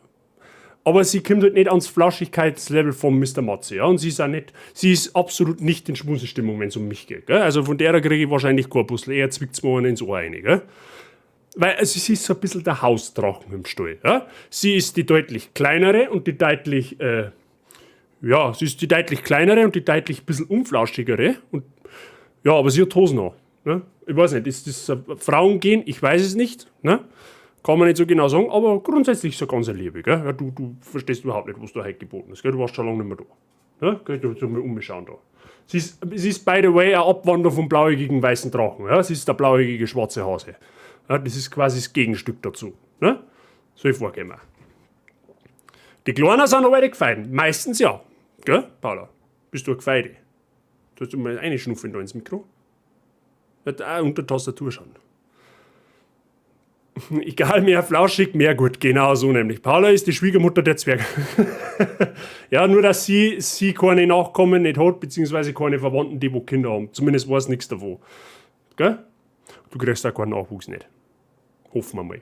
Aber sie kommt halt nicht ans Flauschigkeitslevel von Mr. Matze, ja. Und sie ist absolut nicht in Schmusestimmung, wenn es um mich geht, gell. Also von der kriege ich wahrscheinlich kein Puzzle, eher zwickt's mir einen ins Ohr rein, gell. Weil also sie ist so ein bisschen der Hausdrachen im Stall, ja. Sie ist die deutlich kleinere und die deutlich, sie ist die deutlich kleinere und die deutlich ein bisschen unflauschigere. Und, ja, aber sie hat Hosen an, ne. Ich weiß nicht, ist das ein Frauengehen? Ich weiß es nicht, ne. Kann man nicht so genau sagen, aber grundsätzlich so ganz eine Liebe, gell? Ja, du verstehst überhaupt nicht, was da heute geboten ist, gell? Du warst schon lange nicht mehr da. Ja? Gell? Du mal umschauen da. Sie ist, by the way, ein Abwander vom blauäugigen weißen Drachen. Ja? Sie ist der blauäugige schwarze Hase. Ja? Das ist quasi das Gegenstück dazu. Ne? Soll ich vorgehen. Die Kleinen sind aber die Gefeiden. Meistens ja. Gell, Paula? Bist du eine Gefeide? Sollst du mal reinschnuffeln da ins Mikro? Ja, auch unter Tastatur schauen. Egal, mehr flauschig, mehr gut. Genau so nämlich. Paula ist die Schwiegermutter der Zwerge. Ja, nur dass sie keine Nachkommen nicht hat, beziehungsweise keine Verwandten, die wo Kinder haben. Zumindest weiß nichts davon. Gell? Du kriegst auch keinen Nachwuchs nicht. Hoffen wir mal.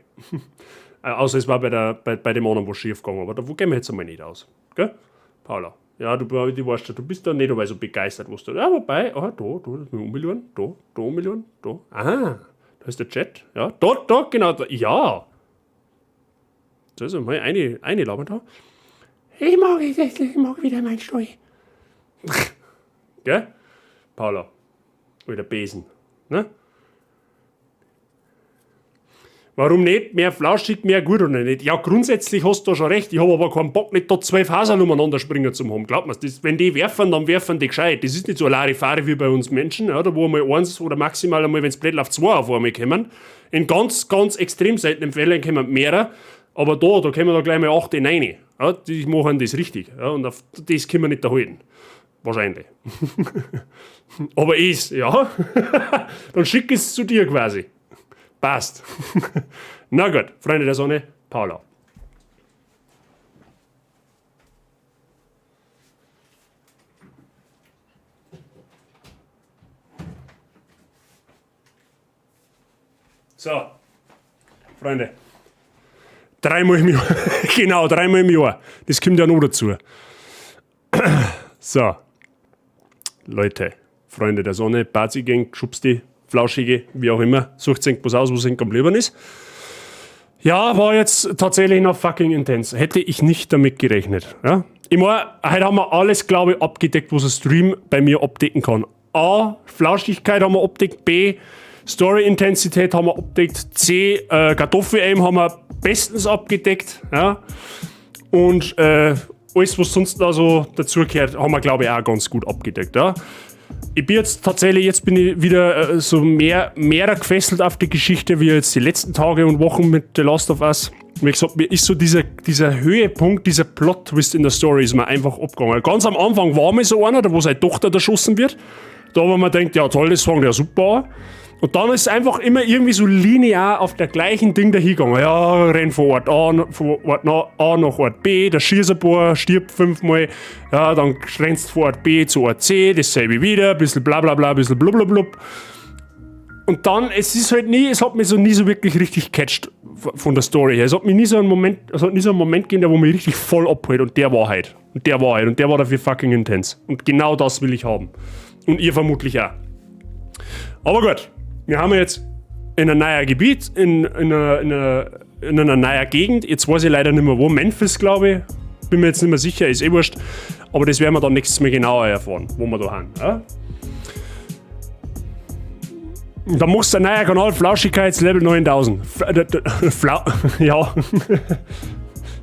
Außer es war bei dem anderen was schief gegangen. Aber davon gehen wir jetzt einmal nicht aus. Gell? Paula. Ja, du weißt schon, du bist da nicht so begeistert, was du. Ja, wobei, da ist mir umgelaufen, da umgelaufen, da. Aha. Da ist der Chat, ja. Da, genau, da, ja. So ist mal eine Laber da. Ich mag wieder meinen Stall. Gell? Paula. Oder Besen, ne? Warum nicht? Mehr flauschig, mehr gut oder nicht? Ja, grundsätzlich hast du schon recht. Ich habe aber keinen Bock, nicht da 12 Haseln umeinander springen zu haben. Glaub mir, wenn die werfen, dann werfen die gescheit. Das ist nicht so eine Larifari wie bei uns Menschen, ja, da wo einmal eins oder maximal einmal, wenn es blöd läuft, 2 auf einmal kommen. In ganz, ganz extrem seltenen Fällen kommen mehrere. Aber da kommen da gleich mal 8 in eine. Ja, die machen das richtig. Ja, und auf das können wir nicht erhalten. Wahrscheinlich. Aber ja. Dann schick es zu dir quasi. Passt. Na gut, Freunde der Sonne, Paula. So, Freunde. 3-mal im Jahr. Genau, 3-mal im Jahr. Das kommt ja noch dazu. So. Leute, Freunde der Sonne, Bazi-Gang, Schubsti, Flauschige, wie auch immer. Sucht sich was aus, was ihnen am liebsten ist. Ja, war jetzt tatsächlich noch fucking intens. Hätte ich nicht damit gerechnet. Ja? Ich meine, heute haben wir alles, glaube ich, abgedeckt, was ein Stream bei mir abdecken kann. A, Flauschigkeit haben wir abdeckt. B, Story-Intensität haben wir abgedeckt. C, Kartoffel-Aim haben wir bestens abgedeckt. Ja. Und alles, was sonst da so dazugehört, haben wir, glaube ich, auch ganz gut abgedeckt. Ja. Ich bin jetzt tatsächlich, jetzt bin ich wieder so mehr gefesselt auf die Geschichte, wie jetzt die letzten Tage und Wochen mit The Last of Us. Wie gesagt, mir ist so dieser Höhepunkt, dieser Plot-Twist in der Story ist mir einfach abgegangen. Ganz am Anfang war mir so einer, da wo seine Tochter erschossen wird. Da wo man denkt, ja toll, das fängt ja super an. Und dann ist es einfach immer irgendwie so linear auf der gleichen Ding dahingegangen. Ja, renn von Ort A nach Ort B, da schießt ein paar, stirbt 5-mal. Ja, dann rennst du von Ort B zu Ort C, dasselbe wieder, ein bisschen bla bla bla, ein bisschen blub. Und dann, es hat mich so nie so wirklich richtig gecatcht von der Story her. Es hat nie so einen Moment gegeben, der wo mich richtig voll abholt. Und der war halt. Und der war dafür fucking intens. Und genau das will ich haben. Und ihr vermutlich auch. Aber gut. Wir haben jetzt in einem neuen Gebiet, in einer neuen Gegend. Jetzt weiß ich leider nicht mehr wo. Memphis, glaube ich. Bin mir jetzt nicht mehr sicher, ist eh wurscht. Aber das werden wir dann nächstes Mal genauer erfahren, wo wir da haben. Ja? Und dann machst du ein neuer Kanal, Flauschigkeitslevel 9000. Ja.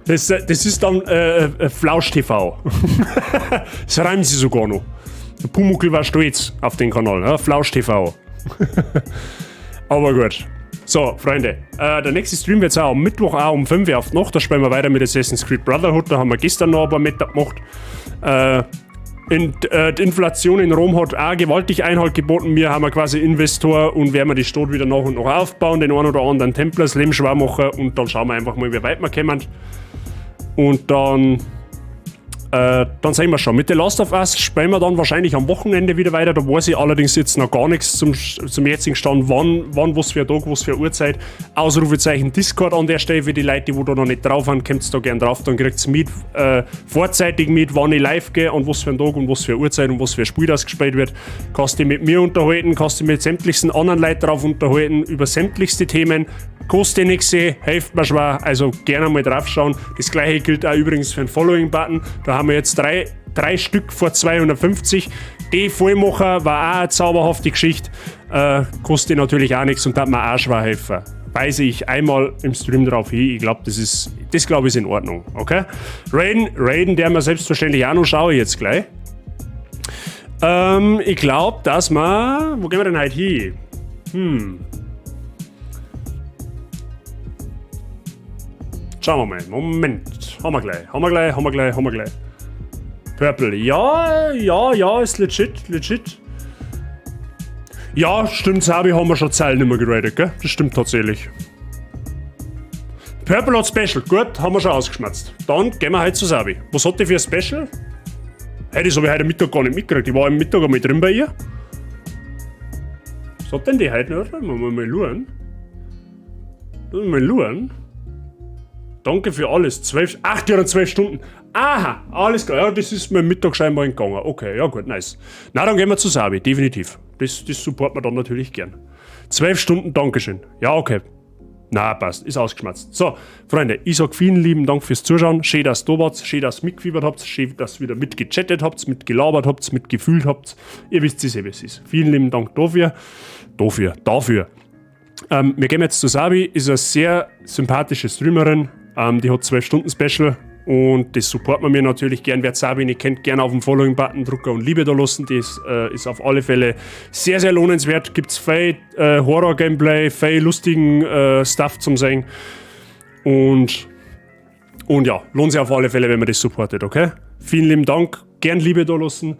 Das ist dann Flausch TV. Das reimen sie sogar noch. Der Pumuckl war stolz auf den Kanal. Ja? Flausch TV. Aber gut. So, Freunde, der nächste Stream wird auch am Mittwoch auch um 5 Uhr auf die Nacht. Da spielen wir weiter mit Assassin's Creed Brotherhood. Da haben wir gestern noch ein paar Meter gemacht. Die Inflation in Rom hat auch gewaltig Einhalt geboten. Wir haben quasi Investor und werden wir die Stadt wieder nach und nach aufbauen, den einen oder anderen Templer das Leben schwer machen und dann schauen wir einfach mal, wie weit wir kommen. Und dann sehen wir schon. Mit The Last of Us spielen wir dann wahrscheinlich am Wochenende wieder weiter. Da weiß ich allerdings jetzt noch gar nichts zum jetzigen Stand, wann was für ein Tag, was für eine Uhrzeit. Ausrufezeichen Discord an der Stelle für die Leute, die da noch nicht drauf haben, kommt da gerne drauf. Dann kriegt ihr vorzeitig mit, wann ich live gehe, an was für einen Tag und was für eine Uhrzeit und was für ein Spiel das gespielt wird. Kannst dich mit mir unterhalten, kannst dich mit sämtlichsten anderen Leuten drauf unterhalten, über sämtlichste Themen. Kostet nichts, hilft mir schwer, also gerne mal drauf schauen. Das gleiche gilt auch übrigens für den Following-Button. Da haben wir jetzt drei Stück vor 250. Die Vollmacher war auch eine zauberhafte Geschichte. Kostet natürlich auch nichts und hat mir auch schwer helfen. Weise ich einmal im Stream drauf hin. Ich glaube, das ist in Ordnung. Okay? Raiden, der wir selbstverständlich auch noch schaue jetzt gleich. Ich glaube, dass wir. Wo gehen wir denn heute hin? Schauen wir mal. Moment. Haben wir gleich. Purple. Ja, ist legit. Ja, stimmt, Sabi haben wir schon Zeilen nicht mehr geradet, gell? Das stimmt tatsächlich. Purple hat Special. Gut, haben wir schon ausgeschmatzt. Dann gehen wir heute zu Sabi. Was hat die für ein Special? Hey, das habe ich heute Mittag gar nicht mitgekriegt. Ich war am Mittag einmal drin bei ihr. Was hat denn die heute noch? Mal schauen. Danke für alles. 8 Jahre und 12 Stunden. Aha, alles klar. Ja, das ist mir Mittag scheinbar entgangen. Okay, ja gut, nice. Na, dann gehen wir zu Sabi, definitiv. Das supporten wir dann natürlich gern. 12 Stunden, Dankeschön. Ja, okay. Na, passt. Ist ausgeschmatzt. So, Freunde, ich sag vielen lieben Dank fürs Zuschauen. Schön, dass ihr da wart. Schön, dass ihr mitgefiebert habt. Schön, dass ihr wieder mitgechattet habt, mitgelabert habt, mitgefühlt habt. Ihr wisst es, wie es ist. Vielen lieben Dank dafür. Wir gehen jetzt zu Sabi. Ist eine sehr sympathische Streamerin. Die hat 12 Stunden Special und das supporten wir mir natürlich gern. Wer Sabi nicht kennt, gerne auf den Following-Button drücken und Liebe da lassen. Das ist auf alle Fälle sehr, sehr lohnenswert. Gibt es viel Horror-Gameplay, viel lustigen Stuff zum Sehen. Und ja, lohnt sich auf alle Fälle, wenn man das supportet, okay? Vielen lieben Dank, gern Liebe da lassen.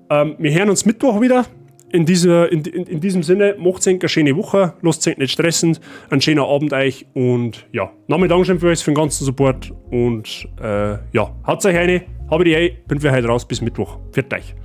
Wir hören uns Mittwoch wieder. In diesem Sinne, macht eine schöne Woche, lasst euch nicht stressen, einen schönen Abend euch und ja, nochmal Dankeschön für euch, für den ganzen Support und ja, haut euch eine, habe die bin für heute raus, bis Mittwoch. Pfiat euch.